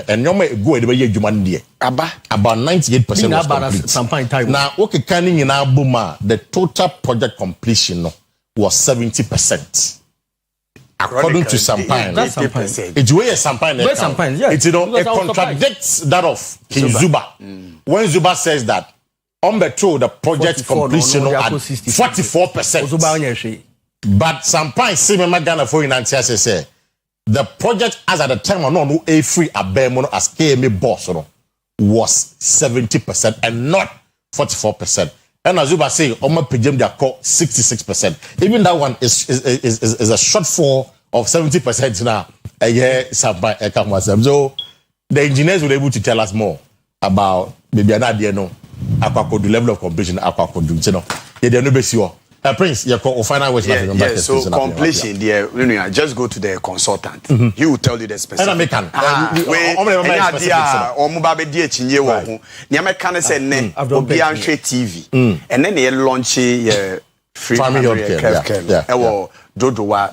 and no matter go the way you demand about 98% was complete. Now, okay, canning in our boomer, the total project completion was 70%. According to Sampine, it's where Sampine, yeah. It's it contradicts that of King Zuba. When Zuba says that on the true the project completion at 44%. But Sampine see me Ghana for in say the project as at the time no a free abemono as KMA boss was 70% and not 44%. And as Zuba say, Oma Pijem they call 66%. Even that one is a shortfall of 70% now. So the engineers were able to tell us more about maybe another the level of completion Prince, you call final wish. So completion, just go to the consultant. He will tell you the specific. And TV, and then they launch free family healthcare. Dodowa,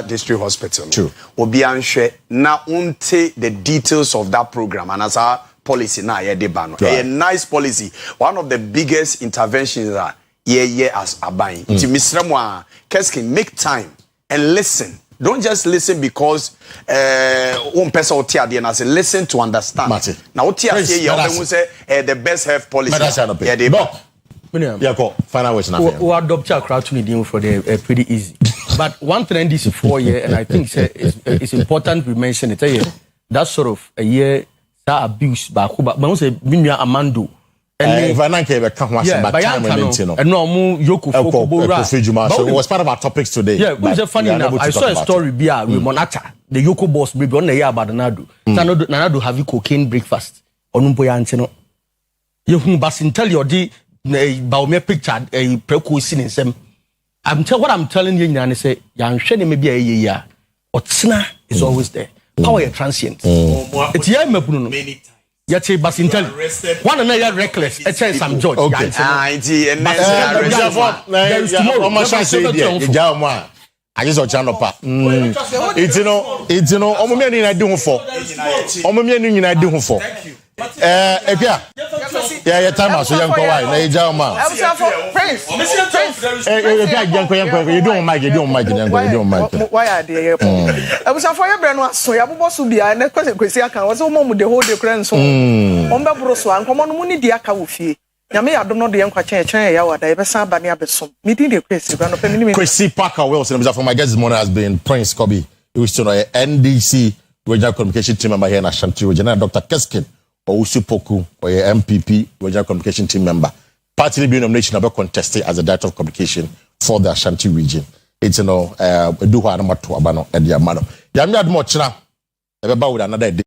district hospital. True. Obianche na unte the details of that program and as our policy na yedebano. A nice policy. One of the biggest interventions that as abain. It's Mr. Keskin, make time and listen. Don't just listen because one person or tia and I say listen to understand. Now tia say the best health policy. Final words now. We adopt a crowd to me for the pretty easy. But one trend is 4 years, and I think it's important we mention it. That sort of a year that abuse by Kuba, but also Minya Amando. And if I don't care about time and no more Yoko so it was part of our topics today. Yeah, which is funny enough. I saw a story with Monata, the Yoko boss, maybe on the year about Nadu. Nadu have cocaine breakfast. Onumpoya you whom tell your D about me picture a preco scene in some. What I'm telling you, and say, young Shani maybe a year, or Tsna is always there. Power transient. It's young Mapuno. Yet, Basintel, one another reckless, it's some George. Okay, I just watch channel pa. It's Omomeni I do for. Omomeni I do for. Yeah, time so young boy. Na ija ma. Prince. You don't mind. Why are they here? I was for your brand so ya bobo so bia na kwesi aka was o mom the whole day kran so. Omba bro so an komo no mu ni di aka wo fie. Nyame ya dom no de yankwa chen ya wada e be san ba ne abesom. Me din de Kwesi brand no family. Kwesi Parker Wilson from my guest this morning has been Prince Kobe. He was to know NDC regional communication team member here in Ashanti region, Dr. Keskin Owusu Poku or MPP regional communication team member. Party being nomination about contested as a director of communication for the Ashanti region. It's do what I'm to abano and the amano. Yami had much now. About with another day.